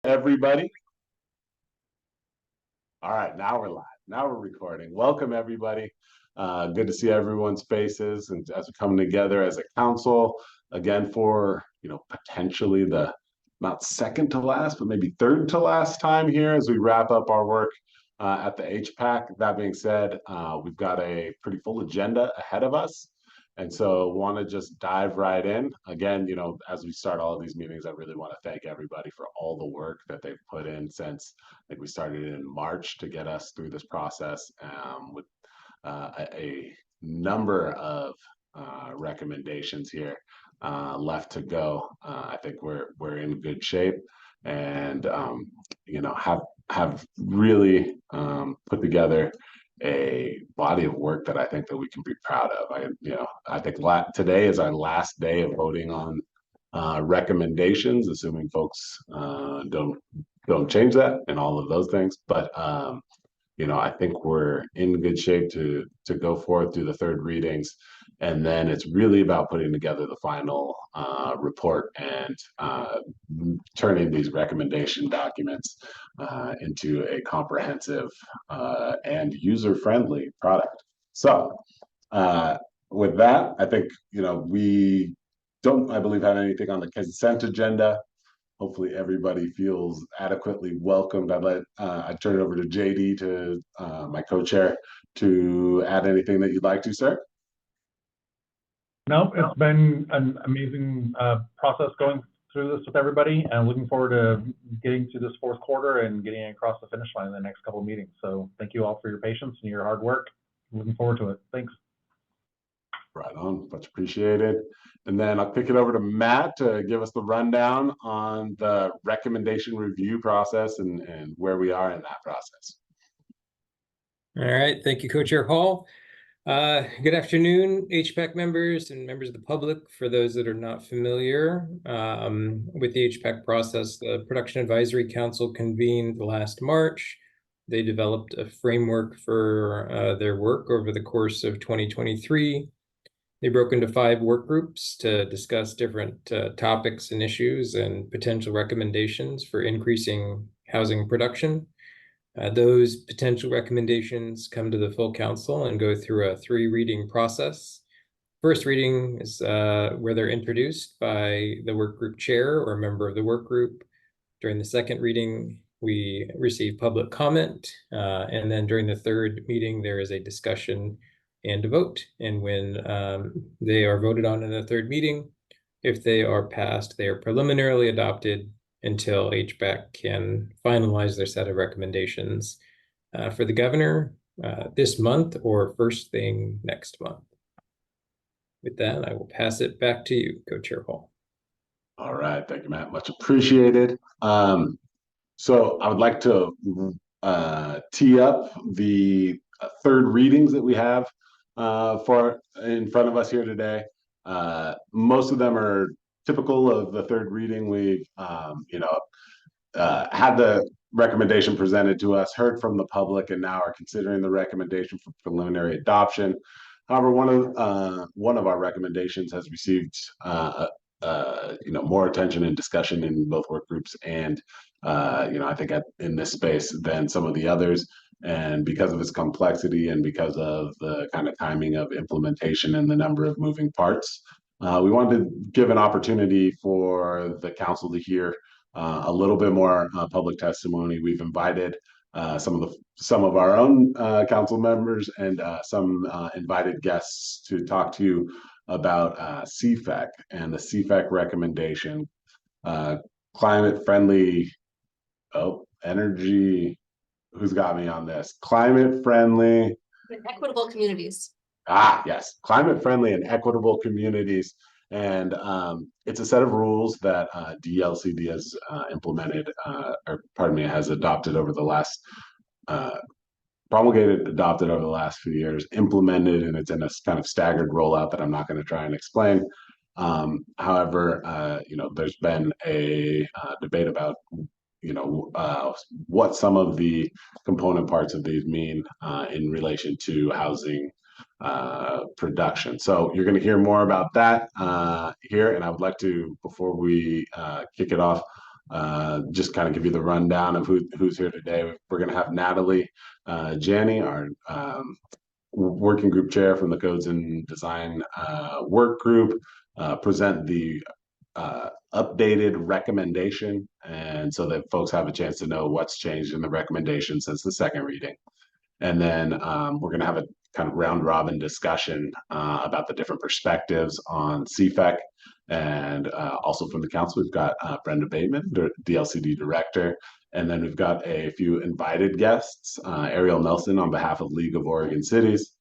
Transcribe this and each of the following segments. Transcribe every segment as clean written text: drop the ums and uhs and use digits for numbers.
Everybody. All right, now we're live. Now we're recording. Welcome, everybody. Good to see everyone's faces and as we're coming together as a council again for potentially the not second to last, but maybe third to last time here as we wrap up our work at the HPAC. That being said, we've got a pretty full agenda ahead of us. And so want to just dive right in. Again, as we start all of these meetings, I really want to thank everybody for all the work that they've put in since we started in March to get us through this process with a number of recommendations here left to go. I think we're in good shape and have really put together a body of work that I think that we can be proud of. I think today is our last day of voting on recommendations, assuming folks don't change that and all of those things. But I think we're in good shape to go forward through the third readings, and then it's really about putting together the final report and turning these recommendation documents into a comprehensive and user-friendly product. So with that, I think we don't, I believe, have anything on the consent agenda. Hopefully everybody feels adequately welcomed. I'd turn it over to JD, to my co-chair, to add anything that you'd like to, sir. No, it's been an amazing process going through this with everybody, and looking forward to getting to this fourth quarter and getting across the finish line in the next couple of meetings. So thank you all for your patience and your hard work. Looking forward to it. Thanks. Right on, much appreciated. And then I'll kick it over to Matt to give us the rundown on the recommendation review process and where we are in that process. All right, thank you, Co-Chair Hall. Good afternoon, HPAC members and members of the public. For those that are not familiar with the HPAC process, the Production Advisory Council convened last March. They developed a framework for their work over the course of 2023. They broke into 5 work groups to discuss different topics and issues and potential recommendations for increasing housing production. Those potential recommendations come to the full council and go through a 3-reading process. First reading is where they're introduced by the work group chair or a member of the work group. During the second reading, we receive public comment. And then during the third meeting, there is a discussion and a vote. And when they are voted on in the third meeting, if they are passed, they are preliminarily adopted until HPAC can finalize their set of recommendations for the governor this month or first thing next month. With that, I will pass it back to you, Co-Chair Hall. All right, thank you, Matt. Much appreciated. So I would like to tee up the third readings that we have for in front of us here today. Most of them are typical of the third reading. We've had the recommendation presented to us, heard from the public, and now are considering the recommendation for preliminary adoption. However, one of our recommendations has received more attention and discussion in both work groups and I think in this space than some of the others. And because of its complexity and because of the kind of timing of implementation and the number of moving parts, we wanted to give an opportunity for the council to hear a little bit more public testimony. We've invited some of our own council members and some invited guests to talk to you about CFAC and the CFAC recommendation, climate friendly energy. Who's got me on this? Climate friendly and equitable communities. Yes, climate friendly and equitable communities. And it's a set of rules that DLCD has implemented, has adopted over the last adopted over the last few years, implemented, and it's in a kind of staggered rollout that I'm not going to try and explain. However, there's been a debate about what some of the component parts of these mean in relation to housing production. So you're going to hear more about that here, and I would like to, before we kick it off, Just kind of give you the rundown of who's here today. We're going to have Natalie Janney, our working group chair from the Codes and Design work group, present the updated recommendation, and so that folks have a chance to know what's changed in the recommendation since the second reading. And then we're going to have a kind of round robin discussion about the different perspectives on CFEC. And also from the council, we've got Brenda Bateman, DLCD director. And then we've got a few invited guests, Ariel Nelson on behalf of League of Oregon Cities,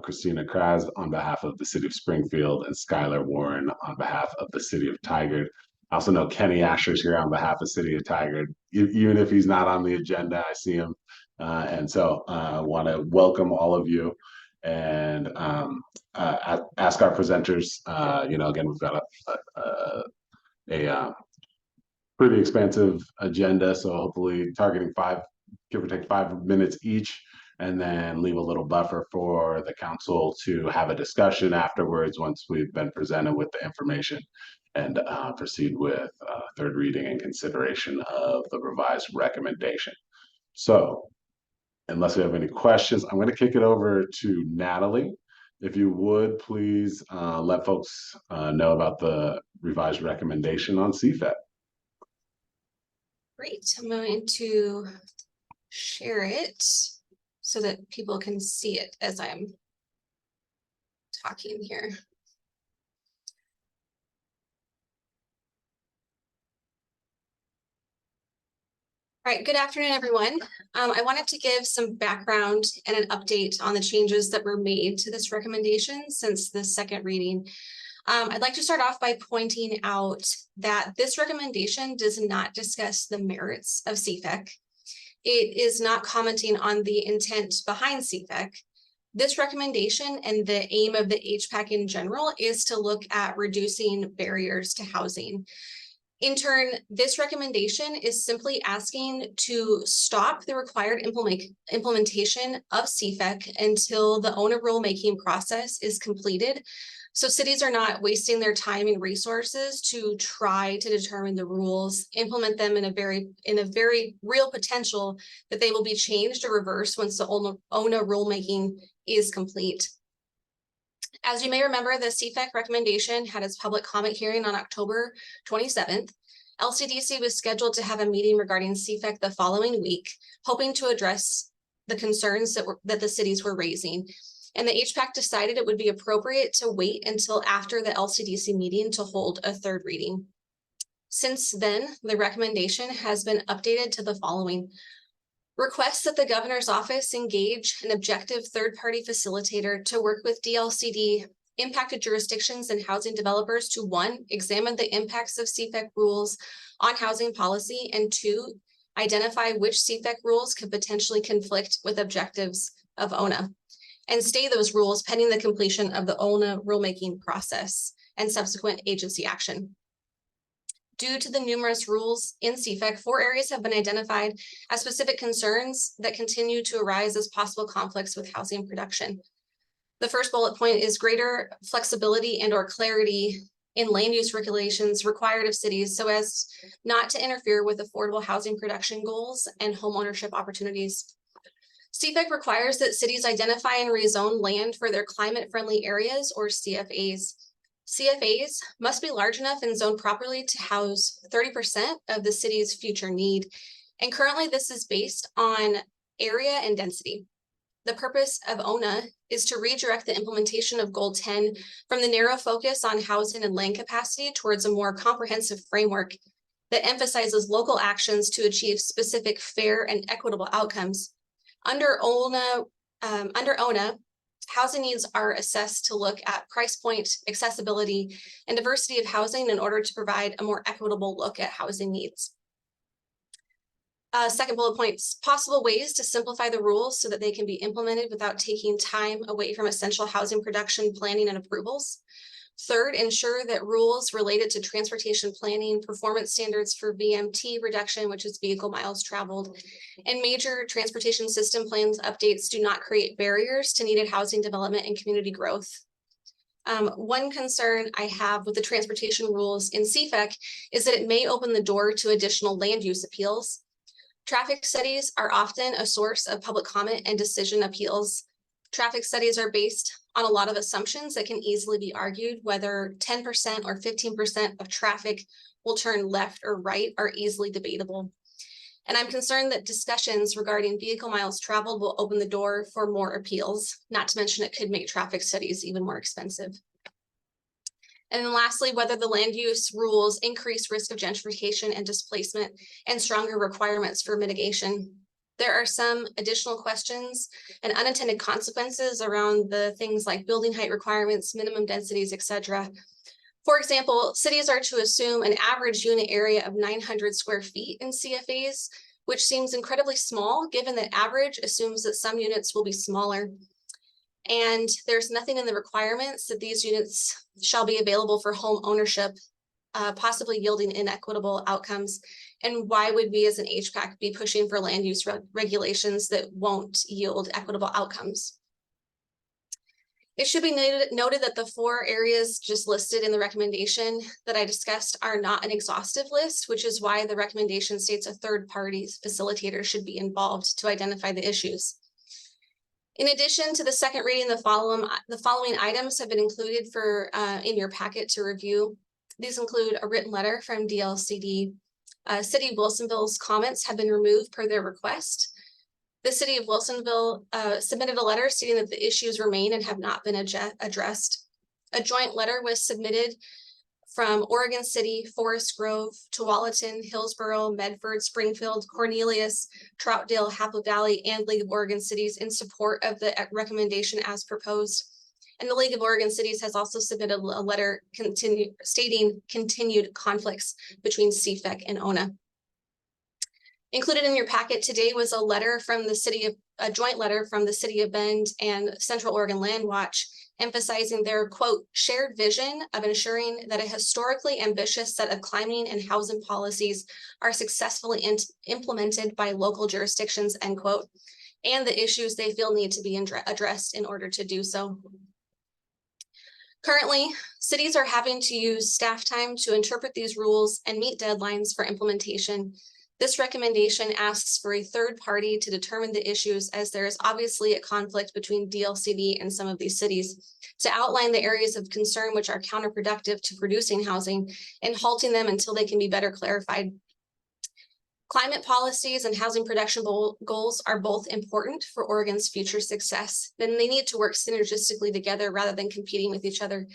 Christina Kraz on behalf of the city of Springfield, and Skylar Warren on behalf of the city of Tigard. I also know Kenny Asher's here on behalf of City of Tigard. Even if he's not on the agenda, I see him. And so I want to welcome all of you and ask our presenters, again, we've got a pretty expansive agenda, so hopefully targeting give or take 5 minutes each, and then leave a little buffer for the council to have a discussion afterwards once we've been presented with the information, and proceed with third reading and consideration of the revised recommendation. So unless we have any questions, I'm going to kick it over to Natalie. If you would, please let folks know about the revised recommendation on CFEC. Great, I'm going to share it so that people can see it as I'm talking here. All right, good afternoon, everyone. I wanted to give some background and an update on the changes that were made to this recommendation since the second reading. I'd like to start off by pointing out that this recommendation does not discuss the merits of CFEC. It is not commenting on the intent behind CFEC. This recommendation and the aim of the HPAC in general is to look at reducing barriers to housing. In turn, this recommendation is simply asking to stop the required implementation of CFEC until the ONA rulemaking process is completed, so cities are not wasting their time and resources to try to determine the rules, implement them in a very real potential that they will be changed or reversed once the ONA rulemaking is complete. As you may remember, the CFEC recommendation had its public comment hearing on October 27th. LCDC was scheduled to have a meeting regarding CFEC the following week, hoping to address the concerns that the cities were raising. And the HPAC decided it would be appropriate to wait until after the LCDC meeting to hold a third reading. Since then, the recommendation has been updated to the following. Requests that the governor's office engage an objective third-party facilitator to work with DLCD impacted jurisdictions and housing developers to 1, examine the impacts of CFEC rules on housing policy, and 2, identify which CFEC rules could potentially conflict with objectives of ONA, and stay those rules pending the completion of the ONA rulemaking process and subsequent agency action. Due to the numerous rules in CFEC, 4 areas have been identified as specific concerns that continue to arise as possible conflicts with housing production. The first bullet point is greater flexibility and or clarity in land use regulations required of cities so as not to interfere with affordable housing production goals and homeownership opportunities. CFEC requires that cities identify and rezone land for their climate-friendly areas, or CFAs. CFAs must be large enough and zoned properly to house 30% of the city's future need. And currently this is based on area and density. The purpose of ONA is to redirect the implementation of Goal 10 from the narrow focus on housing and land capacity towards a more comprehensive framework that emphasizes local actions to achieve specific fair and equitable outcomes. Under ONA, housing needs are assessed to look at price point, accessibility, and diversity of housing in order to provide a more equitable look at housing needs. Second bullet point, possible ways to simplify the rules so that they can be implemented without taking time away from essential housing production, planning, and approvals. Third, ensure that rules related to transportation planning, performance standards for VMT reduction, which is vehicle miles traveled, and major transportation system plans updates do not create barriers to needed housing development and community growth. One concern I have with the transportation rules in CFEC is that it may open the door to additional land use appeals. Traffic studies are often a source of public comment and decision appeals. Traffic studies are based on a lot of assumptions that can easily be argued. Whether 10% or 15% of traffic will turn left or right are easily debatable. And I'm concerned that discussions regarding vehicle miles traveled will open the door for more appeals, not to mention it could make traffic studies even more expensive. And then lastly, whether the land use rules increase risk of gentrification and displacement and stronger requirements for mitigation. There are some additional questions and unintended consequences around the things like building height requirements, minimum densities, etc. For example, cities are to assume an average unit area of 900 square feet in CFAs, which seems incredibly small given that average assumes that some units will be smaller. And there's nothing in the requirements that these units shall be available for home ownership, possibly yielding inequitable outcomes. And why would we as an HPAC be pushing for land use regulations that won't yield equitable outcomes? It should be noted that the 4 areas just listed in the recommendation that I discussed are not an exhaustive list, which is why the recommendation states a third-party facilitator should be involved to identify the issues. In addition to the second reading, the following items have been included in your packet to review. These include a written letter from DLCD. City of Wilsonville's comments have been removed per their request. The City of Wilsonville submitted a letter stating that the issues remain and have not been addressed. A joint letter was submitted from Oregon City, Forest Grove, Tualatin, Hillsborough, Medford, Springfield, Cornelius, Troutdale, Happy Valley, and League of Oregon Cities in support of the recommendation as proposed. And the League of Oregon Cities has also submitted a letter stating continued conflicts between CFEC and ONA. Included in your packet today was a letter from a joint letter from the City of Bend and Central Oregon Land Watch, emphasizing their, quote, shared vision of ensuring that a historically ambitious set of climbing and housing policies are successfully implemented by local jurisdictions, end quote, and the issues they feel need to be addressed in order to do so. Currently, cities are having to use staff time to interpret these rules and meet deadlines for implementation. This recommendation asks for a third party to determine the issues, as there is obviously a conflict between DLCD and some of these cities, to outline the areas of concern which are counterproductive to producing housing and halting them until they can be better clarified. Climate policies and housing production goals are both important for Oregon's future success. Then they need to work synergistically together rather than competing with each other.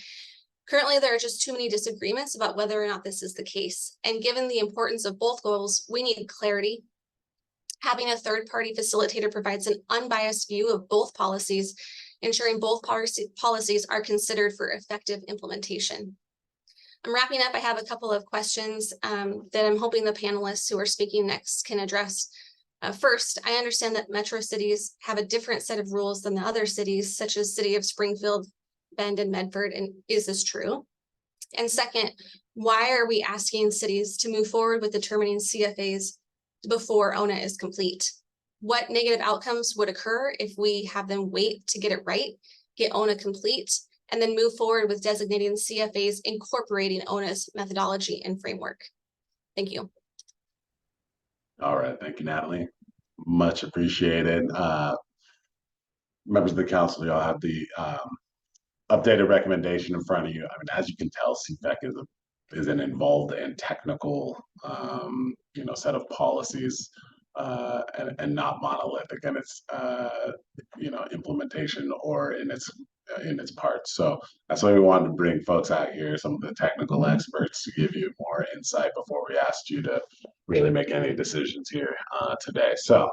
Currently, there are just too many disagreements about whether or not this is the case. And given the importance of both goals, we need clarity. Having a third-party facilitator provides an unbiased view of both policies, ensuring both policies are considered for effective implementation. I'm wrapping up. I have a couple of questions that I'm hoping the panelists who are speaking next can address. First, I understand that metro cities have a different set of rules than the other cities, such as City of Springfield, Bend, and Medford, and is this true? And second, why are we asking cities to move forward with determining CFAs before ONA is complete? What negative outcomes would occur if we have them wait to get it right, get ONA complete, and then move forward with designating CFAs incorporating ONA's methodology and framework? Thank you. All right, thank you, Natalie. Much appreciated. Members of the council, y'all have the updated recommendation in front of you. I mean, as you can tell, CFEC is an involved and technical, set of policies, and not monolithic in its, implementation or in its parts. So that's why we wanted to bring folks out here, some of the technical experts, to give you more insight before we asked you to really make any decisions here today. So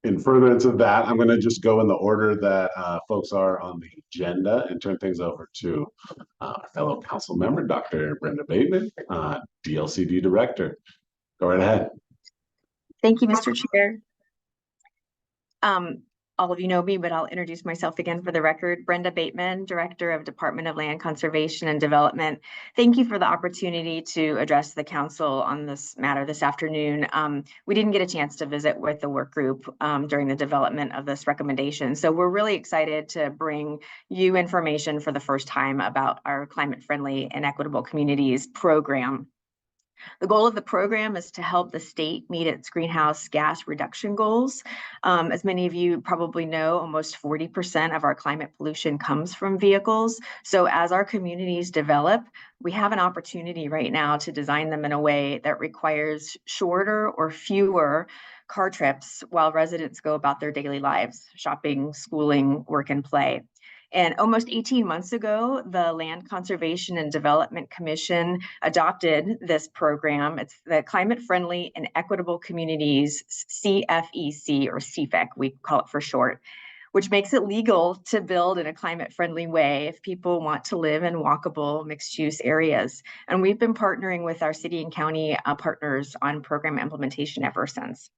in furtherance of that, I'm going to just go in the order that folks are on the agenda and turn things over to our fellow council member, Dr. Brenda Bateman, DLCD Director. Go right ahead. Thank you, Mr. Chair. all of you know me, but I'll introduce myself again for the record. Brenda Bateman, Director of Department of Land Conservation and Development. Thank you for the opportunity to address the council on this matter this afternoon. We didn't get a chance to visit with the work group during the development of this recommendation. So we're really excited to bring you information for the first time about our Climate Friendly and Equitable Communities program. The goal of the program is to help the state meet its greenhouse gas reduction goals. As many of you probably know, almost 40% of our climate pollution comes from vehicles. So as our communities develop, we have an opportunity right now to design them in a way that requires shorter or fewer car trips while residents go about their daily lives, shopping, schooling, work, and play. And almost 18 months ago, the Land Conservation and Development Commission adopted this program. It's the Climate Friendly and Equitable Communities, CFEC, or CFEC, we call it for short, which makes it legal to build in a climate-friendly way if people want to live in walkable mixed-use areas. And we've been partnering with our city and county partners on program implementation ever since.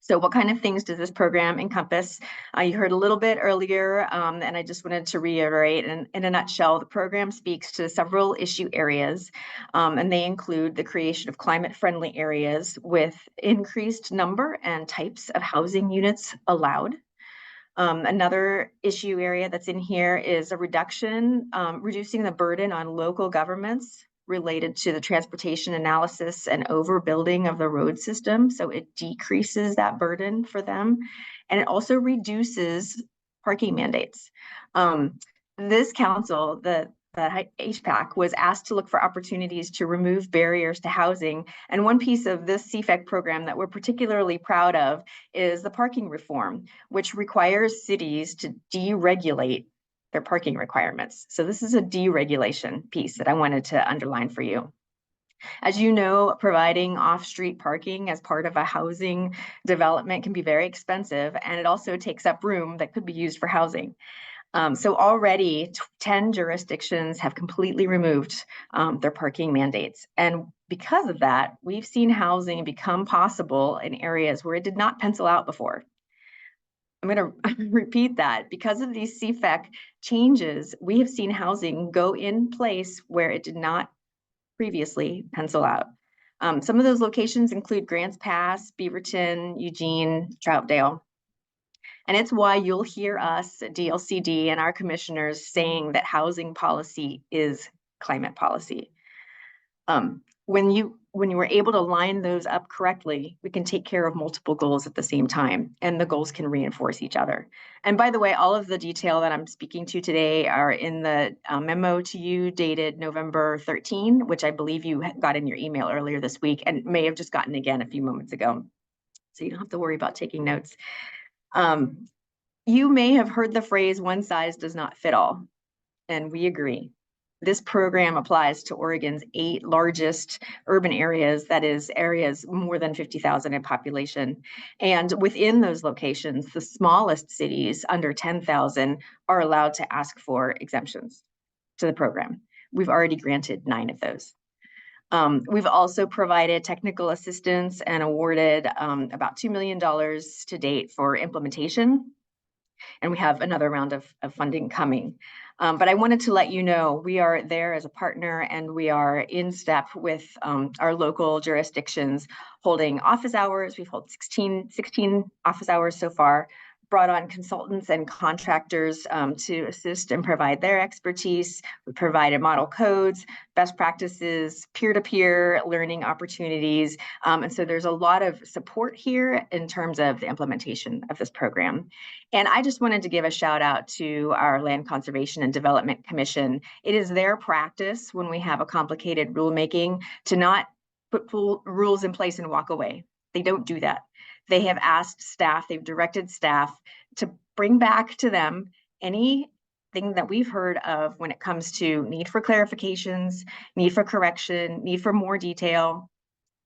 So what kind of things does this program encompass? You heard a little bit earlier, and I just wanted to reiterate, in a nutshell, the program speaks to several issue areas, and they include the creation of climate-friendly areas with increased number and types of housing units allowed. Another issue area that's in here is a reducing the burden on local governments related to the transportation analysis and overbuilding of the road system. So it decreases that burden for them. And it also reduces parking mandates. This council, the HPAC, was asked to look for opportunities to remove barriers to housing. And one piece of this CFEC program that we're particularly proud of is the parking reform, which requires cities to deregulate their parking requirements. So this is a deregulation piece that I wanted to underline for you. As you know, providing off-street parking as part of a housing development can be very expensive, and it also takes up room that could be used for housing. So already 10 jurisdictions have completely removed their parking mandates. And because of that, we've seen housing become possible in areas where it did not pencil out before. I'm going to repeat that. Because of these CFEC changes, we have seen housing go in place where it did not previously pencil out. Some of those locations include Grants Pass, Beaverton, Eugene, Troutdale. And it's why you'll hear us at DLCD and our commissioners saying that housing policy is climate policy. When you were able to line those up correctly, we can take care of multiple goals at the same time, and the goals can reinforce each other. And by the way, all of the detail that I'm speaking to today are in the memo to you dated November 13, which I believe you got in your email earlier this week and may have just gotten again a few moments ago. So you don't have to worry about taking notes. You may have heard the phrase, one size does not fit all, and we agree. This program applies to Oregon's 8 largest urban areas, that is, areas more than 50,000 in population. And within those locations, the smallest cities, under 10,000, are allowed to ask for exemptions to the program. We've already granted 9 of those. We've also provided technical assistance and awarded about $2 million to date for implementation. And we have another round of funding coming. But I wanted to let you know we are there as a partner, and we are in step with our local jurisdictions holding office hours. We've held 16 office hours so far, brought on consultants and contractors to assist and provide their expertise. We provided model codes, best practices, peer-to-peer learning opportunities. And so there's a lot of support here in terms of the implementation of this program. And I just wanted to give a shout out to our Land Conservation and Development Commission. It is their practice when we have a complicated rulemaking to not put rules in place and walk away. They don't do that. They have asked staff, they've directed staff to bring back to them anything that we've heard of when it comes to need for clarifications, need for correction, need for more detail.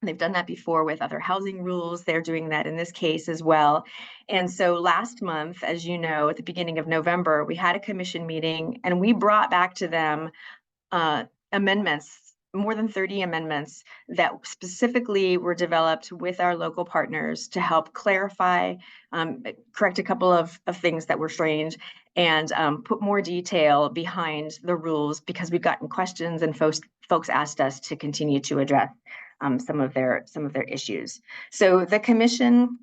They've done that before with other housing rules. They're doing that in this case as well. And so last month, as you know, at the beginning of November, we had a commission meeting and we brought back to them amendments more than 30 amendments that specifically were developed with our local partners to help clarify, correct a couple of things that were strange, and put more detail behind the rules, because we've gotten questions and folks asked us to continue to address some of their issues. So the commission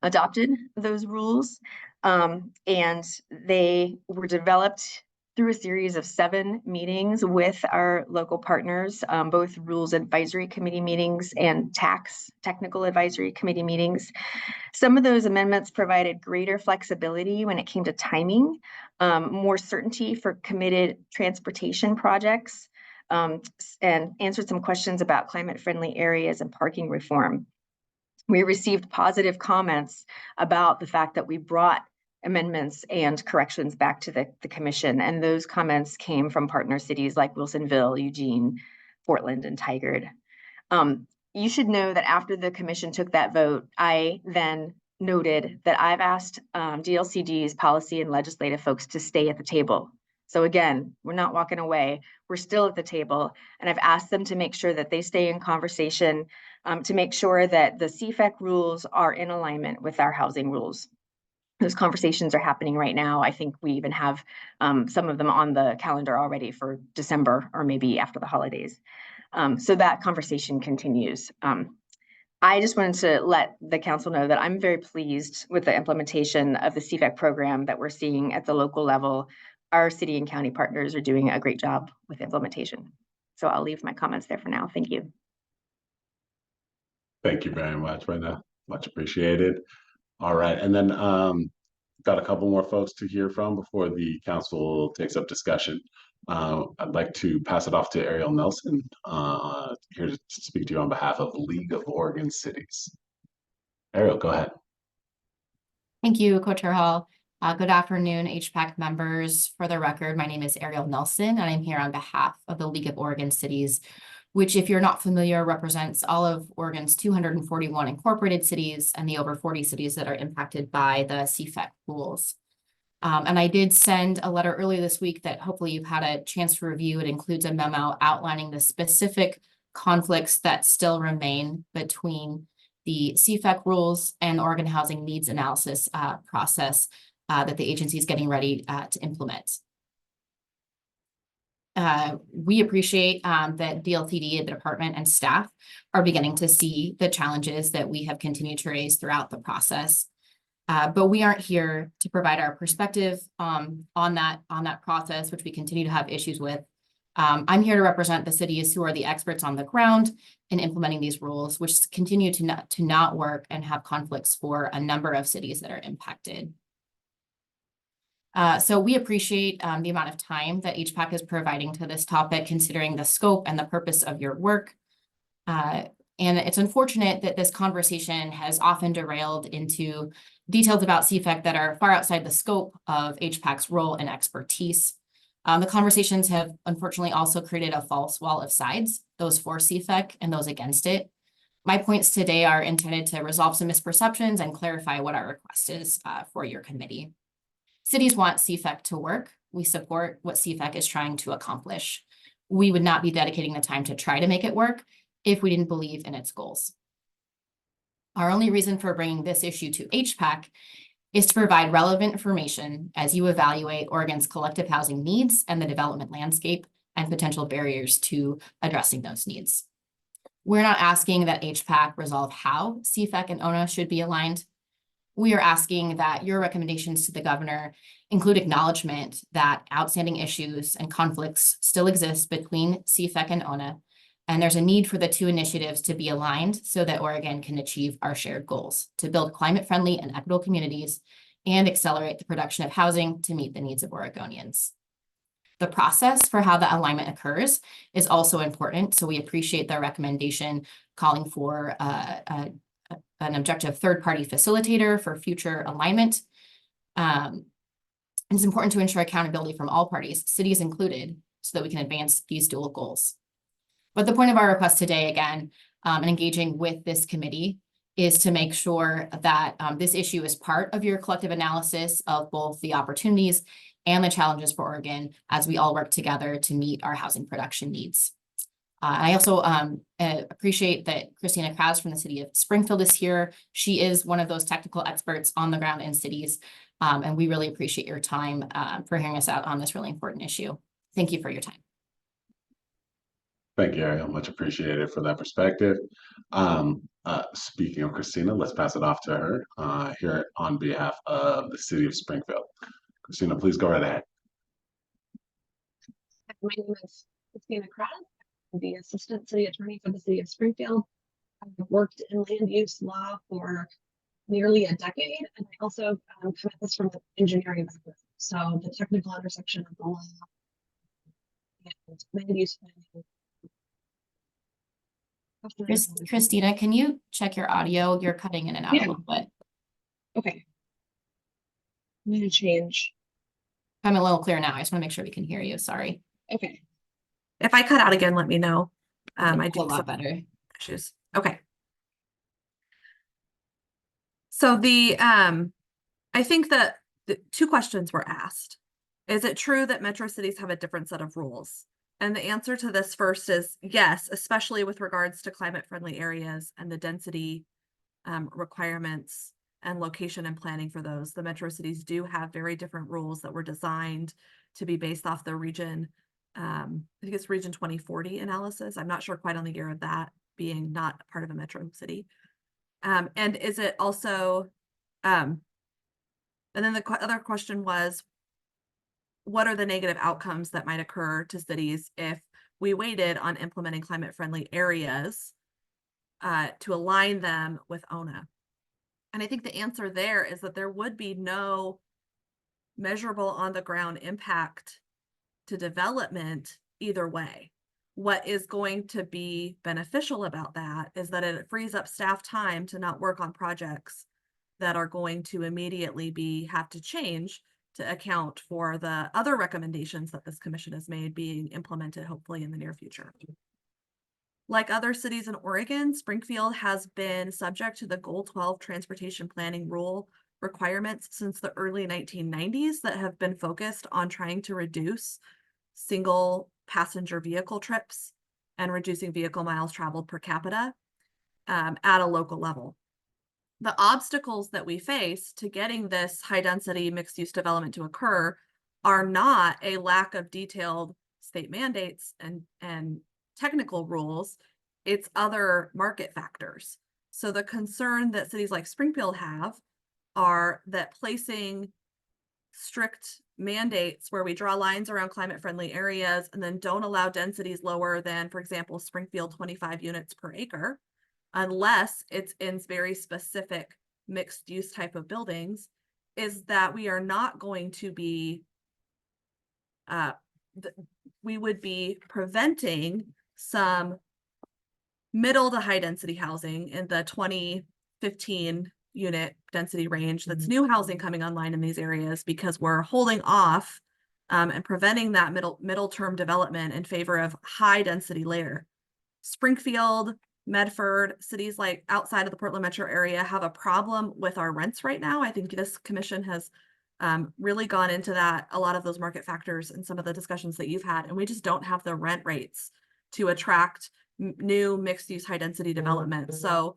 adopted those rules, and they were developed through a series of 7 meetings with our local partners, both rules advisory committee meetings and tax technical advisory committee meetings. Some of those amendments provided greater flexibility when it came to timing, more certainty for committed transportation projects, and answered some questions about climate-friendly areas and parking reform. We received positive comments about the fact that we brought amendments and corrections back to the commission, and those comments came from partner cities like Wilsonville, Eugene, Portland, and Tigard. You should know that after the commission took that vote, I then noted that I've asked DLCD's policy and legislative folks to stay at the table. So again, we're not walking away, we're still at the table, and I've asked them to make sure that they stay in conversation, to make sure that the CFEC rules are in alignment with our housing rules. Those conversations are happening right now. I think we even have some of them on the calendar already for December or maybe after the holidays. So that conversation continues. I just wanted to let the council know that I'm very pleased with the implementation of the CFEC program that we're seeing at the local level. Our city and county partners are doing a great job with implementation. So I'll leave my comments there for now. Thank you. Thank you very much, Brenda. Much appreciated. All right, and then got a couple more folks to hear from before the council takes up discussion. I'd like to pass it off to Ariel Nelson, here to speak to you on behalf of League of Oregon Cities. Ariel, go ahead. Thank you, Co-Chair Hall. Good afternoon, HPAC members. For the record, my name is Ariel Nelson, and I'm here on behalf of the League of Oregon Cities, which, if you're not familiar, represents all of Oregon's 241 incorporated cities and the over 40 cities that are impacted by the CFEC rules. And I did send a letter earlier this week that hopefully you've had a chance to review. It includes a memo outlining the specific conflicts that still remain between the CFEC rules and the Oregon Housing Needs Analysis process that the agency is getting ready to implement. We appreciate that DLCD, the department, and staff are beginning to see the challenges that we have continued to raise throughout the process. But we aren't here to provide our perspective on that process, which we continue to have issues with. I'm here to represent the cities who are the experts on the ground in implementing these rules, which continue to not work and have conflicts for a number of cities that are impacted. So we appreciate the amount of time that HPAC is providing to this topic, considering the scope and the purpose of your work. And it's unfortunate that this conversation has often derailed into details about CFEC that are far outside the scope of HPAC's role and expertise. The conversations have unfortunately also created a false wall of sides, those for CFEC and those against it. My points today are intended to resolve some misperceptions and clarify what our request is for your committee. Cities want CFEC to work. We support what CFEC is trying to accomplish. We would not be dedicating the time to try to make it work if we didn't believe in its goals. Our only reason for bringing this issue to HPAC is to provide relevant information as you evaluate Oregon's collective housing needs and the development landscape and potential barriers to addressing those needs. We're not asking that HPAC resolve how CFEC and ONA should be aligned. We are asking that your recommendations to the governor include acknowledgement that outstanding issues and conflicts still exist between CFEC and ONA, and there's a need for the two initiatives to be aligned so that Oregon can achieve our shared goals to build climate-friendly and equitable communities and accelerate the production of housing to meet the needs of Oregonians. The process for how the alignment occurs is also important, so we appreciate the recommendation calling for an objective third-party facilitator for future alignment. It's important to ensure accountability from all parties, cities included, so that we can advance these dual goals. But the point of our request today, again, and engaging with this committee, is to make sure that this issue is part of your collective analysis of both the opportunities and the challenges for Oregon as we all work together to meet our housing production needs. I also appreciate that Christina Krause from the city of Springfield is here. She is one of those technical experts on the ground in cities. And we really appreciate your time for hearing us out on this really important issue. Thank you for your time. Thank you, Ariel. Much appreciated for that perspective. Speaking of Christina, let's pass it off to her here on behalf of the city of Springfield. Christina, please go right ahead. My name is Christina Krause. I'm the Assistant City Attorney for the City of Springfield. I've worked in land use law for nearly a decade, and I also come at this from an engineering background. So the technical intersection of the law and land use planning. Christina, can you check your audio? You're cutting in and out a little bit. Okay. I'm going to change. I'm a little clear now. I just want to make sure we can hear you. Sorry. Okay. If I cut out again, let me know. I A do lot some better. issues. Okay. So I think that the two questions were asked. Is it true that metro cities have a different set of rules? And the answer to this first is yes, especially with regards to climate-friendly areas and the density requirements and location and planning for those. The metro cities do have very different rules that were designed to be based off the region. I think it's Region 2040 analysis. I'm not sure quite on the year of that being not part of a metro city. And is it also, and then the other question was, what are the negative outcomes that might occur to cities if we waited on implementing climate-friendly areas to align them with ONA? And I think the answer there is that there would be no measurable on-the-ground impact to development either way. What is going to be beneficial about that is that it frees up staff time to not work on projects that are going to immediately have to change to account for the other recommendations that this commission has made being implemented hopefully in the near future. Like other cities in Oregon, Springfield has been subject to the Goal 12 transportation planning rule requirements since the early 1990s that have been focused on trying to reduce single passenger vehicle trips and reducing vehicle miles traveled per capita at a local level. The obstacles that we face to getting this high density mixed use development to occur are not a lack of detailed state mandates and technical rules, it's other market factors. So the concern that cities like Springfield have are that placing strict mandates where we draw lines around climate friendly areas and then don't allow densities lower than, for example, Springfield 25 units per acre, unless it's in very specific mixed use type of buildings, is that we are not going to be, we would be preventing some middle to high density housing in the 2015 unit density range. That's new housing coming online in these areas because we're holding off and preventing that middle term development in favor of high density layer. Springfield, Medford, cities like outside of the Portland metro area have a problem with our rents right now. I think this commission has really gone into that, a lot of those market factors and some of the discussions that you've had, and we just don't have the rent rates to attract new mixed use high density development. So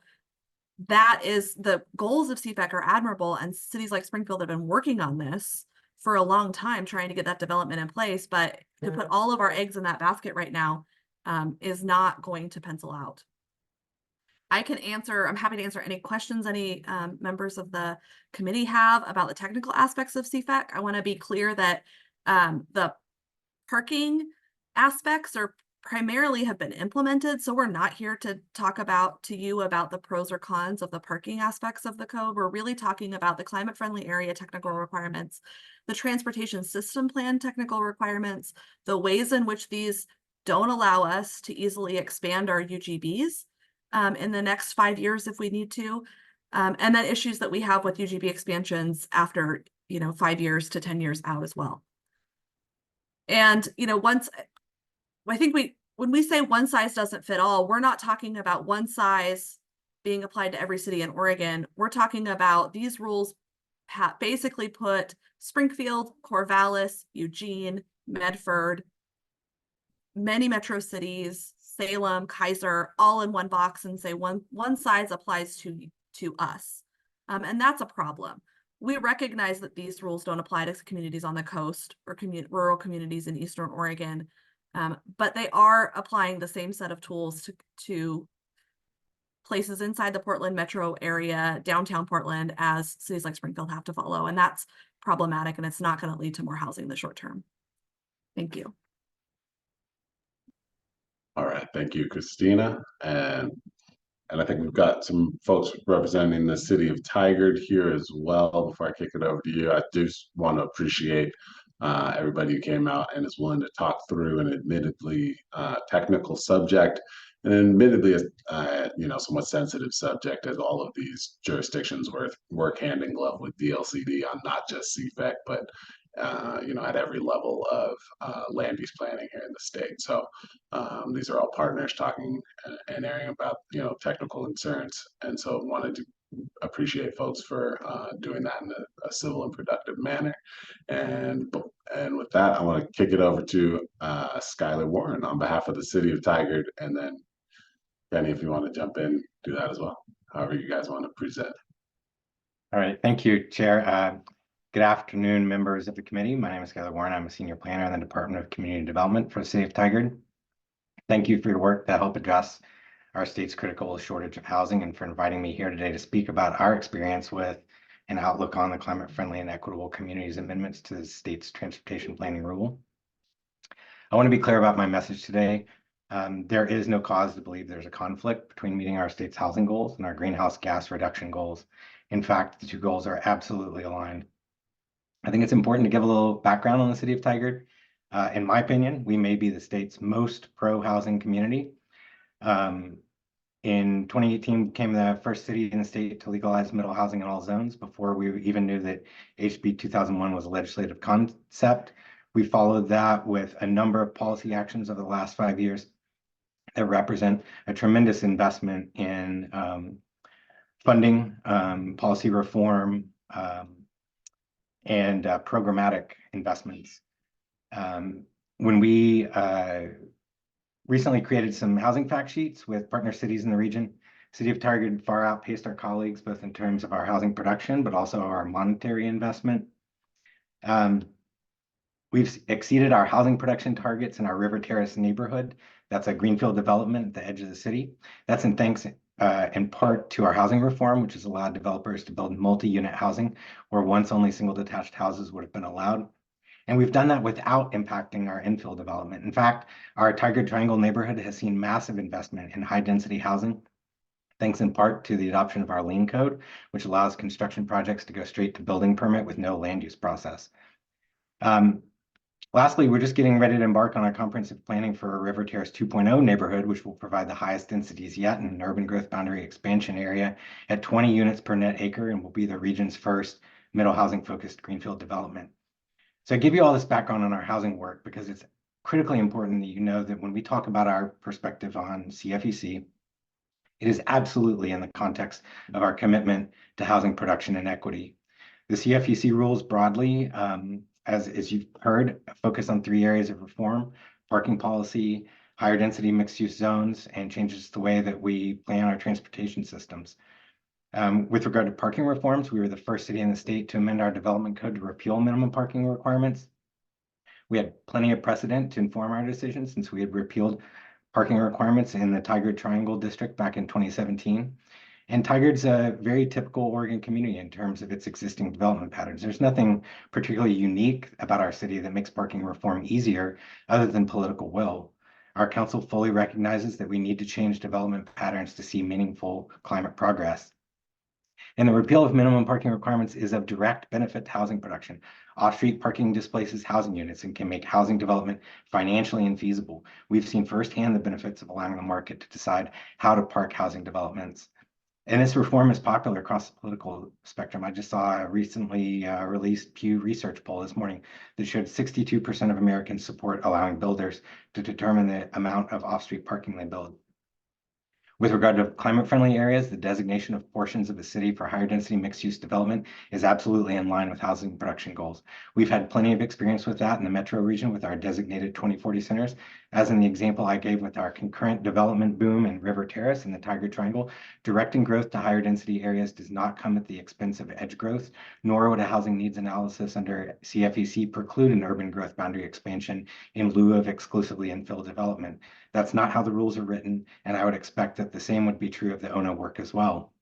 that is, the goals of CFAC are admirable, and cities like Springfield have been working on this for a long time, trying to get that development in place, but to put all of our eggs in that basket right now is not going to pencil out. I'm happy to answer any questions any members of the committee have about the technical aspects of CFAC. I want to be clear that the parking aspects are primarily have been implemented. So we're not here to talk to you about the pros or cons of the parking aspects of the code. We're really talking about the climate friendly area technical requirements, the transportation system plan technical requirements, the ways in which these don't allow us to easily expand our UGBs in the next 5 years if we need to, and then issues that we have with UGB expansions after 5 years to 10 years out as well. And I think when we say one size doesn't fit all, we're not talking about one size being applied to every city in Oregon. We're talking about these rules basically put Springfield, Corvallis, Eugene, Medford, many metro cities, Salem, Kaiser, all in one box and say one size applies to us. And that's a problem. We recognize that these rules don't apply to communities on the coast or rural communities in Eastern Oregon, but they are applying the same set of tools to places inside the Portland metro area, downtown Portland, as cities like Springfield have to follow. And that's problematic, and it's not going to lead to more housing in the short term. Thank you. All right, thank you, Christina. And I think we've got some folks representing the city of Tigard here as well. Before I kick it over to you, I do want to appreciate everybody who came out and is willing to talk through an admittedly technical subject, and admittedly somewhat sensitive subject, as all of these jurisdictions work hand in glove with DLCD on not just CFEC, but at every level of land use planning here in the state. So these are all partners talking and airing about technical concerns, and so wanted to appreciate folks for doing that in a civil and productive manner. And with that, I want to kick it over to Skylar Warren on behalf of the city of Tigard, and then Kenny, if you want to jump in, do that as well. However you guys want to present. All right, thank you, Chair. Good afternoon, members of the committee. My name is Skylar Warren. I'm a senior planner in the Department of Community Development for the city of Tigard. Thank you for your work to help address our state's critical shortage of housing, and for inviting me here today to speak about our experience with an outlook on the climate-friendly and equitable communities amendments to the state's transportation planning rule. I want to be clear about my message today. There is no cause to believe there's a conflict between meeting our state's housing goals and our greenhouse gas reduction goals. In fact, the two goals are absolutely aligned. I think it's important to give a little background on the city of Tigard. In my opinion, we may be the state's most pro-housing community. In 2018, became the first city in the state to legalize middle housing in all zones before we even knew that HB 2001 was a legislative concept. We followed that with a number of policy actions over the last 5 years that represent a tremendous investment in funding, policy reform, and programmatic investments. When we recently created some housing fact sheets with partner cities in the region, City of Tigard far outpaced our colleagues, both in terms of our housing production, but also our monetary investment. We've exceeded our housing production targets in our River Terrace neighborhood. That's a greenfield development at the edge of the city. That's in thanks in part to our housing reform, which has allowed developers to build multi-unit housing where once only single detached houses would have been allowed. And we've done that without impacting our infill development. In fact, our Tigard Triangle neighborhood has seen massive investment in high density housing, thanks in part to the adoption of our lien code, which allows construction projects to go straight to building permit with no land use process. Lastly, we're just getting ready to embark on our comprehensive planning for a River Terrace 2.0 neighborhood, which will provide the highest densities yet in an urban growth boundary expansion area at 20 units per net acre, and will be the region's first middle housing focused greenfield development. So I give you all this background on our housing work because it's critically important that you know that when we talk about our perspective on CFEC, it is absolutely in the context of our commitment to housing production and equity. The CFEC rules broadly, as you've heard, focus on 3 areas of reform: parking policy, higher density mixed use zones, and changes to the way that we plan our transportation systems. With regard to parking reforms, we were the first city in the state to amend our development code to repeal minimum parking requirements. We had plenty of precedent to inform our decision since we had repealed parking requirements in the Tigard Triangle district back in 2017. And Tigard's a very typical Oregon community in terms of its existing development patterns. There's nothing particularly unique about our city that makes parking reform easier other than political will. Our council fully recognizes that we need to change development patterns to see meaningful climate progress. And the repeal of minimum parking requirements is of direct benefit to housing production. Off-street parking displaces housing units and can make housing development financially infeasible. We've seen firsthand the benefits of allowing the market to decide how to park housing developments. And this reform is popular across the political spectrum. I just saw a recently released Pew Research poll this morning that showed 62% of Americans support allowing builders to determine the amount of off-street parking they build. With regard to climate-friendly areas, the designation of portions of the city for higher density mixed-use development is absolutely in line with housing production goals. We've had plenty of experience with that in the metro region with our designated 2040 centers. As in the example I gave with our concurrent development boom in River Terrace and the Tiger Triangle, directing growth to higher density areas does not come at the expense of edge growth, nor would a housing needs analysis under CFEC preclude an urban growth boundary expansion in lieu of exclusively infill development. That's not how the rules are written, and I would expect that the same would be true of the ONA work as well.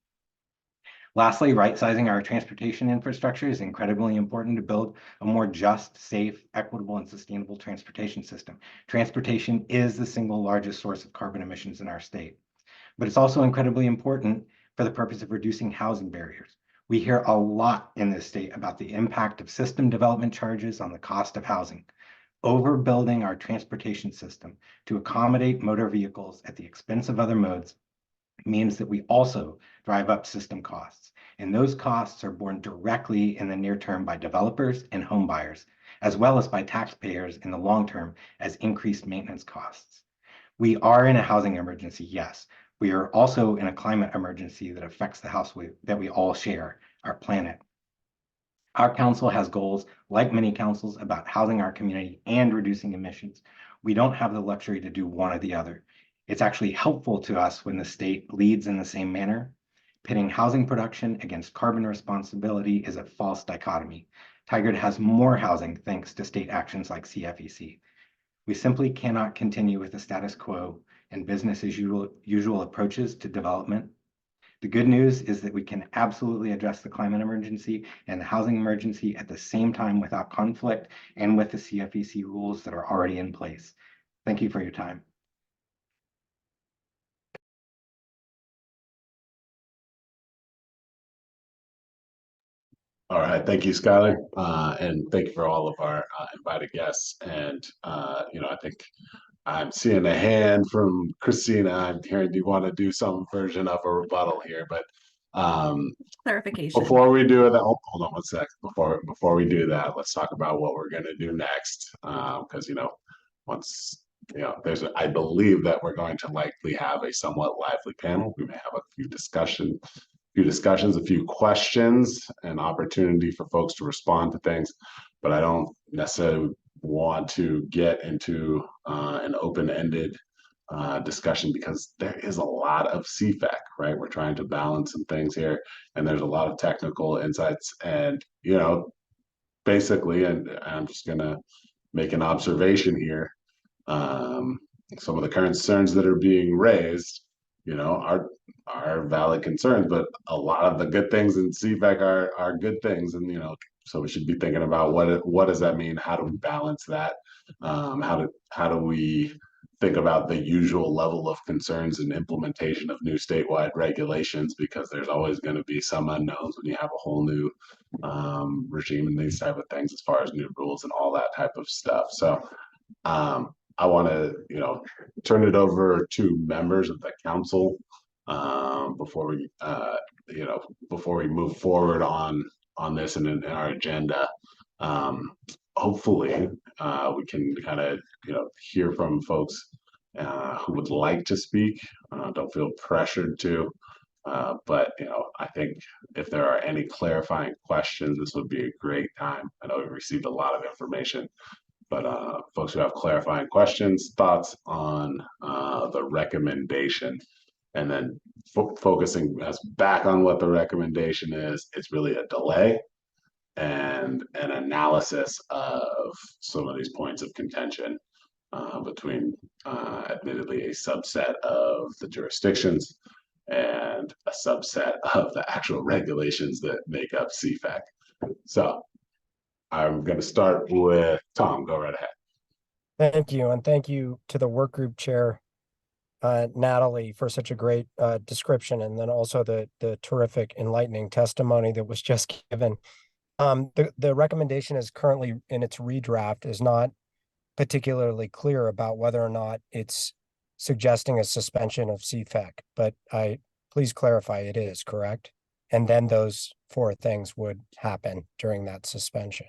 Lastly, right-sizing our transportation infrastructure is incredibly important to build a more just, safe, equitable, and sustainable transportation system. Transportation is the single largest source of carbon emissions in our state, but it's also incredibly important for the purpose of reducing housing barriers. We hear a lot in this state about the impact of system development charges on the cost of housing. Overbuilding our transportation system to accommodate motor vehicles at the expense of other modes means that we also drive up system costs, and those costs are borne directly in the near term by developers and home buyers, as well as by taxpayers in the long term as increased maintenance costs. We are in a housing emergency, yes. We are also in a climate emergency that affects the house that we all share, our planet. Our council has goals, like many councils, about housing our community and reducing emissions. We don't have the luxury to do one or the other. It's actually helpful to us when the state leads in the same manner. Pitting housing production against carbon responsibility is a false dichotomy. Tigard has more housing thanks to state actions like CFEC. We simply cannot continue with the status quo and business as usual approaches to development. The good news is that we can absolutely address the climate emergency and the housing emergency at the same time without conflict and with the CFEC rules that are already in place. Thank you for your time. All right, thank you, Skylar, and thank you for all of our invited guests. And I think I'm seeing a hand from Christina. I'm hearing you want to do some version of a rebuttal here, but Clarification. before we do that, hold on one sec. Before we do that, let's talk about what we're going to do next. Because once I believe that we're going to likely have a somewhat lively panel. We may have a few discussions, a few questions, an opportunity for folks to respond to things, but I don't necessarily want to get into an open-ended discussion because there is a lot of CFEC, right? We're trying to balance some things here, and there's a lot of technical insights, and basically, and I'm just gonna make an observation here. Some of the concerns that are being raised, are valid concerns, but a lot of the good things in CFEC are good things, and so we should be thinking about what does that mean? How do we balance that? How do we think about the usual level of concerns and implementation of new statewide regulations? Because there's always going to be some unknowns when you have a whole new regime and these type of things, as far as new rules and all that type of stuff. So I want to, turn it over to members of the council before we move forward on this and in our agenda. Hopefully, we can kind of, hear from folks who would like to speak. Don't feel pressured to, but I think if there are any clarifying questions, this would be a great time. I know we received a lot of information, but folks who have clarifying questions, thoughts on the recommendation, and then focusing us back on what the recommendation is, it's really a delay and an analysis of some of these points of contention between admittedly a subset of the jurisdictions and a subset of the actual regulations that make up CFEC. So I'm going to start with Tom. Go right ahead. Thank you. And thank you to the work group chair, Natalie, for such a great description, and then also the terrific enlightening testimony that was just given. The recommendation is currently in its redraft is not particularly clear about whether or not it's suggesting a suspension of CFEC, but please clarify it is, correct? And then those 4 things would happen during that suspension.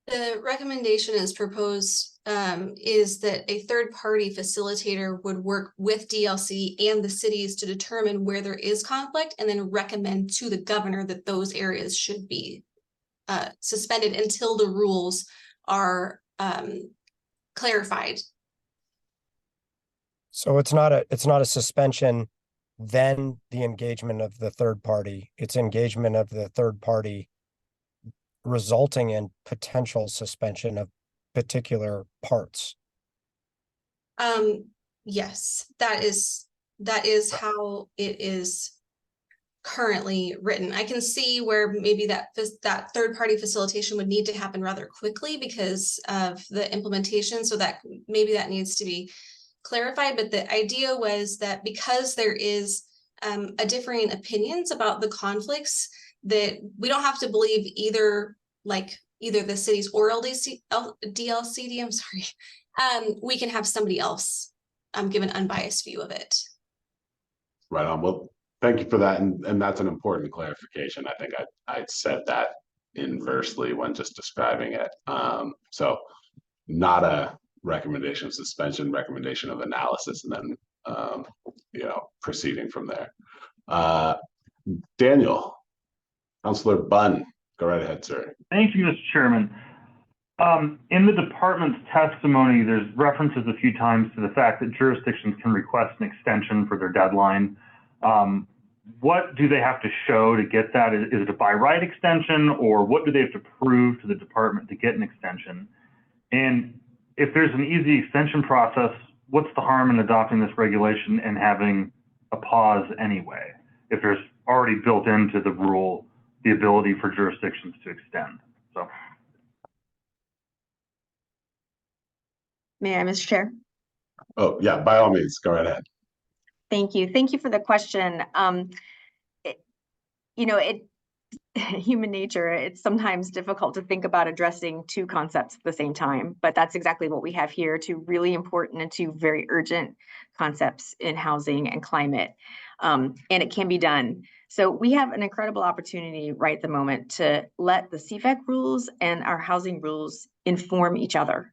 The recommendation is proposed is that a third-party facilitator would work with DLC and the cities to determine where there is conflict and then recommend to the governor that those areas should be suspended until the rules are clarified So it's not a suspension, then the engagement of the third party. It's engagement of the third party resulting in potential suspension of particular parts. Yes, that is how it is currently written. I can see where maybe that third party facilitation would need to happen rather quickly because of the implementation. So that maybe that needs to be clarified. But the idea was that because there is a differing opinions about the conflicts, that we don't have to believe either the city's or DLCD, I'm sorry. We can have somebody else give an unbiased view of it. Right on. Well, thank you for that. And that's an important clarification. I think I said that inversely when just describing it. So not a recommendation of suspension, recommendation of analysis, and then, proceeding from there. Daniel, Councilor Bunn, go right ahead, sir. Thank you, Mr. Chairman. In the department's testimony, there's references a few times to the fact that jurisdictions can request an extension for their deadline. What do they have to show to get that? Is it a by right extension, or what do they have to prove to the department to get an extension? And if there's an easy extension process, what's the harm in adopting this regulation and having a pause anyway, if there's already built into the rule the ability for jurisdictions to extend? So. May I, Mr. Chair? Oh, yeah, by all means, go right ahead. Thank you. Thank you for the question. Human nature, it's sometimes difficult to think about addressing two concepts at the same time, but that's exactly what we have here, two really important and two very urgent concepts in housing and climate. And it can be done. So we have an incredible opportunity right at the moment to let the CFEC rules and our housing rules inform each other.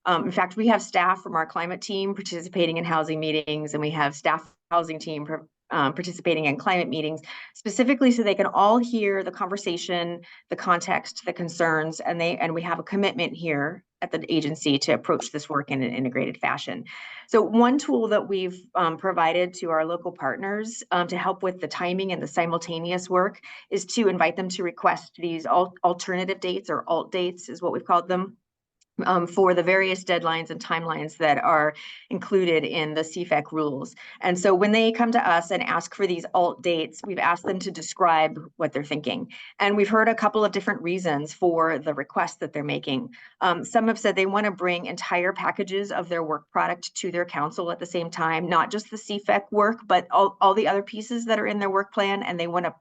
In fact, we have staff from our climate team participating in housing meetings, and we have staff housing team participating in climate meetings, specifically so they can all hear the conversation, the context, the concerns, and we have a commitment here at the agency to approach this work in an integrated fashion. So one tool that we've provided to our local partners to help with the timing and the simultaneous work is to invite them to request these alternative dates, or alt dates is what we've called them, for the various deadlines and timelines that are included in the CFEC rules. And so when they come to us and ask for these alt dates, we've asked them to describe what they're thinking. And we've heard a couple of different reasons for the request that they're making. Some have said they want to bring entire packages of their work product to their council at the same time, not just the CFEC work, but all the other pieces that are in their work plan, and they want to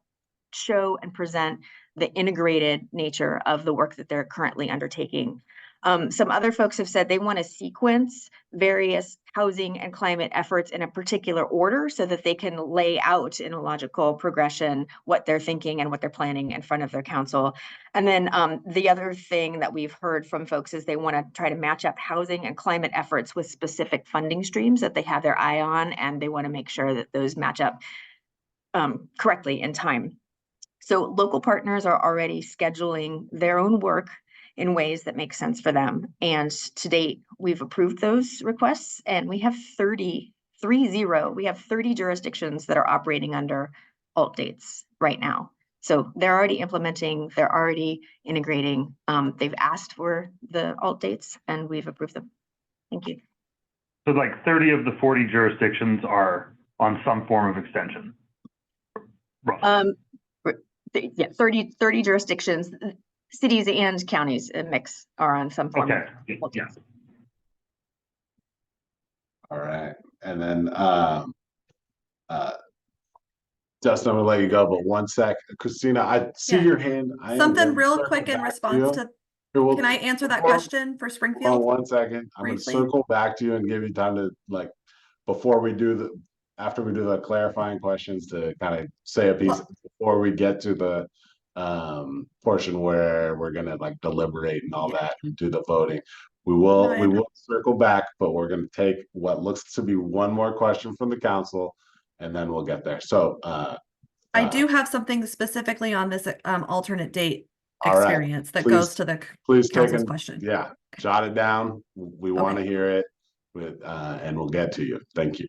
show and present the integrated nature of the work that they're currently undertaking. Some other folks have said they want to sequence various housing and climate efforts in a particular order so that they can lay out in a logical progression what they're thinking and what they're planning in front of their council. And then the other thing that we've heard from folks is they want to try to match up housing and climate efforts with specific funding streams that they have their eye on, and they want to make sure that those match up correctly in time. So local partners are already scheduling their own work in ways that make sense for them. And to date, we've approved those requests, and we have 30 jurisdictions that are operating under alt dates right now. So they're already implementing, they're already integrating. They've asked for the alt dates, and we've approved them. Thank you. So like 30 of the 40 jurisdictions are on some form of extension. Yeah, 30 jurisdictions. Cities and counties, a mix, are on some form. Okay. Yeah. All right. And then Justin, I'm gonna let you go, but one sec. Christina, I see your hand. Something real quick in response to, can I answer that question for Springfield? One second. I'm gonna circle back to you and give you time to, like, after we do the clarifying questions, to kind of say a piece before we get to the portion where we're gonna like deliberate and all that and do the voting. We will circle back, but we're gonna take what looks to be one more question from the council, and then we'll get there. So I do have something specifically on this alternate date experience that goes to the council's question. Yeah, jot it down. We want to hear it. with, and we'll get to you. Thank you.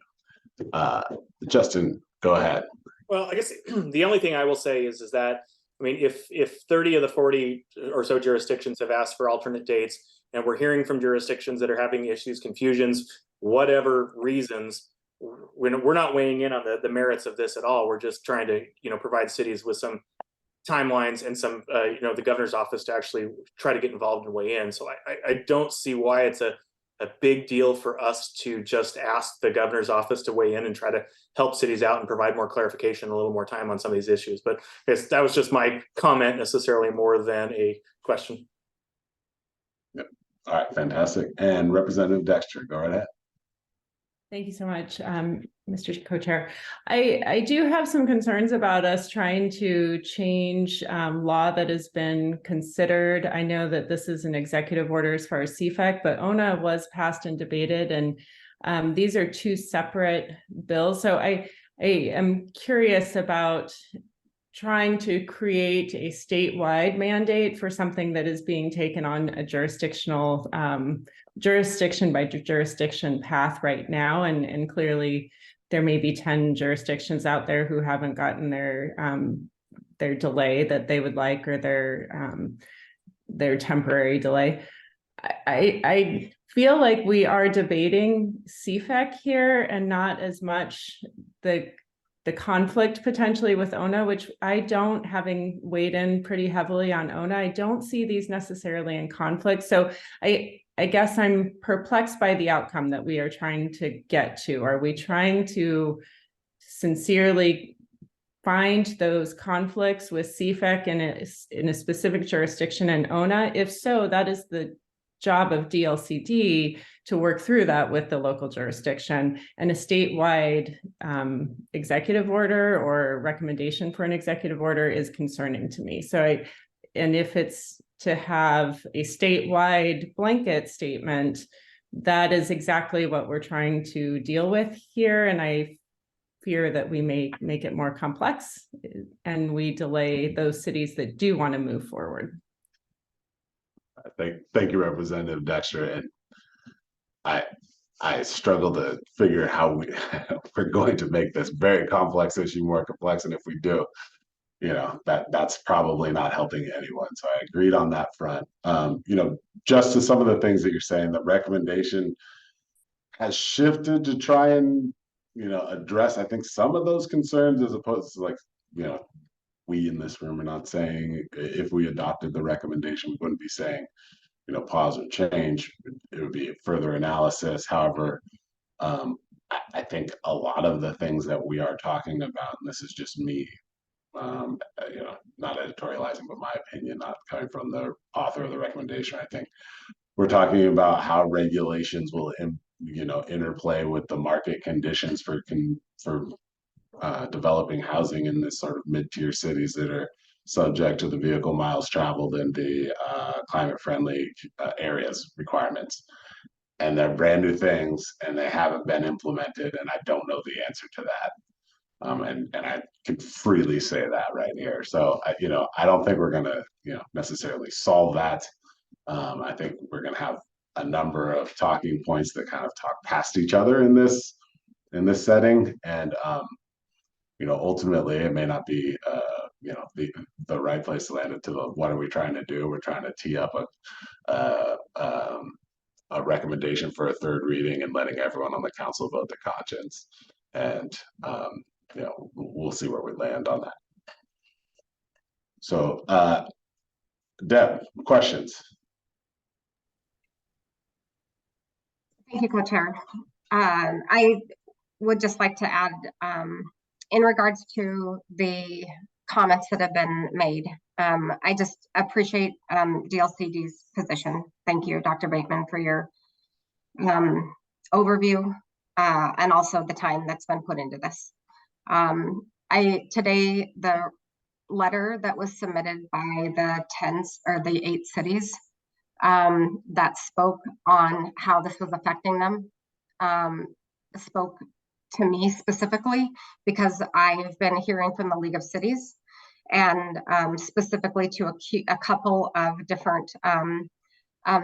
Justin, go ahead. Well, I guess the only thing I will say is that, I mean, if 30 of the 40 or so jurisdictions have asked for alternate dates, and we're hearing from jurisdictions that are having issues, confusions, whatever reasons, we're not weighing in on the merits of this at all. We're just trying to, provide cities with some timelines and some, the governor's office to actually try to get involved and weigh in. So I don't see why it's a big deal for us to just ask the governor's office to weigh in and try to help cities out and provide more clarification, a little more time on some of these issues. But that was just my comment, necessarily more than a question. Yep. All right, fantastic. And Representative Dexter, go right ahead. Thank you so much, Mr. Co-Chair. I do have some concerns about us trying to change law that has been considered. I know that this is an executive order as far as CFEC, but ONA was passed and debated, and these are two separate bills. So I am curious about trying to create a statewide mandate for something that is being taken on a jurisdictional jurisdiction by jurisdiction path right now. And clearly there may be 10 jurisdictions out there who haven't gotten their delay that they would like, or their temporary delay. I feel like we are debating CFEC here and not as much the conflict potentially with ONA, which I don't, having weighed in pretty heavily on ONA, I don't see these necessarily in conflict. So I guess I'm perplexed by the outcome that we are trying to get to. Are we trying to sincerely find those conflicts with CFEC in a specific jurisdiction and ONA? If so, that is the job of DLCD to work through that with the local jurisdiction, and a statewide executive order or recommendation for an executive order is concerning to me. So and if it's to have a statewide blanket statement, that is exactly what we're trying to deal with here. And I fear that we may make it more complex and we delay those cities that do want to move forward. Thank you, Representative Dexter. And I struggle to figure how we're going to make this very complex issue more complex. And if we do, that's probably not helping anyone. So I agreed on that front. Just to some of the things that you're saying, the recommendation has shifted to try and, address, I think, some of those concerns, as opposed to like, we in this room are not saying if we adopted the recommendation, we wouldn't be saying, pause or change. It would be further analysis. However, I think a lot of the things that we are talking about, and this is just me, not editorializing, but my opinion, not coming from the author of the recommendation. I think we're talking about how regulations will, interplay with the market conditions for developing housing in this sort of mid-tier cities that are subject to the vehicle miles traveled and the climate-friendly areas requirements. And they're brand new things, and they haven't been implemented, and I don't know the answer to that. And I can freely say that right here. So I don't think we're gonna necessarily solve that. I think we're gonna have a number of talking points that kind of talk past each other in this setting, and ultimately it may not be the right place to land it. To the what are we trying to do? We're trying to tee up a recommendation for a third reading and letting everyone on the council vote their conscience, and we'll see where we land on that. So Deb, questions? Thank you, Co-Chair. I would just like to add, in regards to the comments that have been made, I just appreciate DLCD's position. Thank you, Dr. Bateman, for your overview and also the time that's been put into this. Today, the letter that was submitted by the 8 cities that spoke on how this was affecting them spoke to me specifically, because I've been hearing from the League of Cities and specifically to a couple of different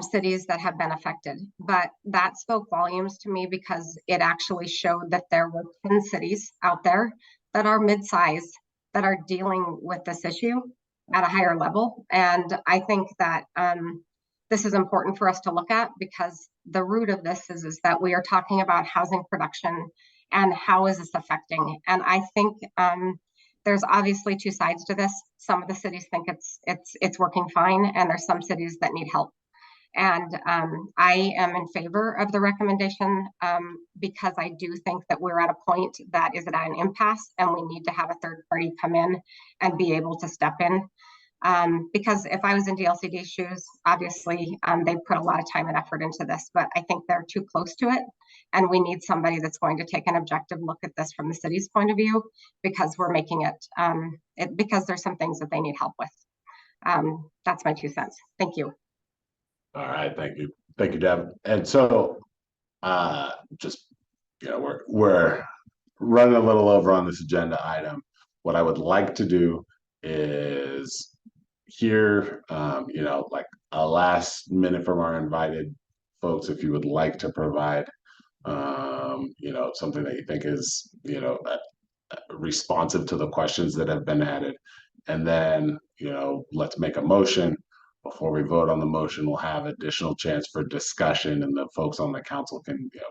cities that have been affected. But that spoke volumes to me because it actually showed that there were 10 cities out there that are mid-size that are dealing with this issue at a higher level. And I think that this is important for us to look at, because the root of this is that we are talking about housing production and how is this affecting. And I think there's obviously two sides to this. Some of the cities think it's working fine, and there's some cities that need help. And I am in favor of the recommendation because I do think that we're at a point that is at an impasse, and we need to have a third party come in and be able to step in. Because if I was in DLCD's shoes, obviously they put a lot of time and effort into this, but I think they're too close to it. And we need somebody that's going to take an objective look at this from the city's point of view, because we're making it, because there's some things that they need help with. That's my 2 cents. Thank you. All right, thank you, Deb. And so, just, you know, we're running a little over on this agenda item. What I would like to do is hear, you know, like a last minute from our invited folks, if you would like to provide, you know, something that you think is, you know, responsive to the questions that have been added. And then, you know, let's make a motion. Before we vote on the motion, we'll have additional chance for discussion, and the folks on the council can, you know,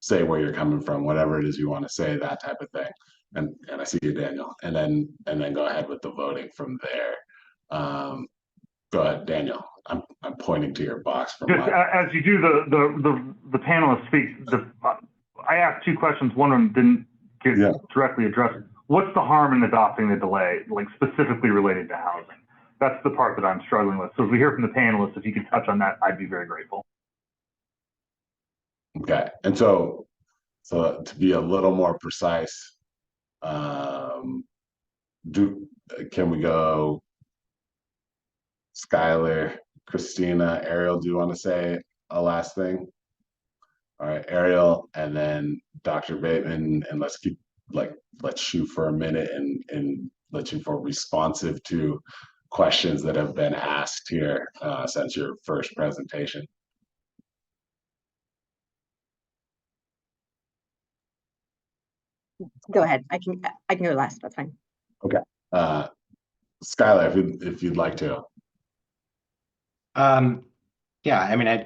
say where you're coming from, whatever it is you want to say, that type of thing. And I see you, Daniel. And then go ahead with the voting from there. Go ahead, Daniel. I'm pointing to your box. From just as you do the panelists speak, I asked 2 questions. One of them didn't get directly addressed. What's the harm in adopting the delay, like specifically related to housing? That's the part that I'm struggling with. So if we hear from the panelists, if you could touch on that, I'd be very grateful. Okay, and so to be a little more precise, can we go Skylar, Christina, Ariel? Do you want to say a last thing? All right, Ariel, and then Dr. Bateman, and let's shoot for a minute and let's shoot for responsive to questions that have been asked here since your first presentation. Go ahead. I can go last. That's fine. Okay. Skylar, if you'd like to. Yeah, I mean,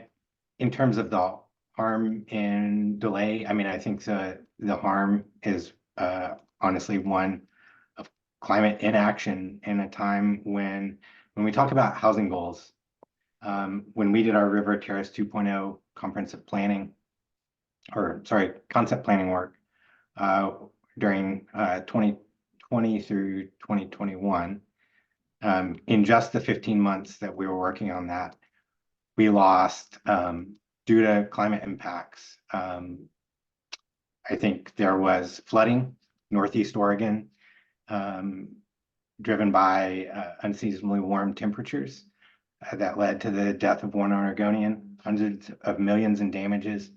in terms of the harm in delay, I mean, I think the harm is honestly one of climate inaction in a time when we talk about housing goals. When we did our River Terrace 2.0 comprehensive planning, or sorry, concept planning work during 2020 through 2021, in just the 15 months that we were working on that, we lost, due to climate impacts, I think there was flooding, Northeast Oregon, driven by unseasonably warm temperatures that led to the death of one Oregonian, hundreds of millions in damages,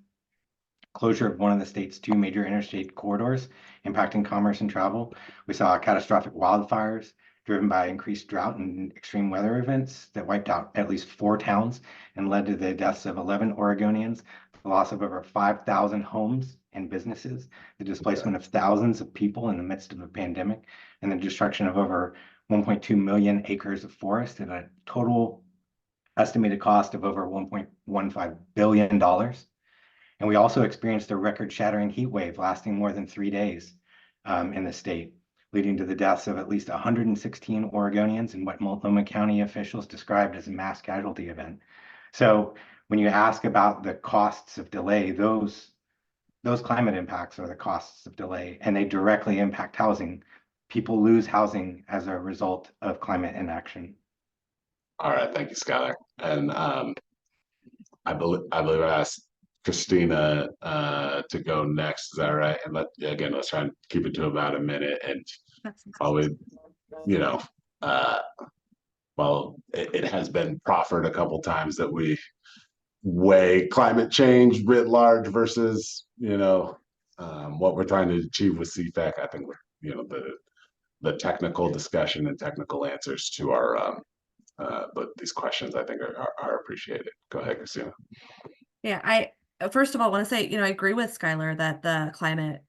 closure of one of the state's 2 major interstate corridors, impacting commerce and travel. We saw catastrophic wildfires driven by increased drought and extreme weather events that wiped out at least 4 towns and led to the deaths of 11 Oregonians, the loss of over 5,000 homes and businesses, the displacement of thousands of people in the midst of a pandemic, and the destruction of over 1.2 million acres of forest at a total estimated cost of over $1.15 billion. And we also experienced a record-shattering heat wave lasting more than 3 days in the state, leading to the deaths of at least 116 Oregonians in what Multnomah County officials described as a mass casualty event. So when you ask about the costs of delay, those climate impacts are the costs of delay, and they directly impact housing. People lose housing as a result of climate inaction. All right, thank you, Skylar. And I believe I asked Christina to go next. Is that right? And let's try and keep it to about a minute. And probably, you know, well, it has been proffered a couple times that we weigh climate change writ large versus, you know, what we're trying to achieve with CFAC. I think, you know, the technical discussion and technical answers to our but these questions I think are appreciated. Go ahead, Christina. Yeah, I first of all want to say, I agree with Skylar that the climate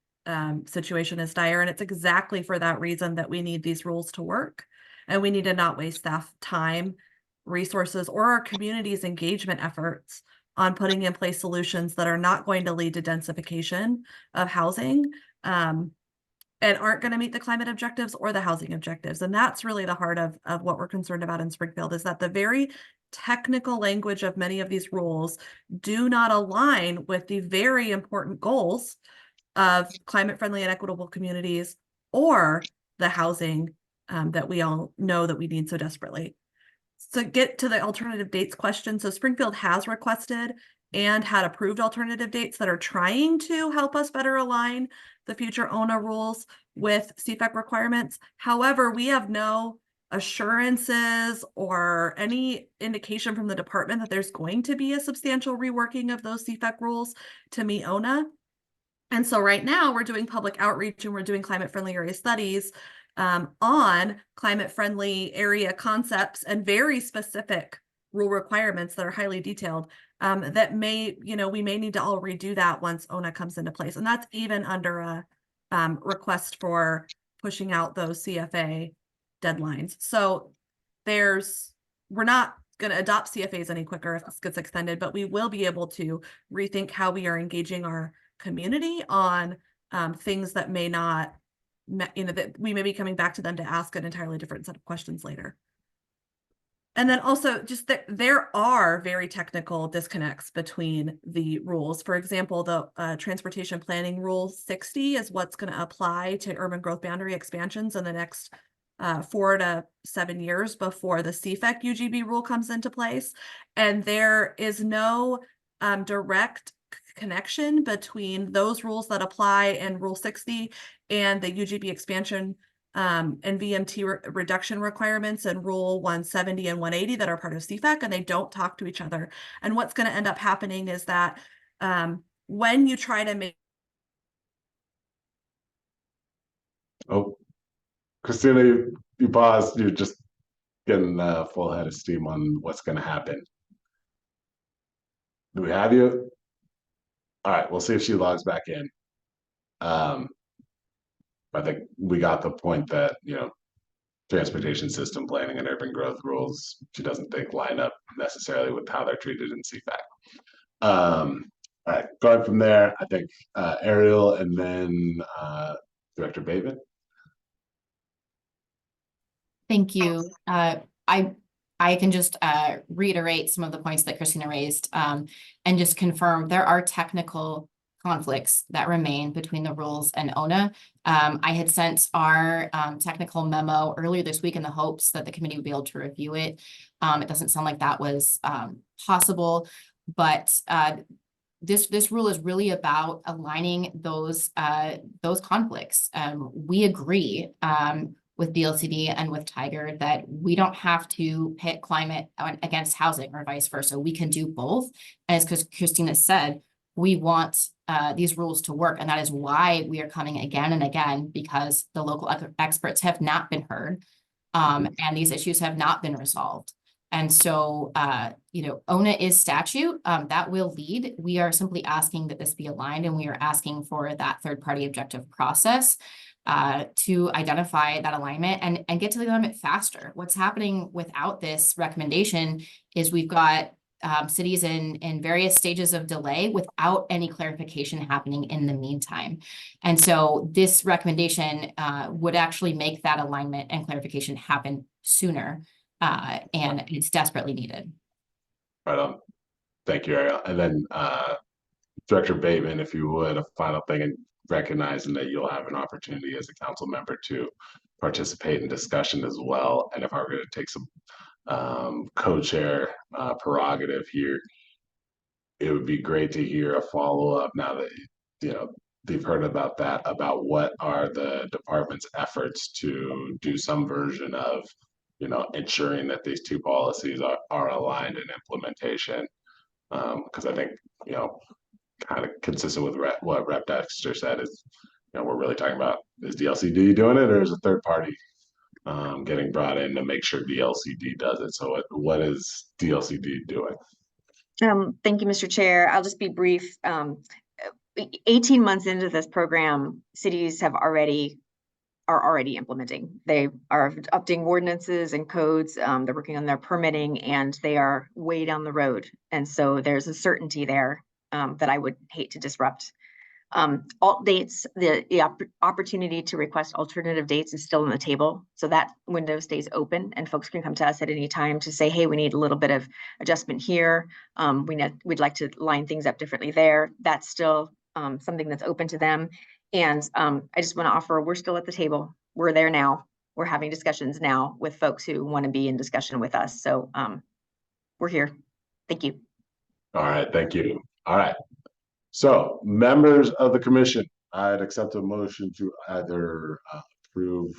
situation is dire, and it's exactly for that reason that we need these rules to work, and we need to not waste staff time, resources, or our community's engagement efforts on putting in place solutions that are not going to lead to densification of housing, and aren't going to meet the climate objectives or the housing objectives. And that's really the heart of what we're concerned about in Springfield, is that the very technical language of many of these rules do not align with the very important goals of climate-friendly and equitable communities or the housing that we all know that we need so desperately. So get to the alternative dates question. So Springfield has requested and had approved alternative dates that are trying to help us better align the future ONA rules with CFAC requirements. However, we have no assurances or any indication from the department that there's going to be a substantial reworking of those CFAC rules to meet ONA. And so right now we're doing public outreach and we're doing climate-friendly area studies on climate-friendly area concepts and very specific rule requirements that are highly detailed that we may need to all redo that once ONA comes into place. And that's even under a request for pushing out those CFA deadlines. So we're not going to adopt CFAs any quicker if this gets extended, but we will be able to rethink how we are engaging our community on things that may not, that we may be coming back to them to ask an entirely different set of questions later. And then also just that there are very technical disconnects between the rules. For example, the Transportation Planning Rule 60 is what's going to apply to urban growth boundary expansions in the next 4 to 7 years before the CFAC UGB rule comes into place. And there is no direct connection between those rules that apply in Rule 60 and the UGB expansion and VMT reduction requirements in Rule 170 and 180 that are part of CFAC, and they don't talk to each other. And what's going to end up happening is that when you try to make... Oh, Christina, you paused. You're just getting a full head of steam on what's going to happen. Do we have you? All right, we'll see if she logs back in. I think we got the point that, transportation system planning and urban growth rules, she doesn't think line up necessarily with how they're treated in CFAC. All right, going from there, I think Ariel and then Director Bateman. Thank you. I can just reiterate some of the points that Christina raised and just confirm there are technical conflicts that remain between the rules and ONA. I had sent our technical memo earlier this week in the hopes that the committee would be able to review it. It doesn't sound like that was possible, but this rule is really about aligning those conflicts. We agree with BLCD and with Tiger that we don't have to pit climate against housing or vice versa. We can do both. And as Christina said, we want these rules to work. And that is why we are coming again and again, because the local experts have not been heard and these issues have not been resolved. And so, ONA is statute that will lead. We are simply asking that this be aligned, and we are asking for that third-party objective process to identify that alignment and get to the alignment faster. What's happening without this recommendation is we've got cities in various stages of delay without any clarification happening in the meantime. And so this recommendation would actually make that alignment and clarification happen sooner, and it's desperately needed. Right on. Thank you, Ariel. And then Director Bateman, if you would, a final thing, and recognizing that you'll have an opportunity as a council member to participate in discussion as well. And if I were going to take some co-chair prerogative here, it would be great to hear a follow-up now that they've heard about that, about what are the department's efforts to do some version of ensuring that these two policies are aligned in implementation, because I think kind of consistent with what Rep Dexter said is we're really talking about, is DLCD doing it or is a third party getting brought in to make sure DLCD does it. So what is DLCD doing? Thank you, Mr. Chair. I'll just be brief. 18 months into this program, cities are already implementing. They are updating ordinances and codes. They're working on their permitting, and they are way down the road. And so there's a certainty there that I would hate to disrupt. Alt dates, the opportunity to request alternative dates is still on the table. So that window stays open and folks can come to us at any time to say, hey, we need a little bit of adjustment here. We'd like to line things up differently there. That's still something that's open to them. And I just want to offer, we're still at the table. We're there now. We're having discussions now with folks who want to be in discussion with us. So we're here. Thank you. All right, thank you. All right. So, members of the commission, I'd accept a motion to either approve,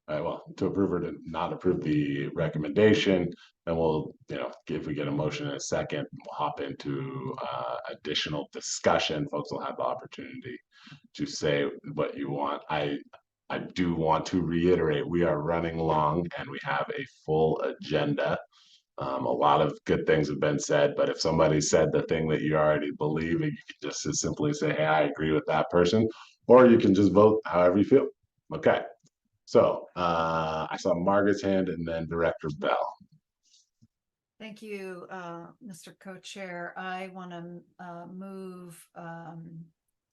to approve or to not approve the recommendation. And we'll, if we get a motion in a second, we'll hop into additional discussion. Folks will have the opportunity to say what you want. I do want to reiterate, we are running long and we have a full agenda. A lot of good things have been said, but if somebody said the thing that you already believe, you can just simply say, hey, I agree with that person, or you can just vote however you feel. Okay. So I saw Margaret's hand and then Director Bell. Thank you, Mr. Co-Chair. I want to move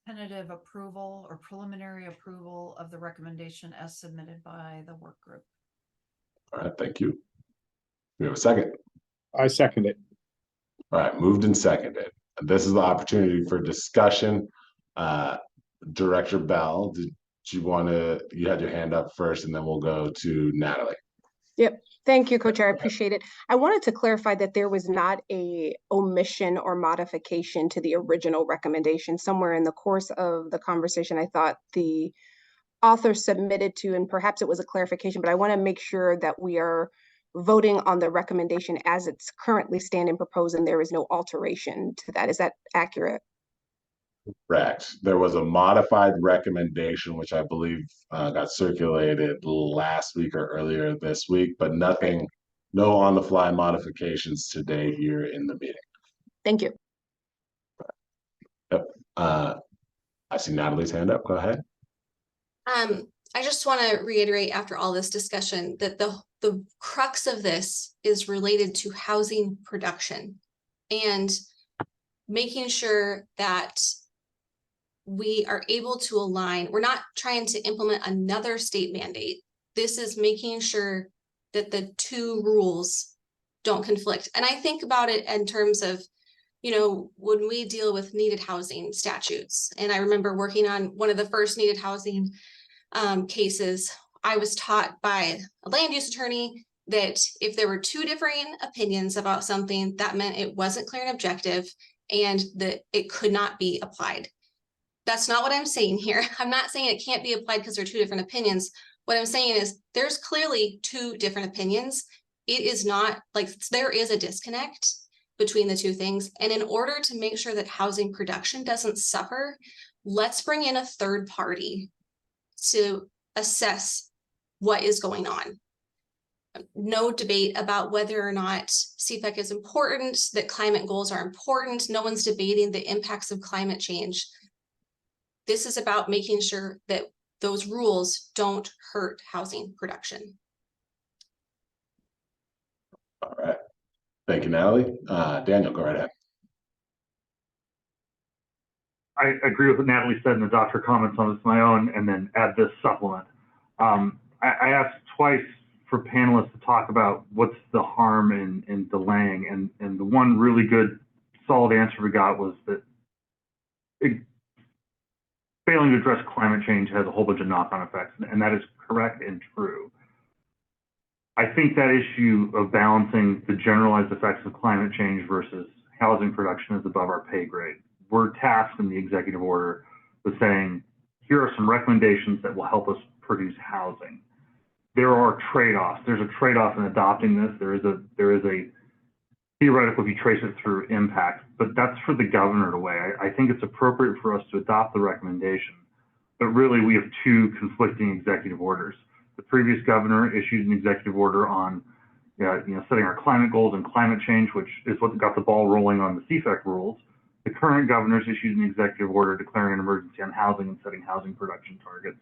tentative approval or preliminary approval of the recommendation as submitted by the work group. All right, thank you. We have a second. I second it. All right, moved and seconded. This is the opportunity for discussion. Director Bell, did you want to, you had your hand up first and then we'll go to Natalie. Yep. Thank you, Co-Chair. I appreciate it. I wanted to clarify that there was not a omission or modification to the original recommendation. Somewhere in the course of the conversation, I thought the author submitted to, and perhaps it was a clarification, but I want to make sure that we are voting on the recommendation as it's currently standing proposed and there is no alteration to that. Is that accurate? Correct. There was a modified recommendation, which I believe got circulated last week or earlier this week, but nothing, no on-the-fly modifications today here in the meeting. Thank you. Yep. I see Natalie's hand up. Go ahead. I just want to reiterate after all this discussion that the crux of this is related to housing production and making sure that we are able to align. We're not trying to implement another state mandate. This is making sure that the two rules don't conflict. And I think about it in terms of, when we deal with needed housing statutes, and I remember working on one of the first needed housing cases, I was taught by a land use attorney that if there were two differing opinions about something, that meant it wasn't clear and objective and that it could not be applied. That's not what I'm saying here. I'm not saying it can't be applied because there are two different opinions. What I'm saying is there's clearly two different opinions. It is not like there is a disconnect between the two things. And in order to make sure that housing production doesn't suffer, let's bring in a third party to assess what is going on. No debate about whether or not CPEC is important, that climate goals are important. No one's debating the impacts of climate change. This is about making sure that those rules don't hurt housing production. All right. Thank you, Natalie. Daniel, go right ahead. I agree with what Natalie said in the doctor comments on this my own, and then add this supplement. I asked twice for panelists to talk about what's the harm in delaying, and the one really good, solid answer we got was that failing to address climate change has a whole bunch of knock-on effects, and that is correct and true. I think that issue of balancing the generalized effects of climate change versus housing production is above our pay grade. We're tasked in the executive order with saying, here are some recommendations that will help us produce housing. There are trade-offs. There's a trade-off in adopting this. There is a theoretical, if you trace it through, impact, but that's for the governor to weigh. I think it's appropriate for us to adopt the recommendation, but really we have two conflicting executive orders. The previous governor issued an executive order on setting our climate goals and climate change, which is what got the ball rolling on the CFEC rules. The current governor's issued an executive order declaring an emergency on housing and setting housing production targets.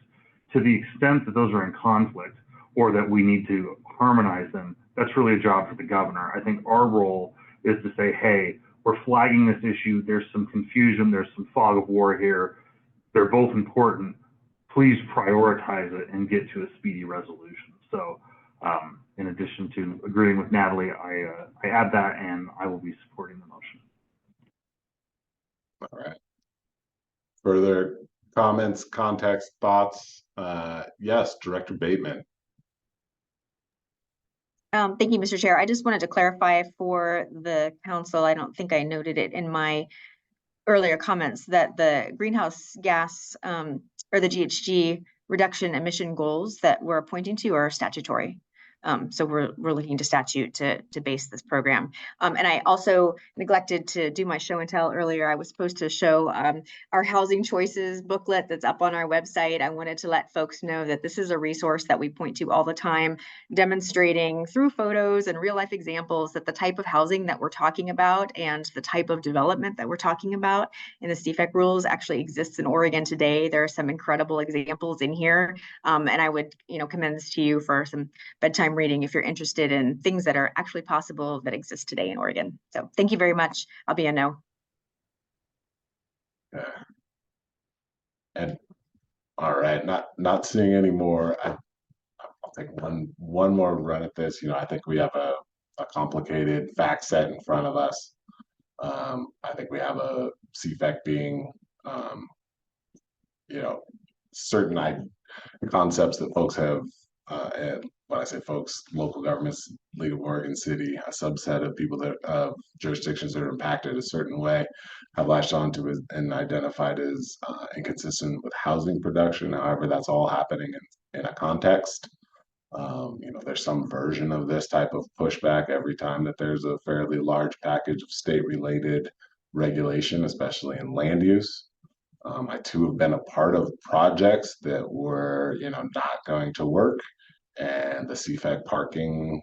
To the extent that those are in conflict or that we need to harmonize them, that's really a job for the governor. I think our role is to say, hey, we're flagging this issue. There's some confusion. There's some fog of war here. They're both important. Please prioritize it and get to a speedy resolution. So in addition to agreeing with Natalie, I add that, and I will be supporting the motion. All right. Further comments, context, thoughts? Yes, Director Bateman. Thank you, Mr. Chair. I just wanted to clarify for the council, I don't think I noted it in my earlier comments, that the greenhouse gas or the GHG reduction emission goals that we're pointing to are statutory. So we're looking to statute to base this program. And I also neglected to do my show and tell earlier. I was supposed to show our housing choices booklet that's up on our website. I wanted to let folks know that this is a resource that we point to all the time, demonstrating through photos and real life examples that the type of housing that we're talking about and the type of development that we're talking about in the CFEC rules actually exists in Oregon today. There are some incredible examples in here. And I would, commend this to you for some bedtime reading if you're interested in things that are actually possible that exist today in Oregon. So thank you very much. I'll be a no. And all right, not seeing any more. I'll take one more run at this. I think we have a complicated fact set in front of us. I think we have a CFEC being certain concepts that folks have, and when I say folks, local governments, League of Oregon City, a subset of people that jurisdictions that are impacted a certain way, have latched onto it and identified as inconsistent with housing production. However, that's all happening in a context. There's some version of this type of pushback every time that there's a fairly large package of state-related regulation, especially in land use. I too have been a part of projects that were, not going to work, and the CFEC parking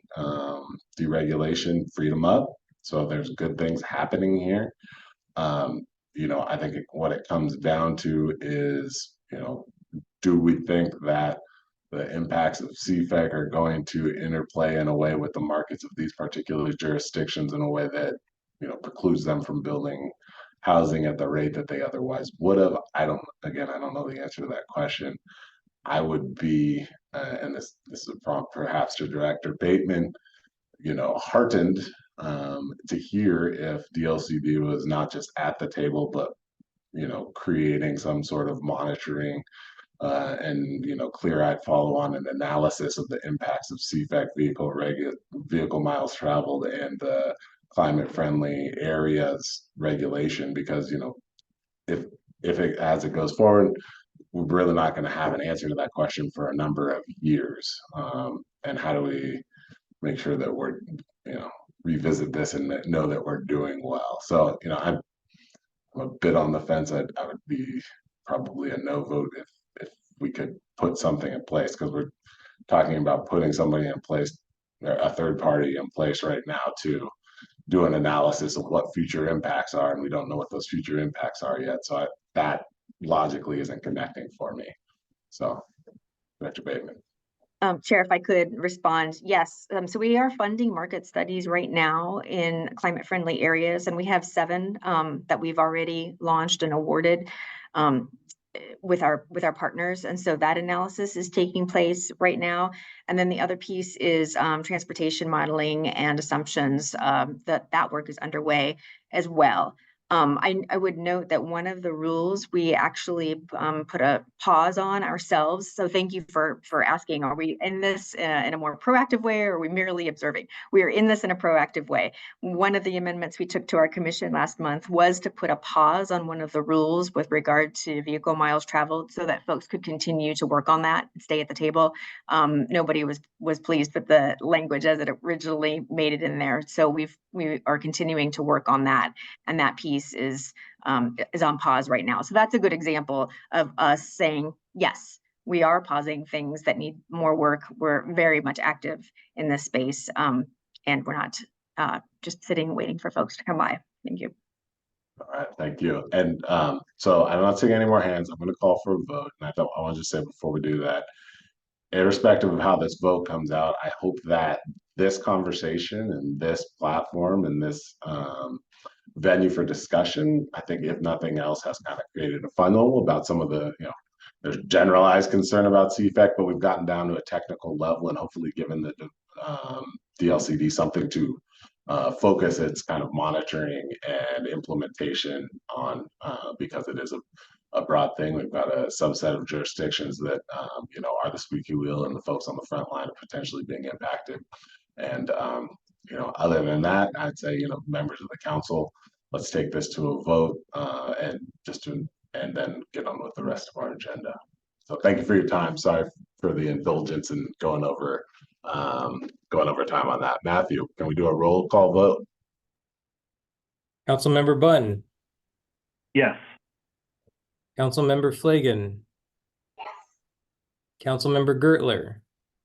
deregulation freed them up. So there's good things happening here. I think what it comes down to is, do we think that the impacts of CFEC are going to interplay in a way with the markets of these particular jurisdictions in a way that, precludes them from building housing at the rate that they otherwise would have? I don't know the answer to that question. I would be, and this is a prompt perhaps to Director Bateman, heartened to hear if DLCD was not just at the table, but creating some sort of monitoring and clear-eyed follow-on and analysis of the impacts of CFEC vehicle miles traveled and the climate-friendly areas regulation, because if it as it goes forward, we're really not going to have an answer to that question for a number of years. And how do we make sure that we're revisit this and know that we're doing well? So I'm a bit on the fence. I would be probably a no vote if we could put something in place, because we're talking about putting somebody in place, a third party in place right now to do an analysis of what future impacts are, and we don't know what those future impacts are yet. So that logically isn't connecting for me. So, Director Bateman. Chair, if I could respond, yes. So we are funding market studies right now in climate-friendly areas, and we have 7 that we've already launched and awarded with our partners. And so that analysis is taking place right now. And then the other piece is transportation modeling and assumptions. That work is underway as well. I would note that one of the rules we actually put a pause on ourselves. So thank you for asking, are we in this in a more proactive way, or are we merely observing? We are in this in a proactive way. One of the amendments we took to our commission last month was to put a pause on one of the rules with regard to vehicle miles traveled, so that folks could continue to work on that and stay at the table. Nobody was pleased with the language as it originally made it in there. So we are continuing to work on that, and that piece is on pause right now. So that's a good example of us saying, yes, we are pausing things that need more work. We're very much active in this space, and we're not just sitting waiting for folks to come by. Thank you. All right, thank you. And so I'm not seeing any more hands. I'm going to call for a vote. And I want to just say before we do that, irrespective of how this vote comes out, I hope that this conversation and this platform and this venue for discussion, I think if nothing else, has kind of created a funnel about some of the, there's generalized concern about CFEC, but we've gotten down to a technical level and hopefully given the DLCD something to focus its kind of monitoring and implementation on, because it is a broad thing. We've got a subset of jurisdictions that are the squeaky wheel and the folks on the front line of potentially being impacted. And other than that, I'd say members of the council, let's take this to a vote and then get on with the rest of our agenda. So thank you for your time. Sorry for the indulgence and going over time on that. Matthew, can we do a roll call vote? Councilmember Bunn. Yes. Councilmember Flagon. Councilmember Gertler.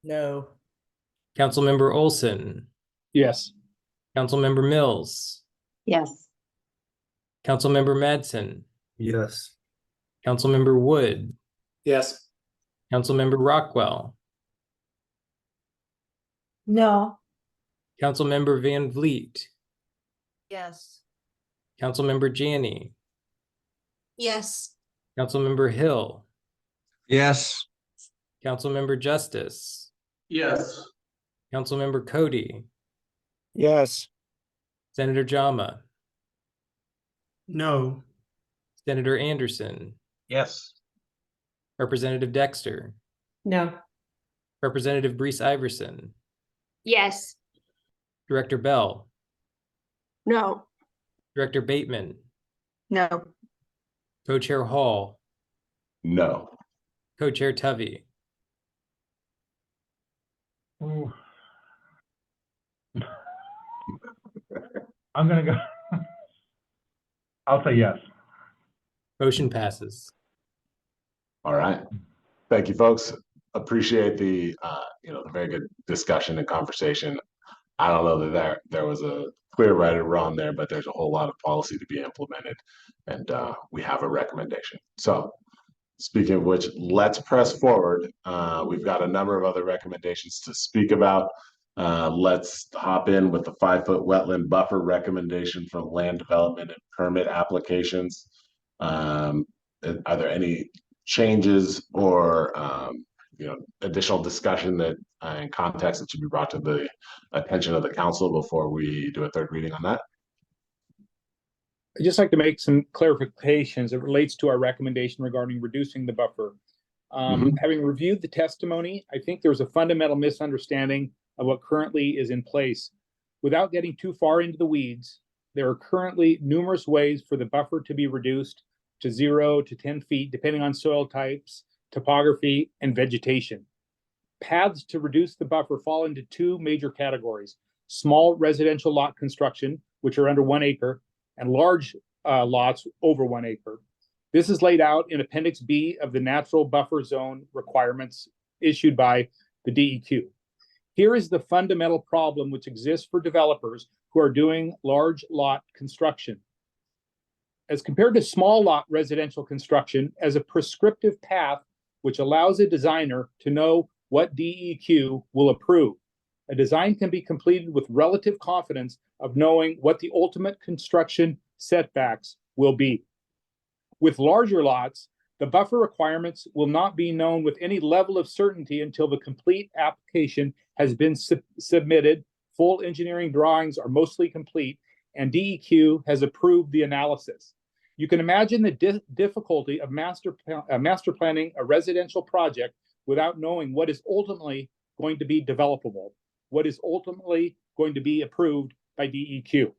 No. Councilmember Olson. Yes. Councilmember Mills. Yes. Councilmember Madsen. Yes. Councilmember Wood. Yes. Councilmember Rockwell. No. Councilmember Van Vliet. Yes. Councilmember Janney. Yes. Councilmember Hill. Yes. Councilmember Justice. Yes. Councilmember Cody. Yes. Senator Jama. No. Senator Anderson. Yes. Representative Dexter. No. Representative Brees Iverson. Yes. Director Bell. No. Director Bateman. No. Co-Chair Hall. No. Co-Chair Tuvey. Ooh. I'm gonna go. I'll say yes. Motion passes. All right. Thank you, folks. Appreciate the the very good discussion and conversation. I don't know that there was a clear right or wrong there, but there's a whole lot of policy to be implemented, and we have a recommendation. So speaking of which, let's press forward. We've got a number of other recommendations to speak about. Let's hop in with the 5-foot wetland buffer recommendation from land development and permit applications. Are there any changes or additional discussion that and context that should be brought to the attention of the council before we do a third reading on that? I'd just like to make some clarifications. It relates to our recommendation regarding reducing the buffer. Having reviewed the testimony, I think there's a fundamental misunderstanding of what currently is in place. Without getting too far into the weeds, there are currently numerous ways for the buffer to be reduced to 0 to 10 feet, depending on soil types, topography, and vegetation. Paths to reduce the buffer fall into two major categories: small residential lot construction, which are under 1 acre, and large lots over 1 acre. This is laid out in Appendix B of the Natural Buffer Zone requirements issued by the DEQ. Here is the fundamental problem which exists for developers who are doing large lot construction. As compared to small lot residential construction, as a prescriptive path which allows a designer to know what DEQ will approve, a design can be completed with relative confidence of knowing what the ultimate construction setbacks will be. With larger lots, the buffer requirements will not be known with any level of certainty until the complete application has been submitted, full engineering drawings are mostly complete, and DEQ has approved the analysis. You can imagine the difficulty of master planning a residential project without knowing what is ultimately going to be developable, what is ultimately going to be approved by DEQ.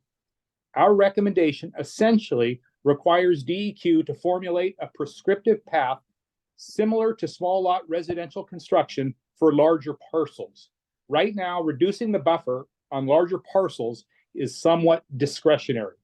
Our recommendation essentially requires DEQ to formulate a prescriptive path similar to small lot residential construction for larger parcels. Right now, reducing the buffer on larger parcels is somewhat discretionary.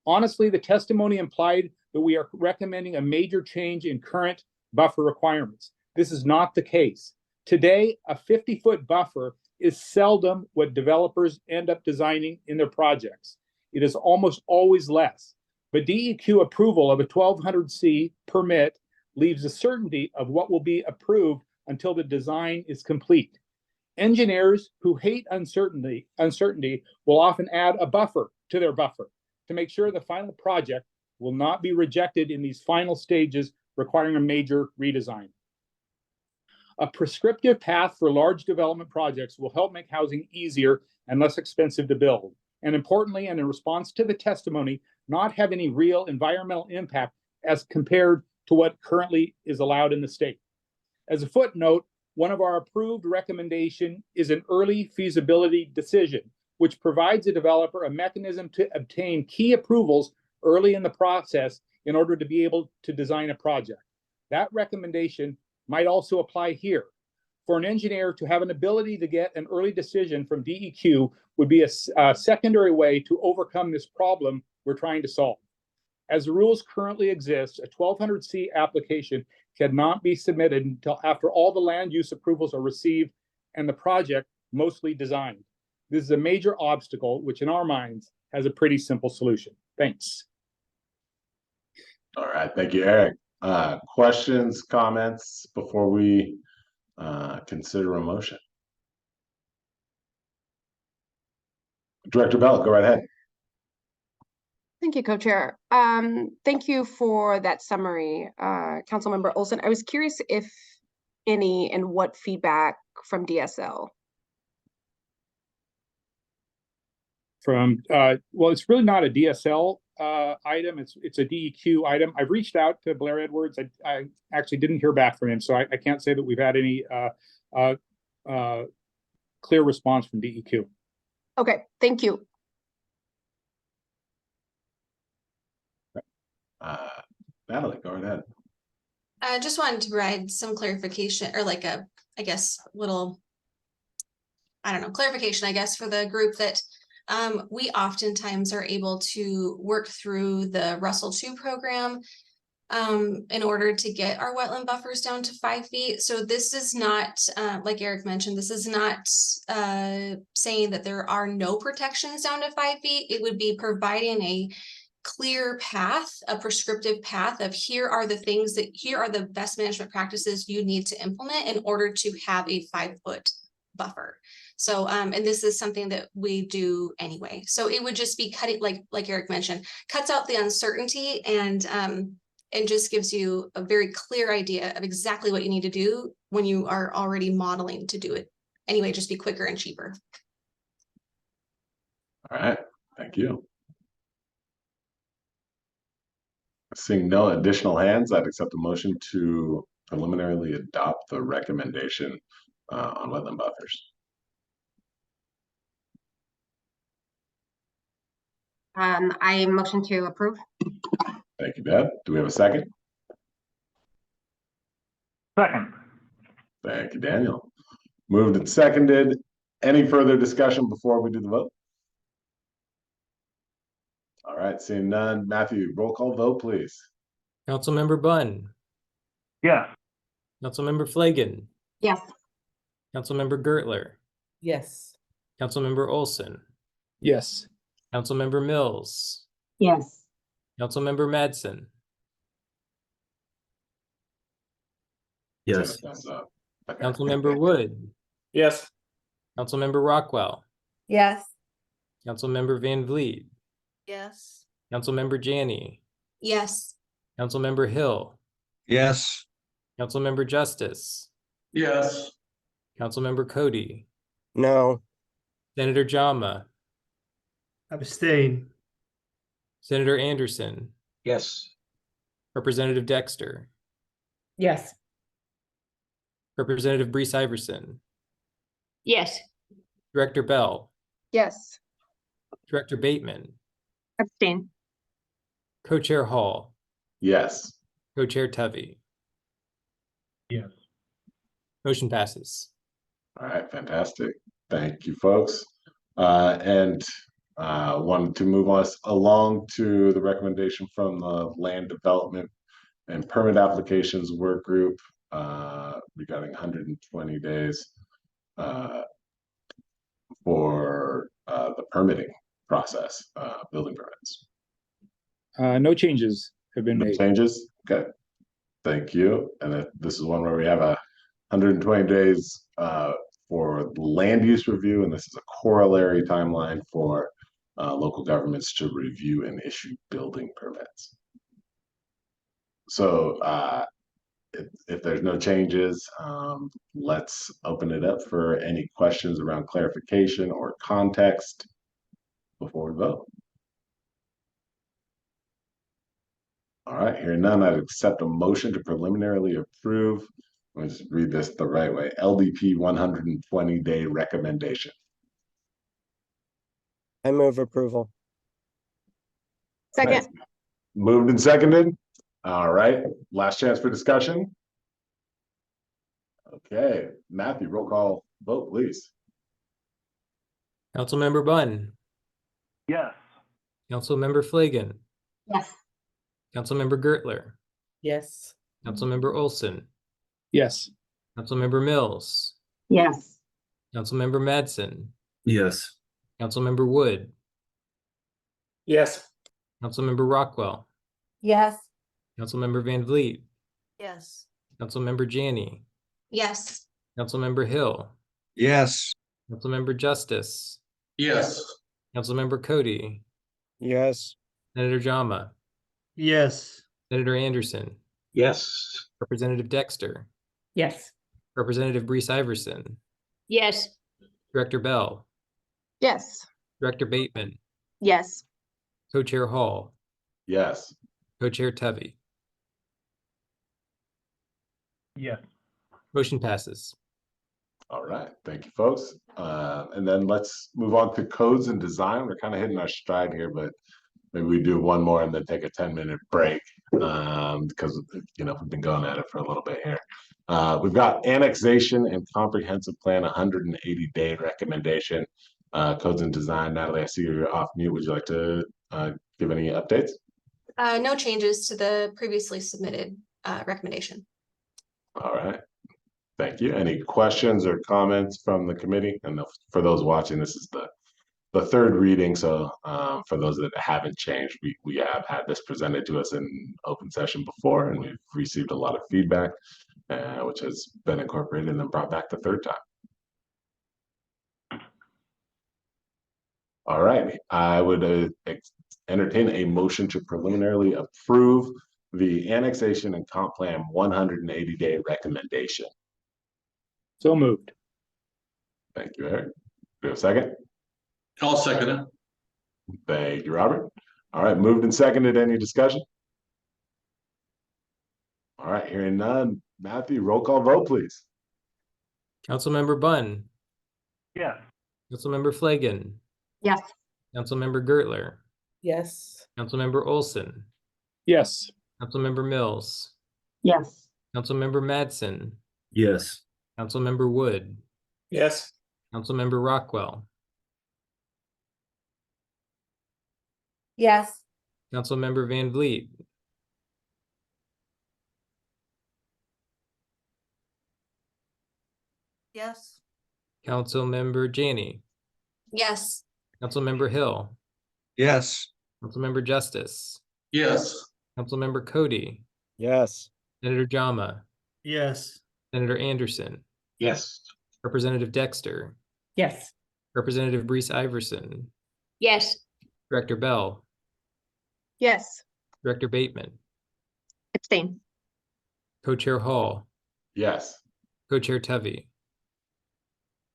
Honestly, the testimony implied that we are recommending a major change in current buffer requirements. this is not the case. Today, a 50-foot buffer is seldom what developers end up designing in their projects. It is almost always less. But DEQ approval of a 1200C permit leaves the certainty of what will be approved until the design is complete. Engineers who hate uncertainty will often add a buffer to their buffer to make sure the final project will not be rejected in these final stages requiring a major redesign. A prescriptive path for large development projects will help make housing easier and less expensive to build. And importantly, and in response to the testimony, not have any real environmental impact as compared to what currently is allowed in the state. As a footnote, one of our approved recommendation is an early feasibility decision, which provides a developer a mechanism to obtain key approvals early in the process in order to be able to design a project. That recommendation might also apply here. For an engineer to have an ability to get an early decision from DEQ would be a secondary way to overcome this problem we're trying to solve. As the rules currently exist, a 1200C application cannot be submitted until after all the land use approvals are received and the project mostly designed. This is a major obstacle, which in our minds has a pretty simple solution. Thanks. All right, thank you, Eric. Questions, comments before we consider a motion? Director Bell, go right ahead. Thank you, Co-Chair. Thank you for that summary, Councilmember Olson. I was curious if any and what feedback from DSL. From well, it's really not a DSL item. It's a DEQ item. I've reached out to Blair Edwards. I actually didn't hear back from him, so I can't say that we've had any clear response from DEQ. Okay, thank you. Natalie, go ahead. I just wanted to provide some clarification or like a, I guess, little, I don't know, clarification, I guess, for the group that we oftentimes are able to work through the Russell 2 program in order to get our wetland buffers down to 5 feet. So this is not, like Eric mentioned, this is not saying that there are no protections down to 5 feet. It would be providing a clear path, a prescriptive path of here are the things that, here are the best management practices you need to implement in order to have a 5-foot buffer. So, and this is something that we do anyway. So it would just be cutting, like Eric mentioned, cuts out the uncertainty and just gives you a very clear idea of exactly what you need to do when you are already modeling to do it. Anyway, just be quicker and cheaper. All right, thank you. Seeing no additional hands, I'd accept a motion to preliminarily adopt the recommendation on wetland buffers. I motion to approve. Thank you, Deb. Do we have a second? Second. Thank you, Daniel. Moved and seconded. Any further discussion before we do the vote? All right, seeing none. Matthew, roll call vote, please. Councilmember Bunn, Yes. Councilmember Flagon, Yes. Councilmember Gertler, Yes. Councilmember Olson, Yes. Councilmember Mills, Yes. Councilmember Madsen, Yes. Councilmember Wood, Yes. Councilmember Rockwell, Yes. Councilmember Van Vliet, Yes. Councilmember Janney, Yes. Councilmember Hill, Yes. Councilmember Justice, Yes. Councilmember Cody, No. Senator Jama, Abstain. Senator Anderson, Yes. Representative Dexter, Yes. Representative Brees Iverson, Yes. Director Bell, Yes. Director Bateman, Abstain. Co-Chair Hall, Yes. Co-Chair Tuvey. Yes. Motion passes. All right, fantastic. Thank you, folks. And wanted to move us along to the recommendation from the Land Development and Permit Applications Work Group. regarding 120 days for the permitting process, building permits. No changes have been No made. changes? Okay. Thank you. And this is one where we have 120 days for land use review, and this is a corollary timeline for local governments to review and issue building permits. So if there's no changes, let's open it up for any questions around clarification or context before we vote. All right, hearing none, I'd accept a motion to preliminarily approve. Let me just read this the right way. LDP 120-day recommendation. I move approval. Second. Nice. Moved and seconded. All right, last chance for discussion. Okay, Matthew, roll call vote, please. Councilmember Bunn, Yes. Councilmember Flagan, Yes. Councilmember Gertler, Yes. Councilmember Olson, Yes. Councilmember Mills, Yes. Councilmember Madsen, Yes. Councilmember Wood, Yes. Councilmember Rockwell, Yes. Councilmember Van Vliet, Yes. Councilmember Janney, Yes. Councilmember Hill, Yes. Councilmember Justice, Yes. Councilmember Cody, Yes. Senator Jama, Yes. Senator Anderson, Yes. Representative Dexter, Yes. Representative Brees Iverson, Yes. Director Bell, Yes. Director Bateman, Yes. Co-Chair Hall, Yes. Co-Chair Tevy. Yes. Motion passes. All right, thank you, folks. And then let's move on to codes and design. We're kind of hitting our stride here, but maybe we do one more and then take a 10-minute break because we've been going at it for a little bit here. We've got annexation and comprehensive plan 180-day recommendation. Codes and design. Natalie, I see you're off mute. Would you like to give any updates? No changes to the previously submitted recommendation. All right. Thank you. Any questions or comments from the committee? And for those watching, this is the third reading. So for those that haven't changed, we have had this presented to us in open session before, and we've received a lot of feedback, which has been incorporated and then brought back the third time. All right. I would entertain a motion to preliminarily approve the annexation and comp plan 180-day recommendation. So moved. Thank you, Eric. Do we have a second? I'll second it. Thank you, Robert. All right, moved and seconded. Any discussion? All right, hearing none. Matthew, roll call vote, please. Councilmember Bunn, Yes. Councilmember Flagan, Yes. Councilmember Gertler, Yes. Councilmember Olson, Yes. Councilmember Mills, Yes. Councilmember Madsen, Yes. Councilmember Wood, Yes. Councilmember Rockwell, Yes. Councilmember Van Vliet, Yes. Councilmember Janney, Yes. Councilmember Hill, Yes. Councilmember Justice, Yes. Councilmember Cody, Yes. Senator Jama, Yes. Senator Anderson, Yes. Representative Dexter, Yes. Representative Brees Iverson, Yes. Director Bell, Yes. Director Bateman, Abstain. Co-Chair Hall, Yes. Co-Chair Tevy.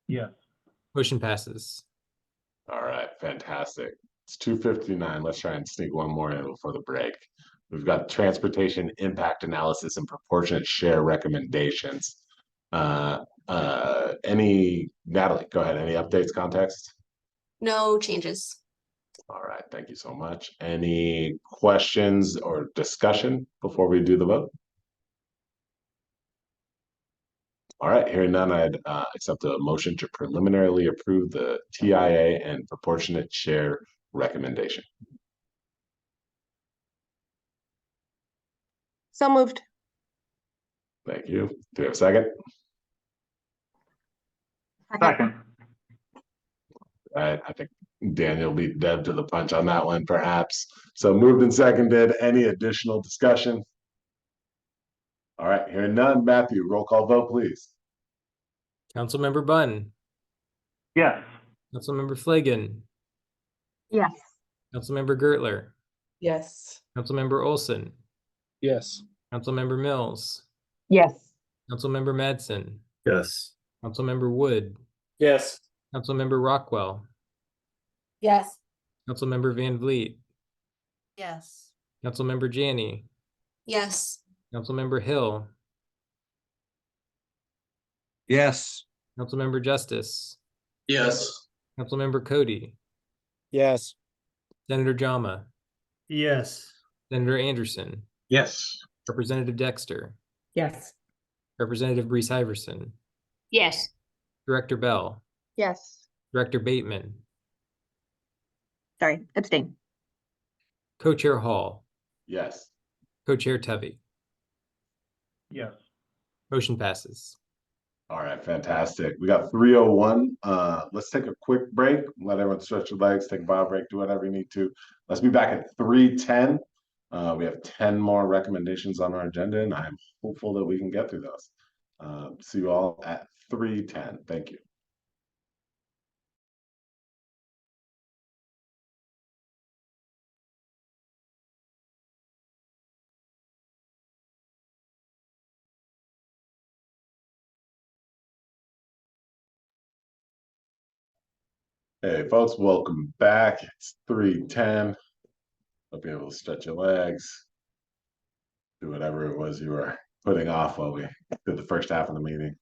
Yes. Motion passes. All right, fantastic. It's 2:59. Let's try and sneak one more in before the break. We've got transportation impact analysis and proportionate share recommendations. Natalie, go ahead. Any updates, context? No changes. All right, thank you so much. Any questions or discussion before we do the vote? All right, hearing none, I'd accept a motion to preliminarily approve the TIA and proportionate share recommendation. So moved. Thank you. Do we have a second? Second. I think Daniel beat Deb to the punch on that one, perhaps. So moved and seconded. Any additional discussion? All right, hearing none. Matthew, roll call vote, please. Councilmember Bunn, Yes. Councilmember Flagon, Yes. Councilmember Gertler, Yes. Councilmember Olson, Yes. Councilmember Mills, Yes. Councilmember Madsen, Yes. Councilmember Wood, Yes. Councilmember Rockwell, Yes. Councilmember Van Vliet, Yes. Councilmember Janney, Yes. Councilmember Hill, Yes. Councilmember Justice, Yes. Councilmember Cody, Yes. Senator Jama, Yes. Senator Anderson, Yes. Representative Dexter, Yes. Representative Brees Iverson, Yes. Director Bell, Yes. Director Bateman, Sorry, abstain. Co-Chair Hall, Yes. Co-Chair Tubby. Yes. Motion passes. All right, fantastic. We got 3:01. Let's take a quick break. Let everyone stretch your legs, take a bio break, do whatever you need to. Let's be back at 3:10. We have 10 more recommendations on our agenda, and I'm hopeful that we can get through those. See you all at 3:10. Thank you. Hey, folks, welcome back. It's 3:10. Hope you're able to stretch your legs, do whatever it was you were putting off while we did the first half of the meeting.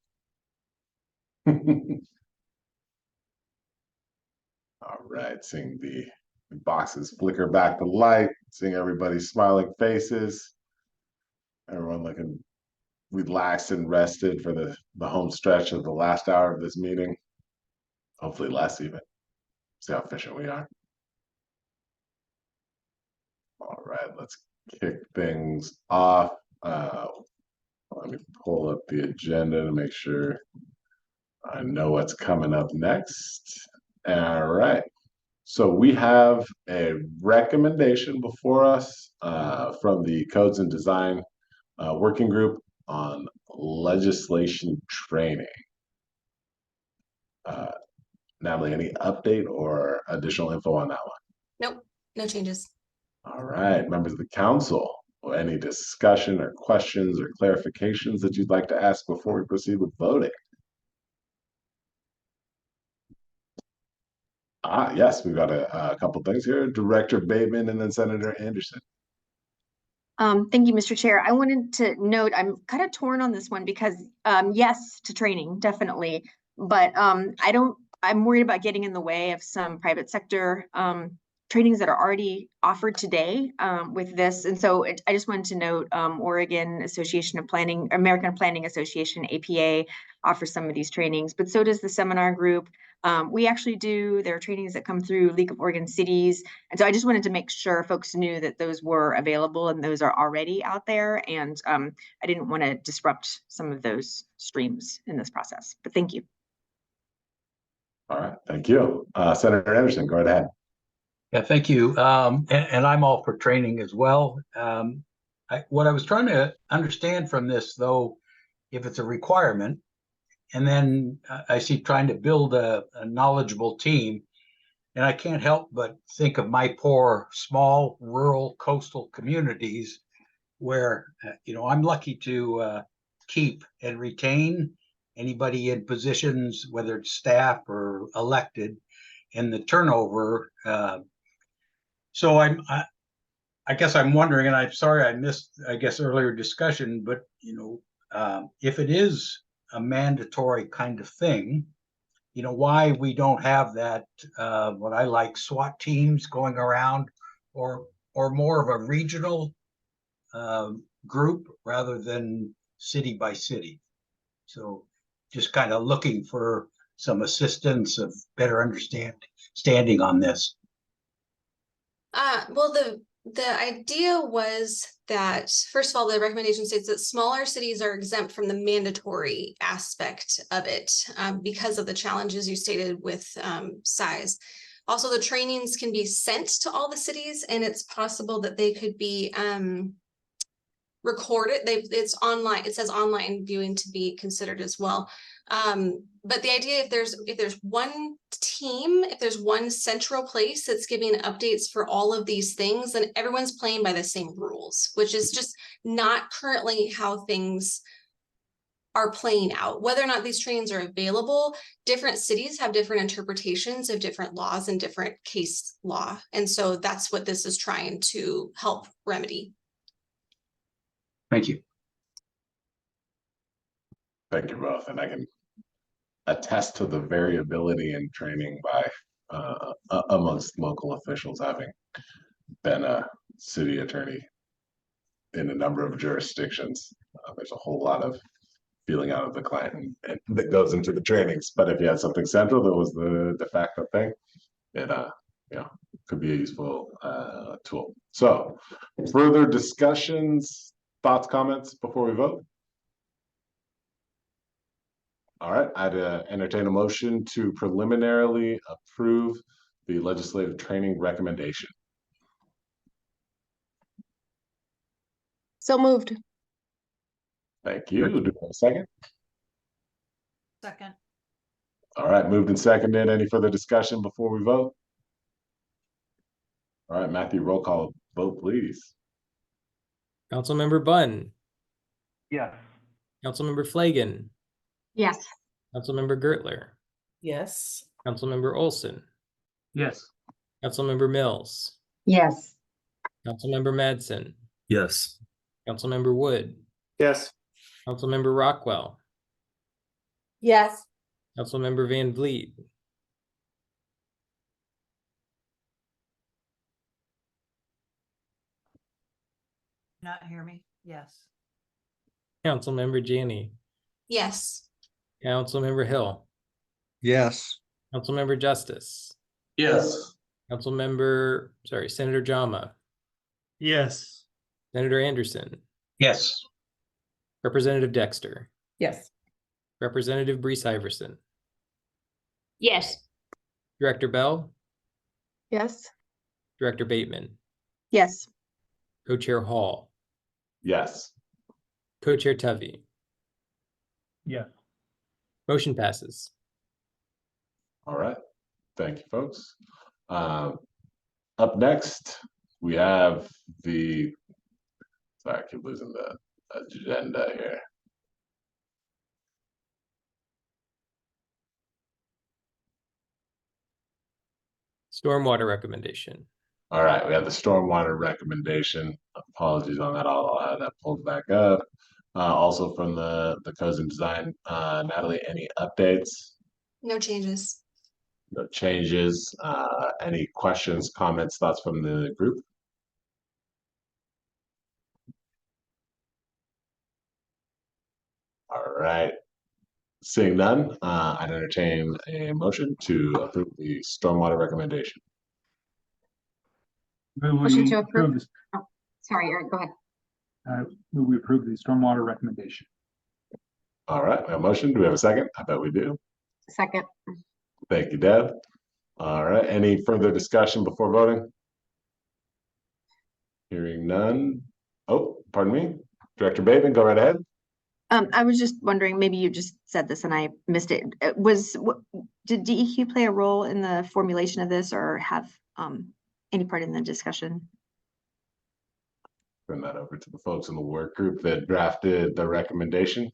All right, seeing the boxes flicker back to light, seeing everybody's smiling faces, everyone looking relaxed and rested for the home stretch of the last hour of this meeting. Hopefully less even. See how efficient we are. All right, let's kick things off. Let me pull up the agenda to make sure I know what's coming up next. All right. So we have a recommendation before us from the Codes and Design Working Group on legislation training. Natalie, any update or additional info on that one? Nope, no changes. All right, members of the council, any discussion or questions or clarifications that you'd like to ask before we proceed with voting? Yes, we've got a couple things here. Director Bateman and then Senator Anderson. Thank you, Mr. Chair. I wanted to note, I'm kind of torn on this one because, yes, to training, definitely. But I'm worried about getting in the way of some private sector trainings that are already offered today with this. And so I just wanted to note Oregon Association of Planning, American Planning Association, APA, offers some of these trainings, but so does the seminar group. We actually do, there are trainings that come through League of Oregon Cities. And so I just wanted to make sure folks knew that those were available and those are already out there. And I didn't want to disrupt some of those streams in this process, but thank you. All right, thank you. Senator Anderson, go ahead. Yeah, thank you. And I'm all for training as well. What I was trying to understand from this, though, if it's a requirement, and then I see trying to build a knowledgeable team, and I can't help but think of my poor, small, rural, coastal communities where, I'm lucky to keep and retain anybody in positions, whether it's staff or elected, and the turnover. So I guess I'm wondering, and I'm sorry I missed, earlier discussion, but, if it is a mandatory kind of thing, why we don't have that, what I like SWAT teams going around or more of a regional group rather than city by city. So just kind of looking for some assistance of better understanding on this. Well, The idea was that, first of all, the recommendation states that smaller cities are exempt from the mandatory aspect of it because of the challenges you stated with size. Also, the trainings can be sent to all the cities, and it's possible that they could be recorded. It's online. It says online viewing to be considered as well. But the idea, if there's one team, if there's one central place that's giving updates for all of these things, then everyone's playing by the same rules, which is just not currently how things are playing out. Whether or not these trainings are available, different cities have different interpretations of different laws and different case law. And so that's what this is trying to help remedy. Thank you. Thank you both, and I can attest to the variability in training by amongst local officials, having been a city attorney in a number of jurisdictions. There's a whole lot of feeling out of the client and that goes into the trainings. But if you had something central that was the de facto thing, it could be a useful tool. So, further discussions, thoughts, comments before we vote? All right, I'd entertain a motion to preliminarily approve the legislative training recommendation. So moved. Thank you. Do we have a second? Second. All right, moved and seconded. Any further discussion before we vote? All right, Matthew, roll call vote, please. Councilmember Bunn, Yes. Councilmember Flagon, Yes. Councilmember Gertler, Yes. Councilmember Olson, Yes. Councilmember Mills, Yes. Councilmember Madsen, Yes. Councilmember Wood, Yes. Councilmember Rockwell, Yes. Councilmember Van Vliet, Not hear me? Yes. Councilmember Janney, Yes. Councilmember Hill, Yes. Councilmember Justice, Yes. Senator Jama, Yes. Senator Anderson, Yes. Representative Dexter, Yes. Representative Brees Iverson, Yes. Director Bell, Yes. Director Bateman, Yes. Co-Chair Hall, Yes. Co-Chair Tuvey. Yes. Motion passes. All right. Thank you, folks. Up next, we have sorry, I keep losing the agenda here. Stormwater recommendation. All right, we have the stormwater recommendation. Apologies on that. I'll have that pulled back up. Also from the codes and design, Natalie, any updates? No changes. No changes. Any questions, comments, thoughts from the group? All right. Seeing none, I'd entertain a motion to approve the stormwater recommendation. Motion to approve. Oh, sorry, Eric, go ahead. We approve the stormwater recommendation. All right, we have a motion. Do we have a second? I bet we do. Second. Thank you, Deb. All right, any further discussion before voting? Hearing none. Oh, pardon me. Director Bateman, go right ahead. I was just wondering, maybe you just said this and I missed it. Did DEQ play a role in the formulation of this or have any part in the discussion? Turn that over to the folks in the work group that drafted the recommendation.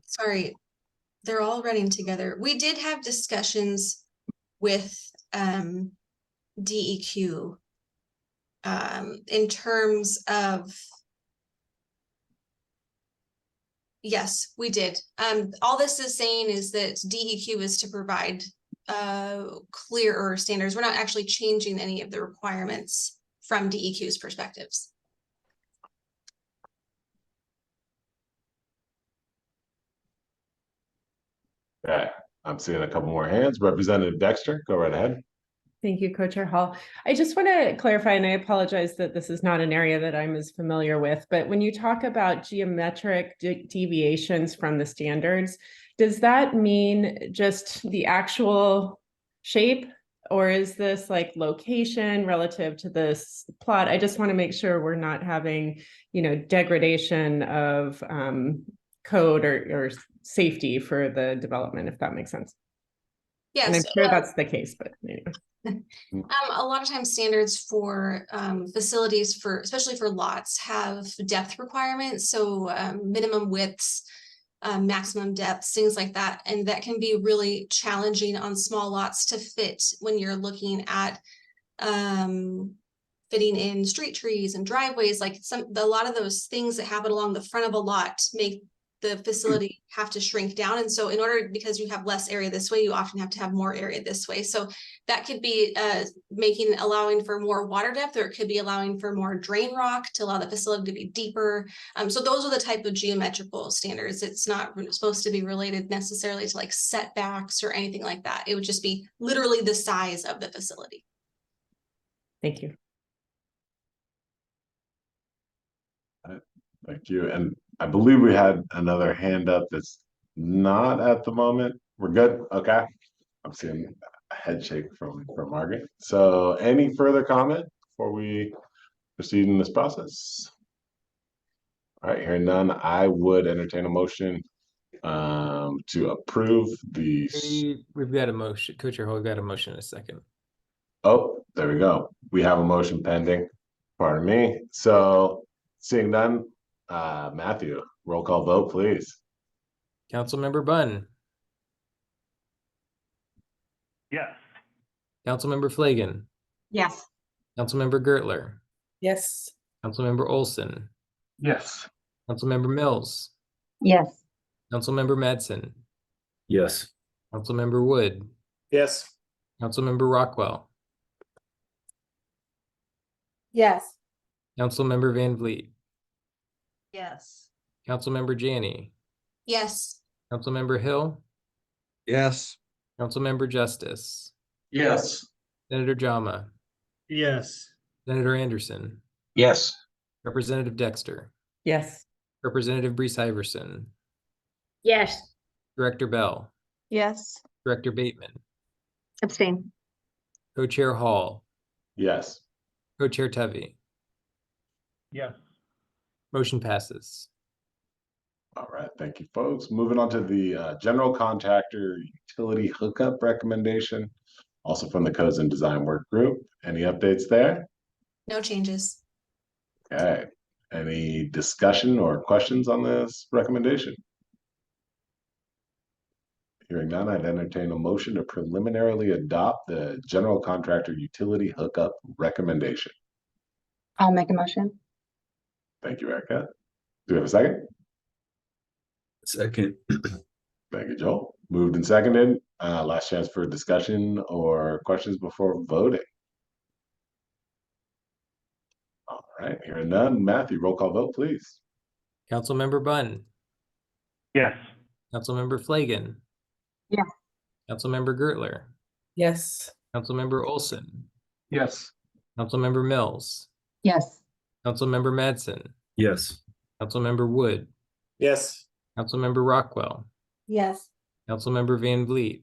Sorry, they're all running together. We did have discussions with DEQ in terms of, yes, we did. All this is saying is that DEQ is to provide clearer standards. We're not actually changing any of the requirements from DEQ's perspectives. Okay, I'm seeing a couple more hands. Representative Dexter, go right ahead. Thank you, Co-Chair Hall. I just want to clarify, and I apologize that this is not an area that I'm as familiar with, but when you talk about geometric deviations from the standards, does that mean just the actual shape, or is this like location relative to this plot? I just want to make sure we're not having, degradation of code or safety for the development, if that makes sense. And I'm Yes. sure that's the case, but anyway. A lot of times standards for facilities especially for lots have depth requirements. So minimum widths, maximum depths, things like that. And that can be really challenging on small lots to fit when you're looking at fitting in street trees and driveways. Like a lot of those things that happen along the front of a lot make the facility have to shrink down. And so because you have less area this way, you often have to have more area this way. So that could be allowing for more water depth, or it could be allowing for more drain rock to allow the facility to be deeper. So those are the type of geometrical standards. It's not supposed to be related necessarily to like setbacks or anything like that. It would just be literally the size of the facility. Thank you. Thank you. And I believe we had another hand up that's not at the moment. We're good? Okay. I'm seeing a head shake from Margaret. So any further comment before we proceed in this process? All right, hearing none, I would entertain a motion to approve the. We've got a motion. Co-Chair Hall, we've got a motion in a second. Oh, there we go. We have a motion pending. Pardon me. So seeing none, Matthew, roll call vote, please. Councilmember Bunn. Yes. Councilmember Flagan. Yes. Councilmember Gertler. Yes. Councilmember Olson. Yes. Councilmember Mills. Yes. Councilmember Madsen. Yes. Councilmember Wood. Yes. Councilmember Rockwell. Yes. Councilmember Van Vliet. Yes. Councilmember Janney. Yes. Councilmember Hill. Yes. Councilmember Justice. Yes. Senator Jama. Yes. Senator Anderson. Yes. Representative Dexter. Yes. Representative Brees Iverson. Yes. Director Bell. Yes. Director Bateman. Abstain. Co-Chair Hall. Yes. Co-Chair Tevy. Yes. Motion passes. All right, thank you, folks. Moving on to the general contractor utility hookup recommendation, also from the Codes and Design Work Group. Any updates there? No changes. Okay. Any discussion or questions on this recommendation? Hearing none, I'd entertain a motion to preliminarily adopt the general contractor utility hookup recommendation. I'll make a motion. Thank you, Erica. Do we have a second? Second. Thank you, Joel. Moved and seconded. Last chance for discussion or questions before voting. All right, hearing none. Matthew, roll call vote, please. Councilmember Bunn. Yes. Councilmember Flagan. Yeah. Councilmember Gertler. Yes. Councilmember Olson. Yes. Councilmember Mills. Yes. Councilmember Madsen. Yes. Councilmember Wood. Yes. Councilmember Rockwell. Yes. Councilmember Van Vliet.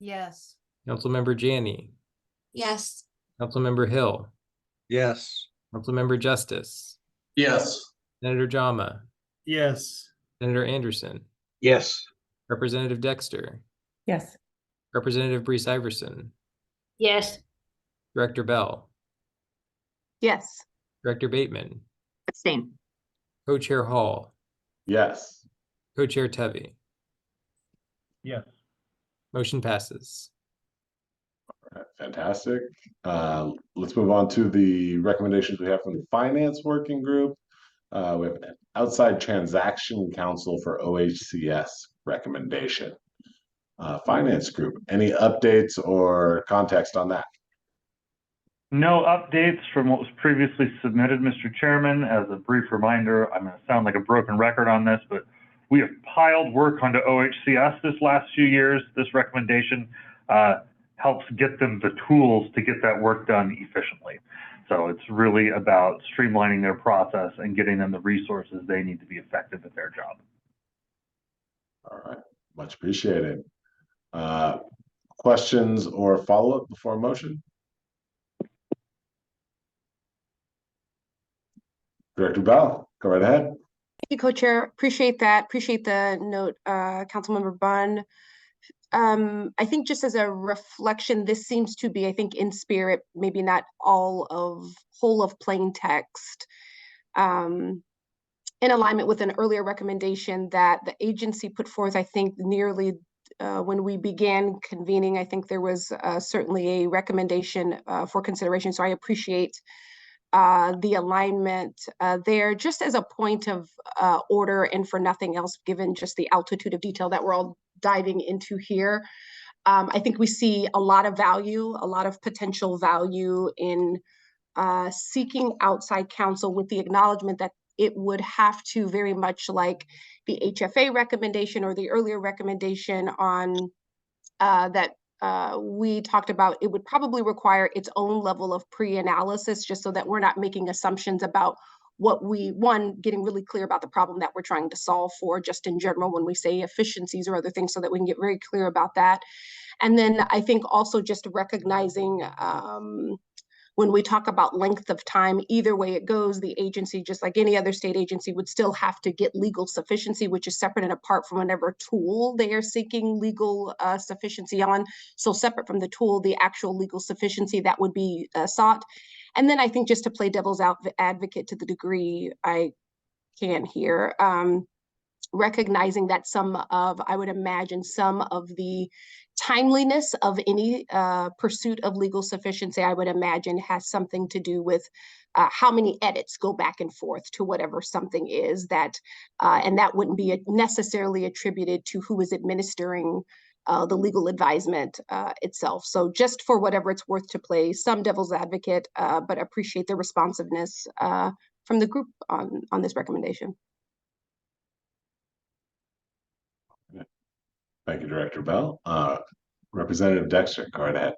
Yes. Councilmember Janney. Yes. Councilmember Hill. Yes. Councilmember Justice. Yes. Senator Jama. Yes. Senator Anderson. Yes. Representative Dexter. Yes. Representative Brees Iverson. Yes. Director Bell. Yes. Director Bateman. Abstain. Co-Chair Hall. Yes. Co-Chair Tevy. Yes. Motion passes. All right, fantastic. Let's move on to the recommendations we have from the Finance Working Group. We have an outside transaction counsel for OHCS recommendation. Finance Group, any updates or context on that? No updates from what was previously submitted, Mr. Chairman. As a brief reminder, I'm going to sound like a broken record on this, but we have piled work onto OHCS this last few years. This recommendation helps get them the tools to get that work done efficiently. So it's really about streamlining their process and getting them the resources they need to be effective at their job. All right, much appreciated. Questions or follow-up before motion? Director Bell, go right ahead. Thank you, Co-Chair. Appreciate that. Appreciate the note, Councilmember Bunn. I think just as a reflection, this seems to be, I think, in spirit, maybe not whole of plain text, in alignment with an earlier recommendation that the agency put forth. I think nearly when we began convening, I think there was certainly a recommendation for consideration. So I appreciate the alignment there, just as a point of order and for nothing else, given just the altitude of detail that we're all diving into here. I think we see a lot of value, a lot of potential value in seeking outside counsel, with the acknowledgement that it would have to, very much like the HFA recommendation or the earlier recommendation on that we talked about, it would probably require its own level of pre-analysis, just so that we're not making assumptions about what getting really clear about the problem that we're trying to solve for, just in general, when we say efficiencies or other things, so that we can get very clear about that. And then I think also just recognizing when we talk about length of time, either way it goes, the agency, just like any other state agency, would still have to get legal sufficiency, which is separate and apart from whatever tool they are seeking legal sufficiency on. So separate from the tool, the actual legal sufficiency that would be sought. And then I think, just to play devil's advocate to the degree I can here, recognizing that I would imagine some of the timeliness of any pursuit of legal sufficiency, I would imagine, has something to do with how many edits go back and forth to whatever something is that, and that wouldn't be necessarily attributed to who is administering the legal advisement itself. So just for whatever it's worth, to play some devil's advocate, but appreciate the responsiveness from the group on this recommendation. Thank you, Director Bell. Representative Dexter, go right ahead.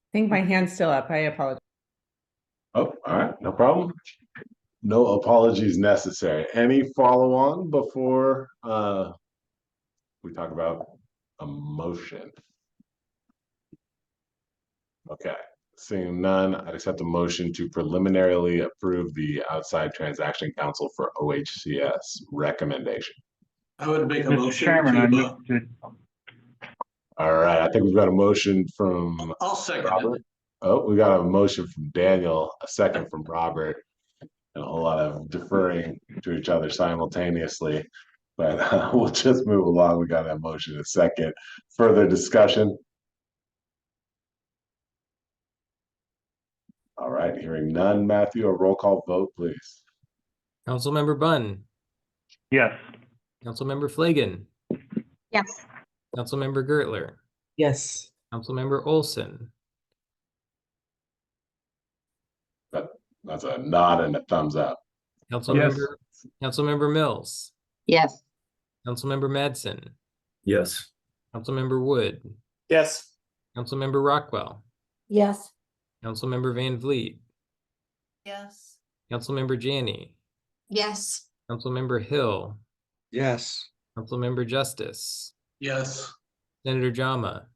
I think my hand's still up. I apologize. Oh, all right, no problem. No apologies necessary. Any follow-on before we talk about a motion? Okay, seeing none, I'd accept a motion to preliminarily approve the outside transaction counsel for OHCS recommendation. I would make a Mr. motion Chairman, I to, move to. All right, I think we've got a motion from I'll second Robert. it. Oh, we got a motion from Daniel, a second from Robert, and a whole lot of deferring to each other simultaneously. But we'll just move along. We got that motion in a second. Further discussion? All right, hearing none. Matthew, a roll call vote, please. Councilmember Bunn, Yes. Councilmember Flagon, Yes. Councilmember Gertler, Yes. Councilmember Olson, That's a nod and a thumbs up. Councilmember Mills, Yes. Councilmember Madsen, Yes. Councilmember Wood, Yes. Councilmember Rockwell, Yes. Councilmember Van Vliet, Yes. Councilmember Janney, Yes. Councilmember Hill, Yes. Councilmember Justice, Yes. Senator Jama,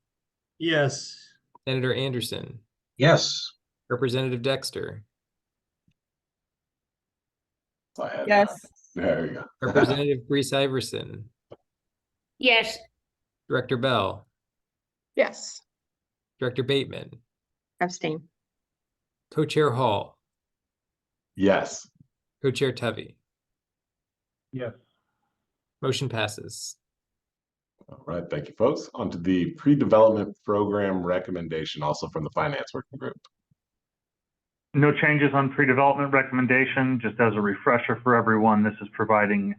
Yes. Senator Anderson, Yes. Representative Dexter, Yes. There you go. Representative Brees Iverson, Yes. Director Bell, Yes. Director Bateman, Abstain. Co-Chair Hall, Yes. Co-Chair Tevy. Yes. Motion passes. All right, thank you, folks. On to the pre-development program recommendation, also from the Finance Working Group. No changes on pre-development recommendation. Just as a refresher for everyone, this is providing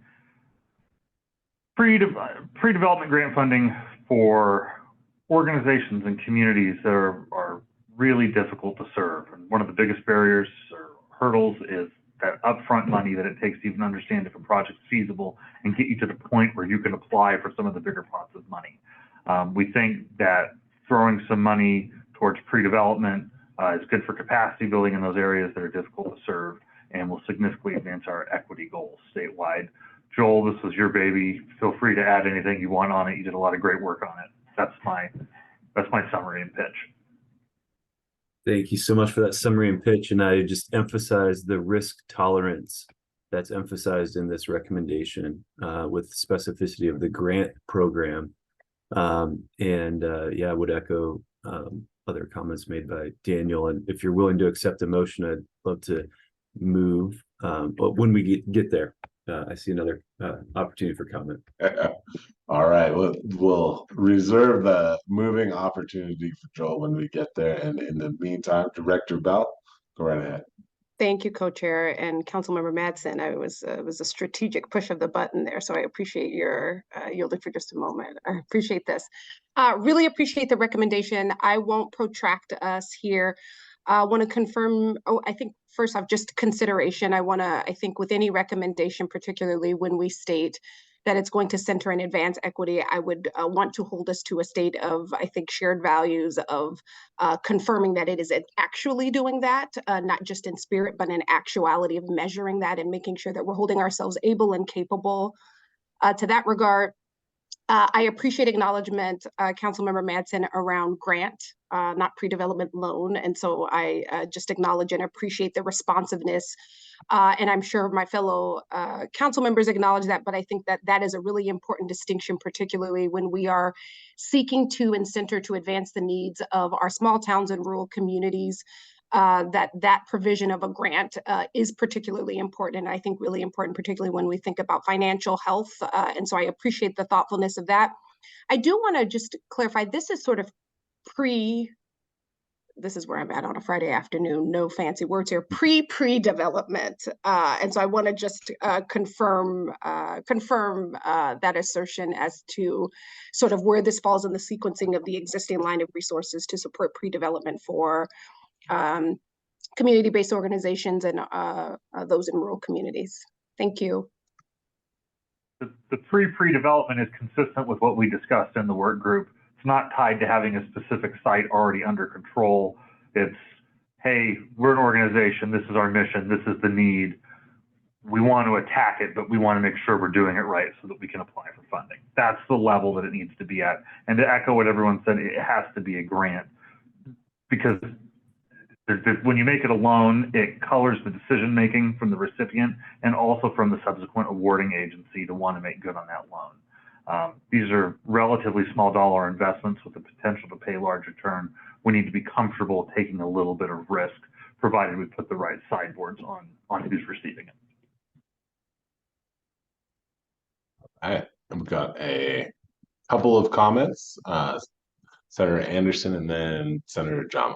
pre-development grant funding for organizations and communities that are really difficult to serve. And one of the biggest barriers or hurdles is that upfront money that it takes to even understand if a project's feasible and get you to the point where you can apply for some of the bigger pots of money. We think that throwing some money towards pre-development is good for capacity building in those areas that are difficult to serve and will significantly advance our equity goals statewide. Joel, this was your baby. Feel free to add anything you want on it. You did a lot of great work on it. That's my summary and pitch. Thank you so much for that summary and pitch. And I just emphasize the risk tolerance that's emphasized in this recommendation with specificity of the grant program. Yeah, I would echo other comments made by Daniel. And if you're willing to accept a motion, I'd love to move. But when we get there, I see another opportunity for comment. All right, we'll reserve the moving opportunity for Joel when we get there. And in the meantime, Director Bell, go right ahead. Thank you, Co-Chair and Councilmember Madsen. It was a strategic push of the button there, so I appreciate your yielding for just a moment. I appreciate this. Really appreciate the recommendation. I won't protract us here. I want to confirm, I think first off, just consideration. I think with any recommendation, particularly when we state that it's going to center and advance equity, I would want to hold us to a state of, I think, shared values of confirming that it is actually doing that, not just in spirit, but in actuality of measuring that and making sure that we're holding ourselves able and capable to that regard. I appreciate acknowledgement, Councilmember Madsen, around grant, not pre-development loan. And so I just acknowledge and appreciate the responsiveness. And I'm sure my fellow council members acknowledge that, but I think that that is a really important distinction, particularly when we are seeking to and center to advance the needs of our small towns and rural communities. That provision of a grant is particularly important, and I think really important, particularly when we think about financial health. And so I appreciate the thoughtfulness of that. I do want to just clarify, this is sort of this is where I'm at on a Friday afternoon, no fancy words here, pre-development. And so I want to just confirm that assertion as to sort of where this falls in the sequencing of the existing line of resources to support pre-development for community-based organizations and those in rural communities. Thank you. The pre-development is consistent with what we discussed in the work group. It's not tied to having a specific site already under control. It's, hey, we're an organization, this is our mission, this is the need. We want to attack it, but we want to make sure we're doing it right so that we can apply for funding. That's the level that it needs to be at. And to echo what everyone said, it has to be a grant, because when you make it a loan, it colors the decision-making from the recipient and also from the subsequent awarding agency to want to make good on that loan. These are relatively small dollar investments with the potential to pay large return. We need to be comfortable taking a little bit of risk, provided we put the right sideboards on who's receiving it. All right, we've got a couple of comments. Senator Anderson and then Senator Jama.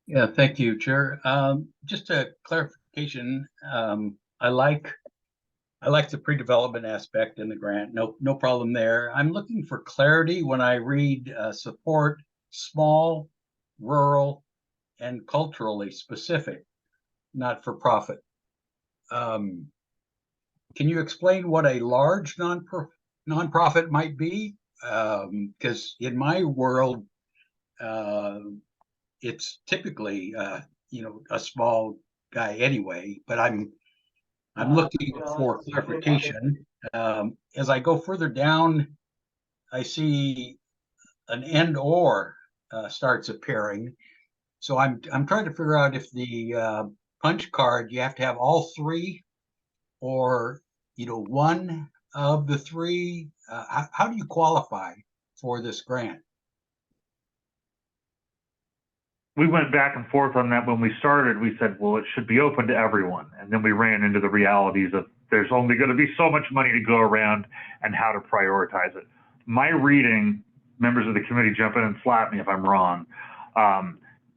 Yeah, thank you, Chair. Just a clarification. I like the pre-development aspect in the grant. No problem there. I'm looking for clarity when I read support small, rural, and culturally specific, not for profit. Can you explain what a large nonprofit might be? Because in my world, it's typically a small guy anyway, but I'm looking for clarification. As I go further down, I see an and or starts appearing. So I'm trying to figure out if the punch card, you have to have all three, or one of the three. How do you qualify for this grant? We went back and forth on that when we started. We said, well, it should be open to everyone. And then we ran into the realities of there's only going to be so much money to go around and how to prioritize it. My reading, members of the committee jump in and slap me if I'm wrong,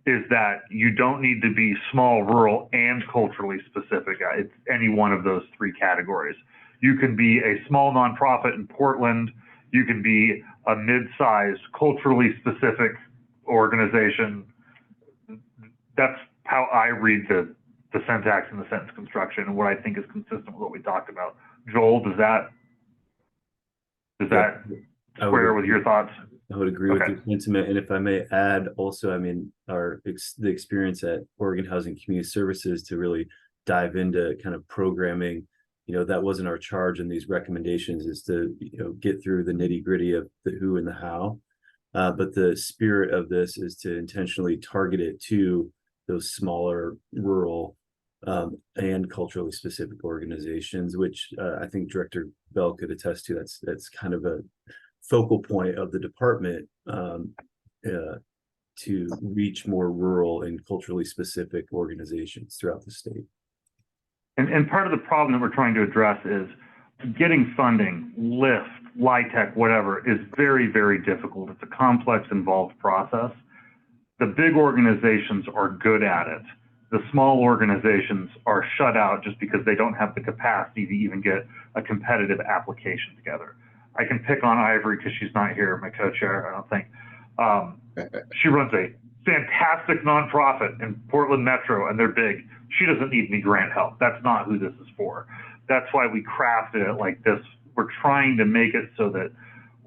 is that you don't need to be small, rural, and culturally specific. It's any one of those three categories. You can be a small nonprofit in Portland. You can be a mid-sized, culturally specific organization. That's how I read the syntax and the sentence construction and what I think is consistent with what we talked about. Joel, does that square with your thoughts? I would agree with Okay. your sentiment, and if I may add also, I mean, the experience at Oregon Housing Community Services to really dive into kind of programming, you know, that wasn't our charge in these recommendations, is to, you know, get through the nitty-gritty of the who and the how. But the spirit of this is to intentionally target it to those smaller, rural, and culturally specific organizations, which I think Director Bell could attest to. That's kind of a focal point of the department, to reach more rural and culturally specific organizations throughout the state. And part of the problem that we're trying to address is getting funding, LIFT, LIHTC, whatever, is very, very difficult. It's a complex, involved process. The big organizations are good at it. The small organizations are shut out just because they don't have the capacity to even get a competitive application together. I can pick on Ivory because she's not here, my co-chair, I don't think. She runs a fantastic nonprofit in Portland Metro, and they're big. She doesn't need any grant help. That's not who this is for. That's why we crafted it like this. We're trying to make it so that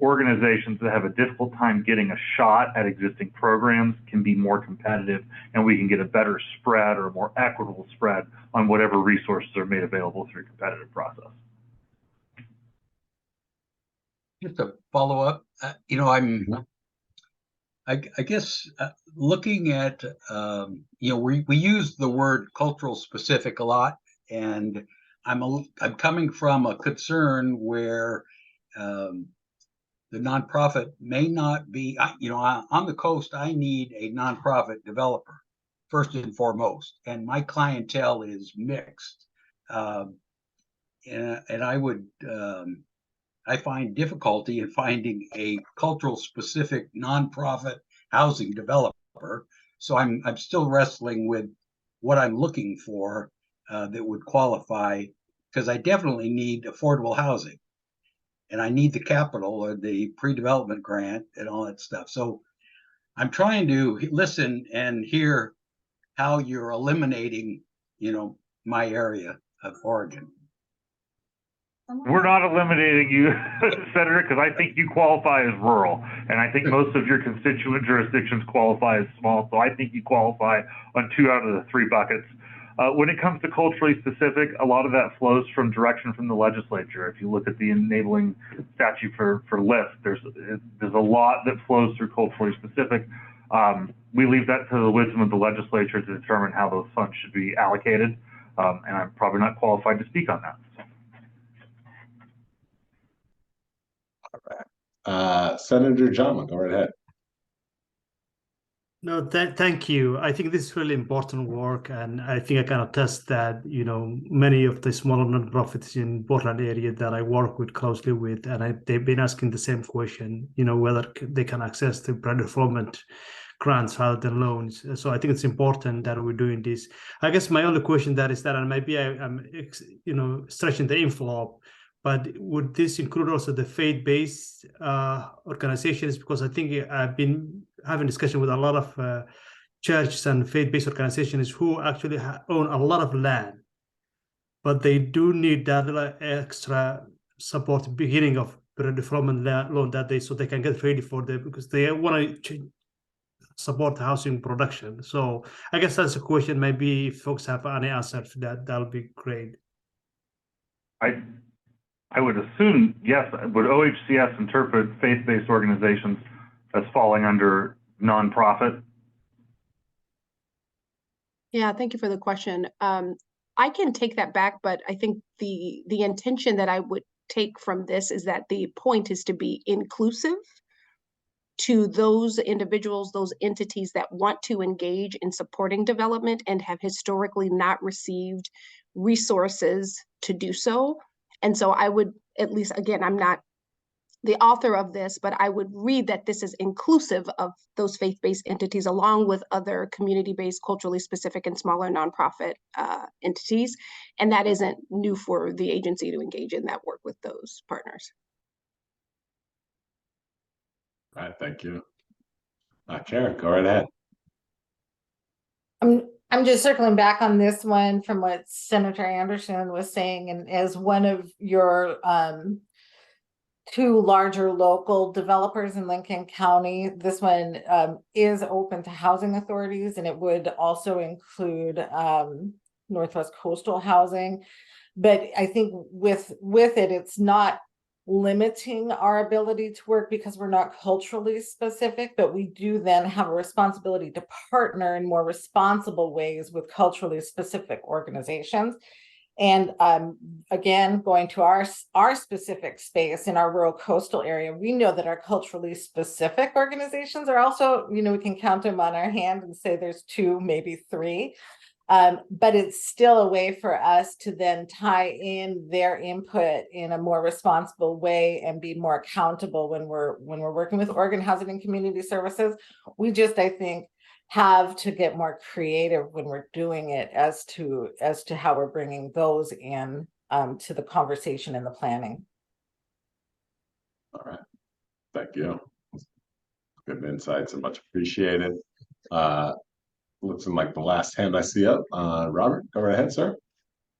organizations that have a difficult time getting a shot at existing programs can be more competitive, and we can get a better spread or a more equitable spread on whatever resources are made available through a competitive process. Just a follow up, you know, I guess looking at, you know, we use the word cultural specific a lot, and I'm coming from a concern where the nonprofit may not be, you know, on the coast, I need a nonprofit developer first and foremost, and my clientele is mixed. And I would, I find difficulty in finding a cultural specific nonprofit housing developer. So I'm still wrestling with what I'm looking for that would qualify, because I definitely need affordable housing, and I need the capital or the pre-development grant and all that stuff. So I'm trying to listen and hear how you're eliminating, you know, my area of Oregon. We're not eliminating you, Senator, because I think you qualify as rural, and I think most of your constituent jurisdictions qualify as small, so I think you qualify on 2 out of the 3 buckets. When it comes to culturally specific, a lot of that flows from direction from the legislature. If you look at the enabling statute for LIFT, there's a lot that flows through culturally specific. We leave that to the wisdom of the legislature to determine how those funds should be allocated, and I'm probably not qualified to speak on that. Senator Jama, go right ahead. No, thank you. I think this is really important work, and I think I can attest that, you know, many of the smaller nonprofits in Portland area that I work with closely with, and they've been asking the same question, you know, whether they can access the pre-development grants rather than loans. So I think it's important that we're doing this. I guess my only question that is that, and maybe I'm you know, stretching the envelope, but would this include also the faith-based organizations? Because I think I've been having discussion with a lot of churches and faith-based organizations who actually own a lot of land, but they do need that extra support beginning of pre-development loan so they can get ready for them, because they want to support housing production. So I guess that's a question. Maybe if folks have any answer to that, that'll be great. I would assume, yes. Would OHCS interpret faith-based organizations as falling under nonprofit? Yeah, thank you for the question. I can take that back, but I think the intention that I would take from this is that the point is to be inclusive to those individuals, those entities that want to engage in supporting development and have historically not received resources to do so. And so I would, at least, again, I'm not the author of this, but I would read that this is inclusive of those faith-based entities, along with other community-based, culturally specific, and smaller nonprofit entities. And that isn't new for the agency to engage in that work with those partners. All right, thank you. Karen, go right ahead. I'm just circling back on this one from what Senator Anderson was saying, and as one of your two larger local developers in Lincoln County, this one is open to housing authorities, and it would also include Northwest Coastal Housing. But I think with it, it's not limiting our ability to work because we're not culturally specific, but we do then have a responsibility to partner in more responsible ways with culturally specific organizations. And again, going to our specific space in our rural coastal area, we know that our culturally specific organizations are also, we can count them on our hand and say there's 2, maybe 3. But it's still a way for us to then tie in their input in a more responsible way and be more accountable when we're working with Oregon Housing and Community Services. We just, I think, have to get more creative when we're doing it as to how we're bringing those in to the conversation and the planning. All right, thank you. Good insights and much appreciated. Looks like the last hand I see up. Robert, go right ahead, sir.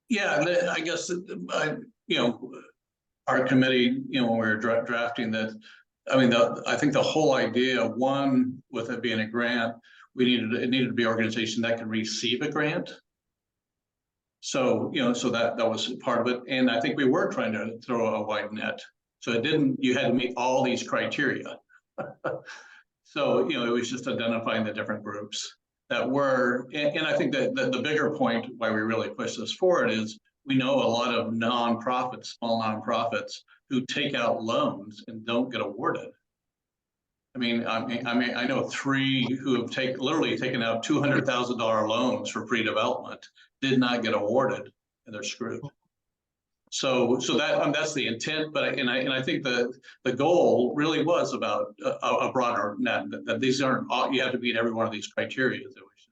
Yeah, I guess our committee, when we were drafting that, I think the whole idea, one, with it being a grant, it needed to be an organization that can receive a grant. So so that was part of it, and I think we were trying to throw a wide net. So you had to meet all these criteria. So it was just identifying the different groups that were, and I think that the bigger point why we really push this forward is we know a lot of nonprofits, small nonprofits, who take out loans and don't get awarded. I know 3 who have literally taken out $200,000 loans for pre-development, did not get awarded, and they're screwed. So that's the intent, but I think the goal really was about a broader net, that these aren't all, you have to meet every one of these criteria. That was just,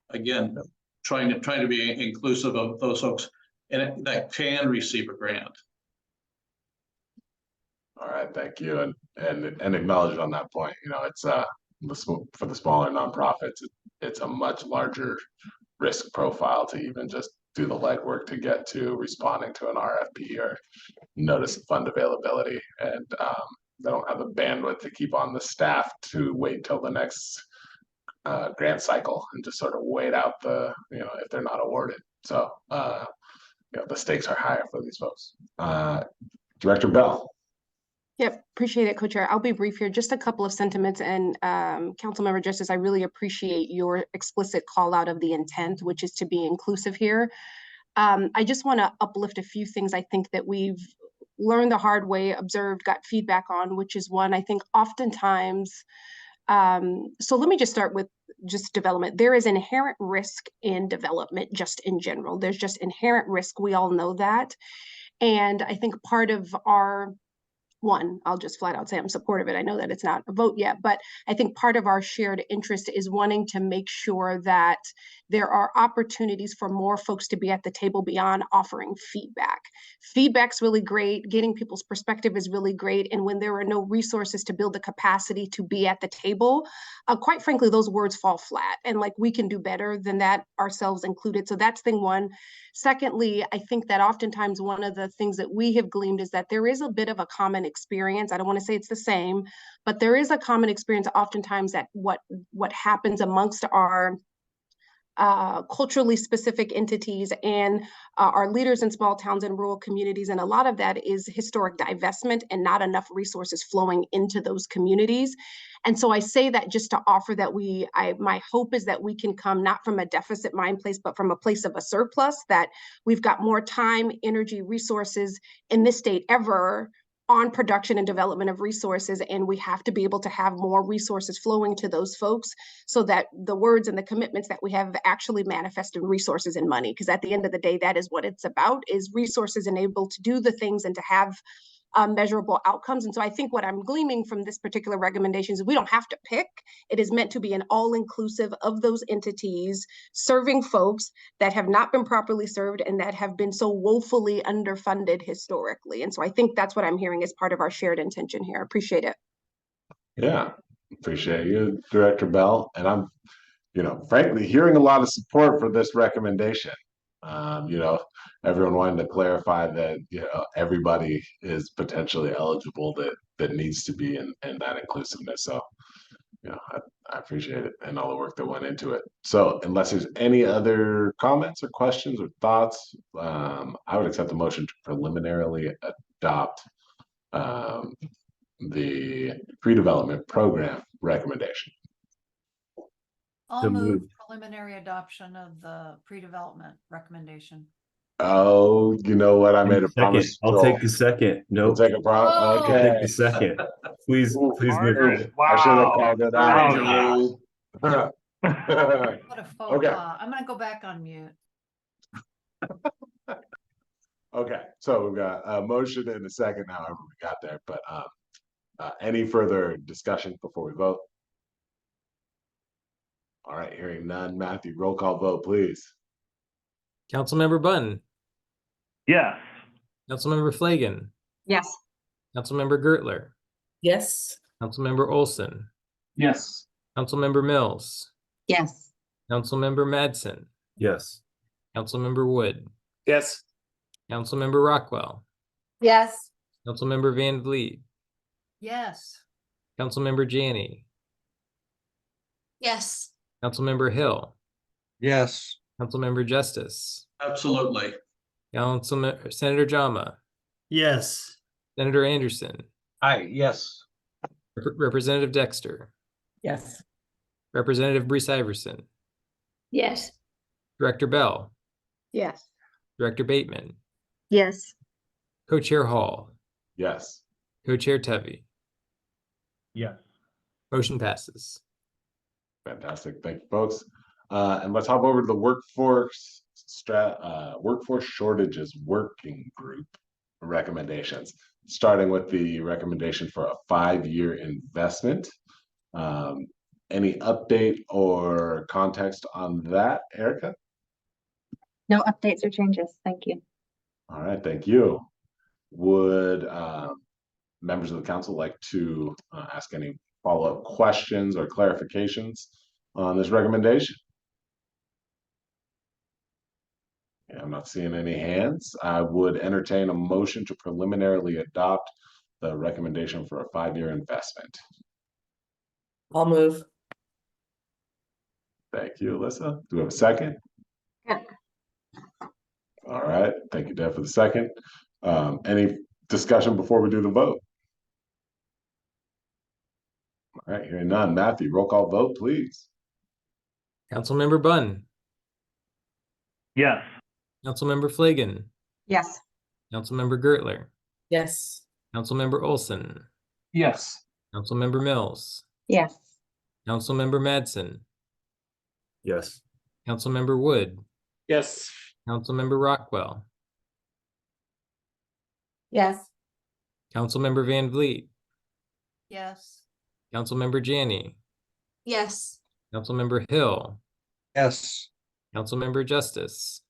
again, trying to be inclusive of those folks and that can receive a grant. All right, thank you, and acknowledge on that point. It's for the smaller nonprofits, it's a much larger risk profile to even just do the legwork to get to responding to an RFP or notice of fund availability, and they don't have the bandwidth to keep on the staff to wait till the next grant cycle and just sort of wait out if they're not awarded. So the stakes are higher for these folks. Director Bell. Yep, appreciate it, Co-Chair. I'll be brief here. Just a couple of sentiments, and Councilmember Justice, I really appreciate your explicit call out of the intent, which is to be inclusive here. I just want to uplift a few things I think that we've learned the hard way, observed, got feedback on, which is one, I think oftentimes, so let me just start with just development. There is inherent risk in development just in general. There's just inherent risk. We all know that. And I think part of I'll just flat out say I'm supportive of it. I know that it's not a vote yet, but I think part of our shared interest is wanting to make sure that there are opportunities for more folks to be at the table beyond offering feedback. Feedback's really great. Getting people's perspective is really great. And when there are no resources to build the capacity to be at the table, quite frankly, those words fall flat. And we can do better than that, ourselves included. So that's thing one. Secondly, I think that oftentimes one of the things that we have gleaned is that there is a bit of a common experience. I don't want to say it's the same, but there is a common experience oftentimes that what happens amongst our culturally specific entities and our leaders in small towns and rural communities. And a lot of that is historic divestment and not enough resources flowing into those communities. And so I say that just to offer that my hope is that we can come not from a deficit mind place, but from a place of a surplus, that we've got more time, energy, resources in this state ever on production and development of resources, and we have to be able to have more resources flowing to those folks so that the words and the commitments that we have actually manifest in resources and money. Because at the end of the day, that is what it's about, is resources enabled to do the things and to have measurable outcomes. And so I think what I'm gleaming from this particular recommendation is we don't have to pick. It is meant to be an all-inclusive of those entities serving folks that have not been properly served and that have been so woefully underfunded historically. And so I think that's what I'm hearing as part of our shared intention here. Appreciate it. Yeah, appreciate you, Director Bell. And frankly, hearing a lot of support for this recommendation. Everyone wanted to clarify that, everybody is potentially eligible that needs to be in that inclusiveness. So, I appreciate it and all the work that went into it. So unless there's any other comments or questions or thoughts, I would accept the motion to preliminarily adopt the pre-development program recommendation. I'll So move moved. preliminary adoption of the pre-development recommendation. Oh, you know what? I made a Second. promise. I'll Joel. take the second. We'll Nope. take a promise. Oh. I'll take Okay. the second. Please, please move. Margaret, it. I should have wow. called it Wow. out. What a faux Okay. pas. I'm gonna go back on mute. Okay, so we've got a motion and a second, however we got there, but any further discussion before we vote? All right, hearing none. Matthew, roll call vote, please. Councilmember Button, Yes. Councilmember Flagon, Yes. Councilmember Gertler, Yes. Councilmember Olson, Yes. Councilmember Mills, Yes. Councilmember Madsen, Yes. Councilmember Wood, Yes. Councilmember Rockwell, Yes. Councilmember Van Vliet, Yes. Councilmember Janney, Yes. Councilmember Hill, Yes. Councilmember Justice, Absolutely. Senator Jama, Yes. Senator Anderson, Aye, yes. Representative Dexter, Yes. Representative Brees Iverson, Yes. Director Bell, Yes. Director Bateman, Yes. Co-Chair Hall, Yes. Co-Chair Tevy. Yes. Motion passes. Fantastic. Thank you, folks. And let's hop over to the workforce shortages working group recommendations, starting with the recommendation for a 5-year investment. Any update or context on that, Erica? No updates or changes. Thank you. All right, thank you. Would members of the council like to ask any follow-up questions or clarifications on this recommendation? Yeah, I'm not seeing any hands. I would entertain a motion to preliminarily adopt the recommendation for a 5-year investment. I'll move. Thank you, Alyssa. Do we have a second? Yeah. All right, thank you, Deb, for the second. Any discussion before we do the vote? All right, hearing none. Matthew, roll call vote, please. Councilmember Bunn, Yes. Councilmember Flagon, Yes. Councilmember Gertler, Yes. Councilmember Olson, Yes. Councilmember Mills, Yes. Councilmember Madsen, Yes. Councilmember Wood, Yes. Councilmember Rockwell, Yes. Councilmember Van Vliet, Yes. Councilmember Janney, Yes. Councilmember Hill, Yes. Councilmember Justice,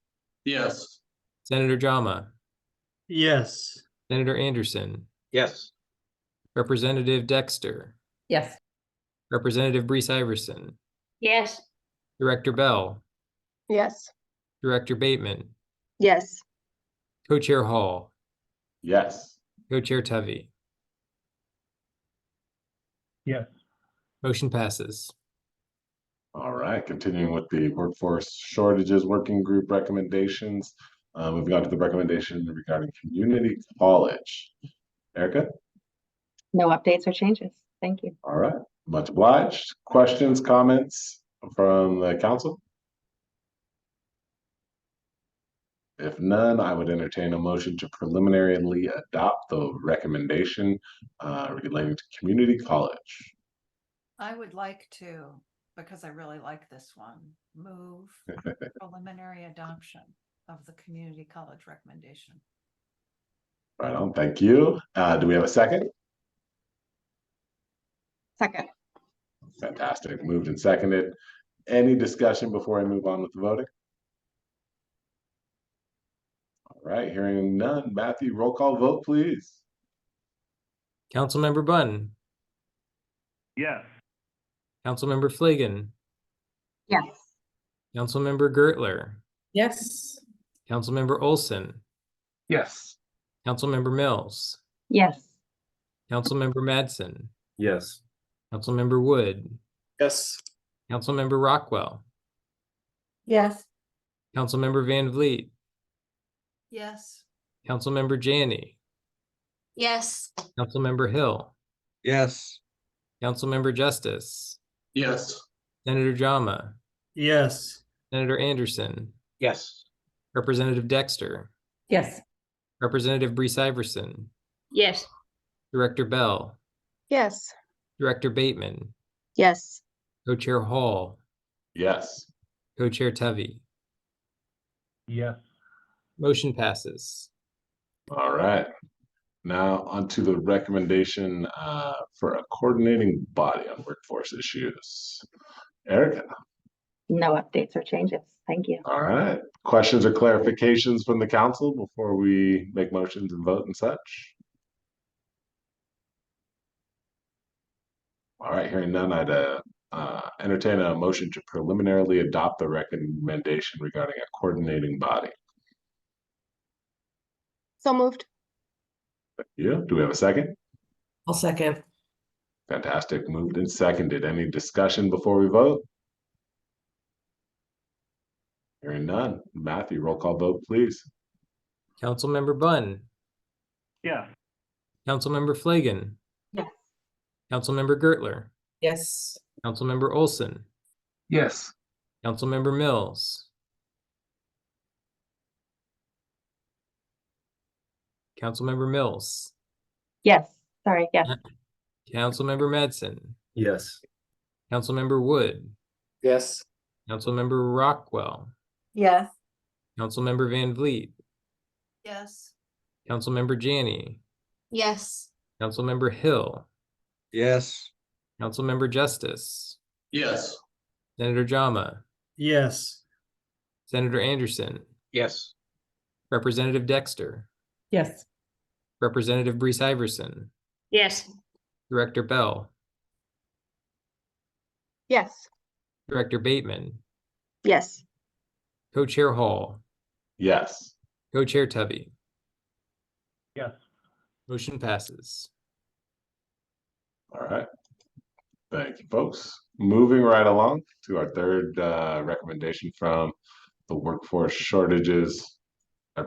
Yes. Senator Jama, Yes. Senator Anderson, Yes. Representative Dexter, Yes. Representative Brees Iverson, Yes. Director Bell, Yes. Director Bateman, Yes. Co-Chair Hall, Yes. Co-Chair Tevy. Yes. Motion passes. All right, continuing with the workforce shortages working group recommendations. Moving on to the recommendation regarding community college. Erica? No updates or changes. Thank you. All right, much obliged. Questions, comments from the council? If none, I would entertain a motion to preliminarily adopt the recommendation relating to community college. I would like to, because I really like this one, move preliminary adoption of the community college recommendation. Right on, thank you. Do we have a second? Second. Fantastic, moved and seconded. Any discussion before I move on with the voting? All right, hearing none. Matthew, roll call vote, please. Councilmember Bunn, Yes. Councilmember Flagon, Yes. Councilmember Gertler, Yes. Councilmember Olson, Yes. Councilmember Mills, Yes. Councilmember Madsen, Yes. Councilmember Wood, Yes. Councilmember Rockwell, Yes. Councilmember Van Vliet, Yes. Councilmember Janney, Yes. Councilmember Hill, Yes. Councilmember Justice, Yes. Senator Jama, Yes. Senator Anderson, Yes. Representative Dexter, Yes. Representative Brees Iverson, Yes. Director Bell, Yes. Director Bateman, Yes. Co-Chair Hall, Yes. Co-Chair Tuvey. Yes. Motion passes. All right. Now onto the recommendation for a coordinating body on workforce issues. Erica. No updates or changes. Thank you. All right. Questions or clarifications from the council before we make motions and vote and such? All right, hearing none, I'd entertain a motion to preliminarily adopt the recommendation regarding a coordinating body. So moved. Yeah, do we have a second? I'll second. Fantastic. Moved and seconded. Any discussion before we vote? Hearing none. Matthew, roll call vote, please. Councilmember Bunn, Yes. Councilmember Flagon, Yes. Councilmember Gertler, Yes. Councilmember Olson, Yes. Councilmember Mills, Councilmember Mills, Yes. Sorry. Yes. Councilmember Madsen, Yes. Councilmember Wood, Yes. Councilmember Rockwell, Yes. Councilmember Van Vliet, Yes. Councilmember Janney, Yes. Councilmember Hill, Yes. Councilmember Justice, Yes. Senator Jama, Yes. Senator Anderson, Yes. Representative Dexter, Yes. Representative Brees Iverson, Yes. Director Bell, Yes. Director Bateman, Yes. Co-Chair Hall, Yes. Co-Chair Tubby. Yes. Motion passes. All right. Thank you, folks. Moving right along to our third recommendation from the workforce shortages,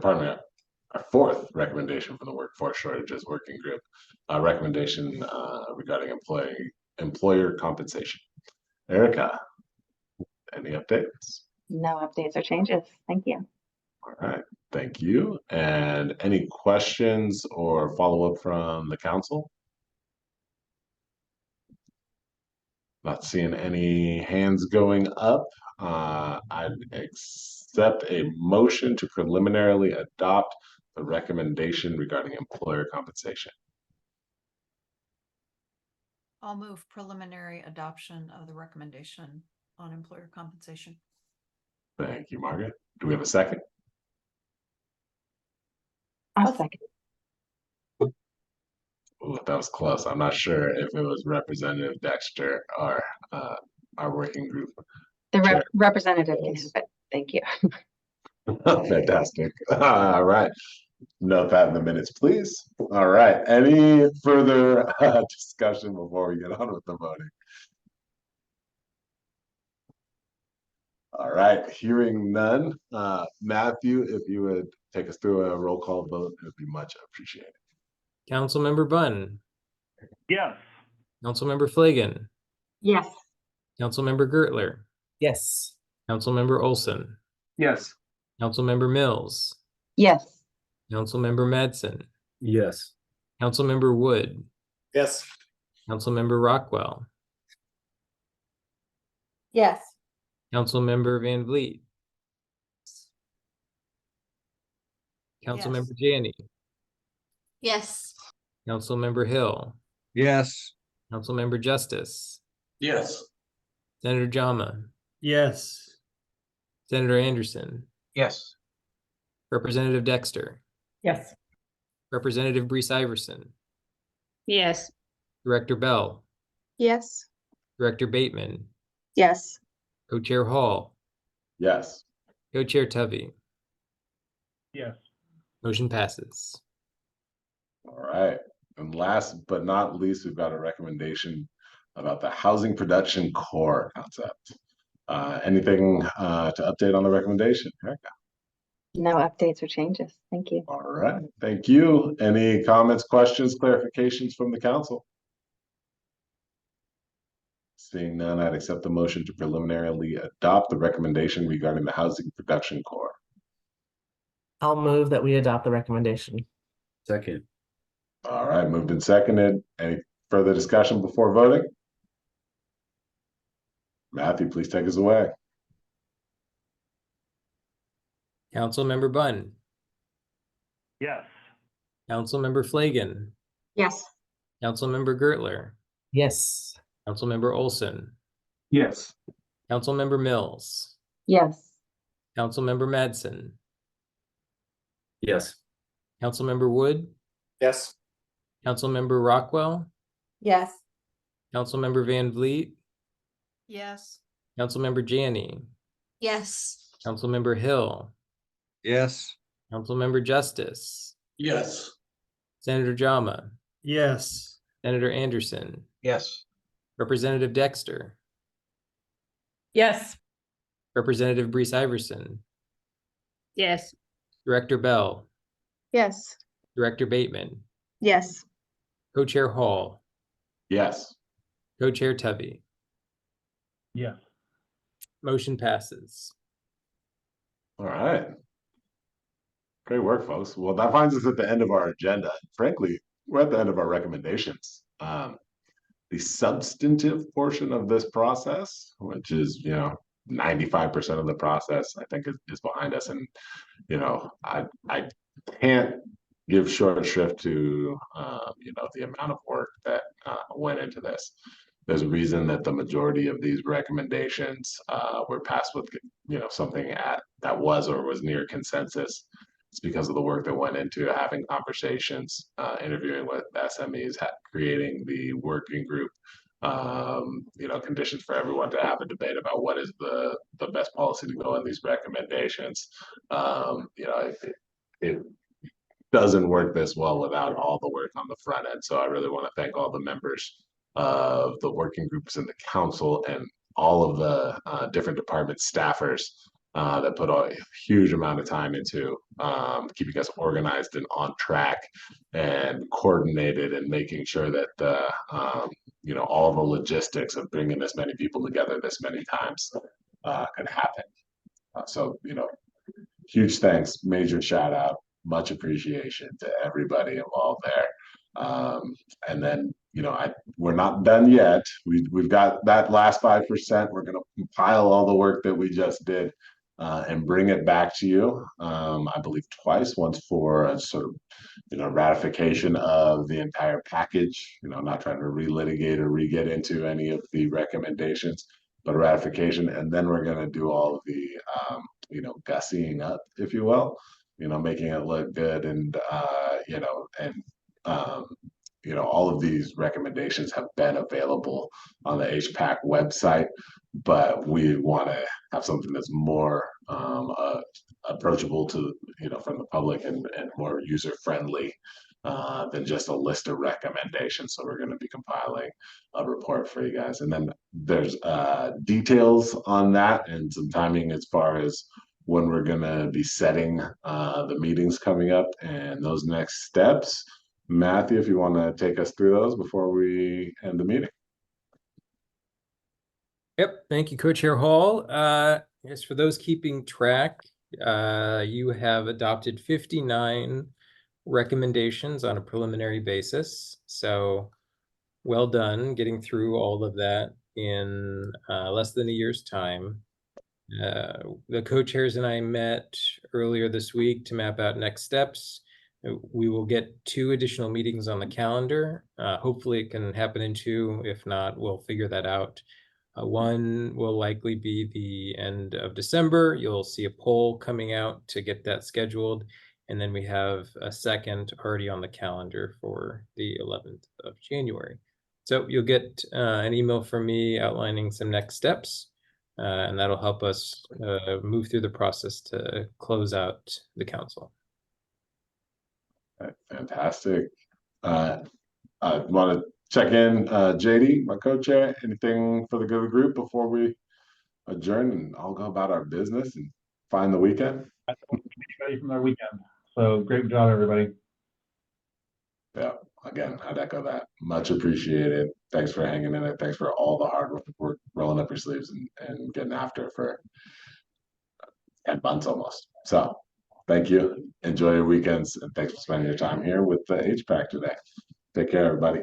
pardon me, our fourth recommendation from the workforce shortages working group, recommendation regarding employer compensation. Erica, any updates? No updates or changes. Thank you. All right, thank you. And any questions or follow-up from the council? Not seeing any hands going up. I'd accept a motion to preliminarily adopt the recommendation regarding employer compensation. I'll move preliminary adoption of the recommendation on employer compensation. Thank you, Margaret. Do we have a second? I'll second. Ooh, that was close. I'm not sure if it was Representative Dexter or our working group. The Chair. representative can have it. Thank you. Fantastic. All right. Note that in the minutes, please. All right. Any further discussion before we get on with the voting? All right. Hearing none. Matthew, if you would take us through a roll call vote, it would be much appreciated. Councilmember Bunn, Yes. Councilmember Flagon, Yes. Councilmember Gertler, Yes. Councilmember Olson, Yes. Councilmember Mills, Yes. Councilmember Madsen, Yes. Councilmember Wood, Yes. Councilmember Rockwell, Yes. Councilmember Van Vliet, Councilmember Janney, Yes. Councilmember Hill, Yes. Councilmember Justice, Yes. Senator Jama, Yes. Senator Anderson, Yes. Representative Dexter, Yes. Representative Brees Iverson, Yes. Director Bell, Yes. Director Bateman, Yes. Co-Chair Hall, Yes. Co-Chair Tubby. Yes. Motion passes. All right. And last but not least, we've got a recommendation about the housing production core concept. Anything to update on the recommendation? Erica? No updates or changes. Thank you. All right. Thank you. Any comments, questions, clarifications from the council? Seeing none, I'd accept the motion to preliminarily adopt the recommendation regarding the housing production core. I'll move that we adopt the recommendation. Second. All right, moved and seconded. Any further discussion before voting? Matthew, please take us away. Councilmember Bunn, Yes. Councilmember Flagon, Yes. Councilmember Gertler, Yes. Councilmember Olson, Yes. Councilmember Mills, Yes. Councilmember Madsen, Yes. Councilmember Wood, Yes. Councilmember Rockwell, Yes. Councilmember Van Vliet, Yes. Councilmember Janney, Yes. Councilmember Hill, Yes. Councilmember Justice, Yes. Senator Jama, Yes. Senator Anderson, Yes. Representative Dexter, Yes. Representative Brees Iverson, Yes. Director Bell, Yes. Director Bateman, Yes. Co-Chair Hall, Yes. Co-Chair Tubby. Yes. Motion passes. All right. Great work, folks. Well, that finds us at the end of our agenda. Frankly, we're at the end of our recommendations. The substantive portion of this process, which is, 95% of the process, I think is behind us. And, I can't give short shrift to, the amount of work that went into this. There's a reason that the majority of these recommendations were passed with, something that was or was near consensus. It's because of the work that went into having conversations, interviewing with SMEs, creating the working group, conditions for everyone to have a debate about what is the best policy to go in these recommendations. It doesn't work this well without all the work on the front end. So I really want to thank all the members of the working groups in the council and all of the different department staffers that put a huge amount of time into keeping us organized and on track and coordinated and making sure that all the logistics of bringing this many people together this many times could happen. Huge thanks, major shout out, much appreciation to everybody involved there. And then, we're not done yet. We've got that last 5%. We're going to compile all the work that we just did and bring it back to you. I believe twice, once for a sort of, ratification of the entire package, not trying to relitigate or re-get into any of the recommendations, but ratification. And then we're going to do all of the, gussying up, if you will, making it look good. And, all of these recommendations have been available on the HPAC website, but we want to have something that's more approachable to, from the public and more user-friendly than just a list of recommendations. So we're going to be compiling a report for you guys. And then there's details on that and some timing as far as when we're going to be setting the meetings coming up and those next steps. Matthew, if you want to take us through those before we end the meeting. Yep, thank you, Co-Chair Hall. Yes, for those keeping track, you have adopted 59 recommendations on a preliminary basis. So well done getting through all of that in less than a year's time. The co-chairs and I met earlier this week to map out next steps. We will get 2 additional meetings on the calendar. Hopefully it can happen in 2. If not, we'll figure that out. One will likely be the end of December. You'll see a poll coming out to get that scheduled. And then we have a second already on the calendar for the 11th of January. So you'll get an email from me outlining some next steps. And that'll help us move through the process to close out the council. Fantastic. I want to check in, JD, my co-chair, anything for the good of the group before we adjourn and I'll go about our business and find the weekend? Ready from their weekend. So great job, everybody. Yeah, again, I'd echo that. Much appreciated. Thanks for hanging in there. Thanks for all the hard work, rolling up your sleeves and getting after it for 10 months almost. So thank you. Enjoy your weekends and thanks for spending your time here with the HPAC today. Take care, everybody.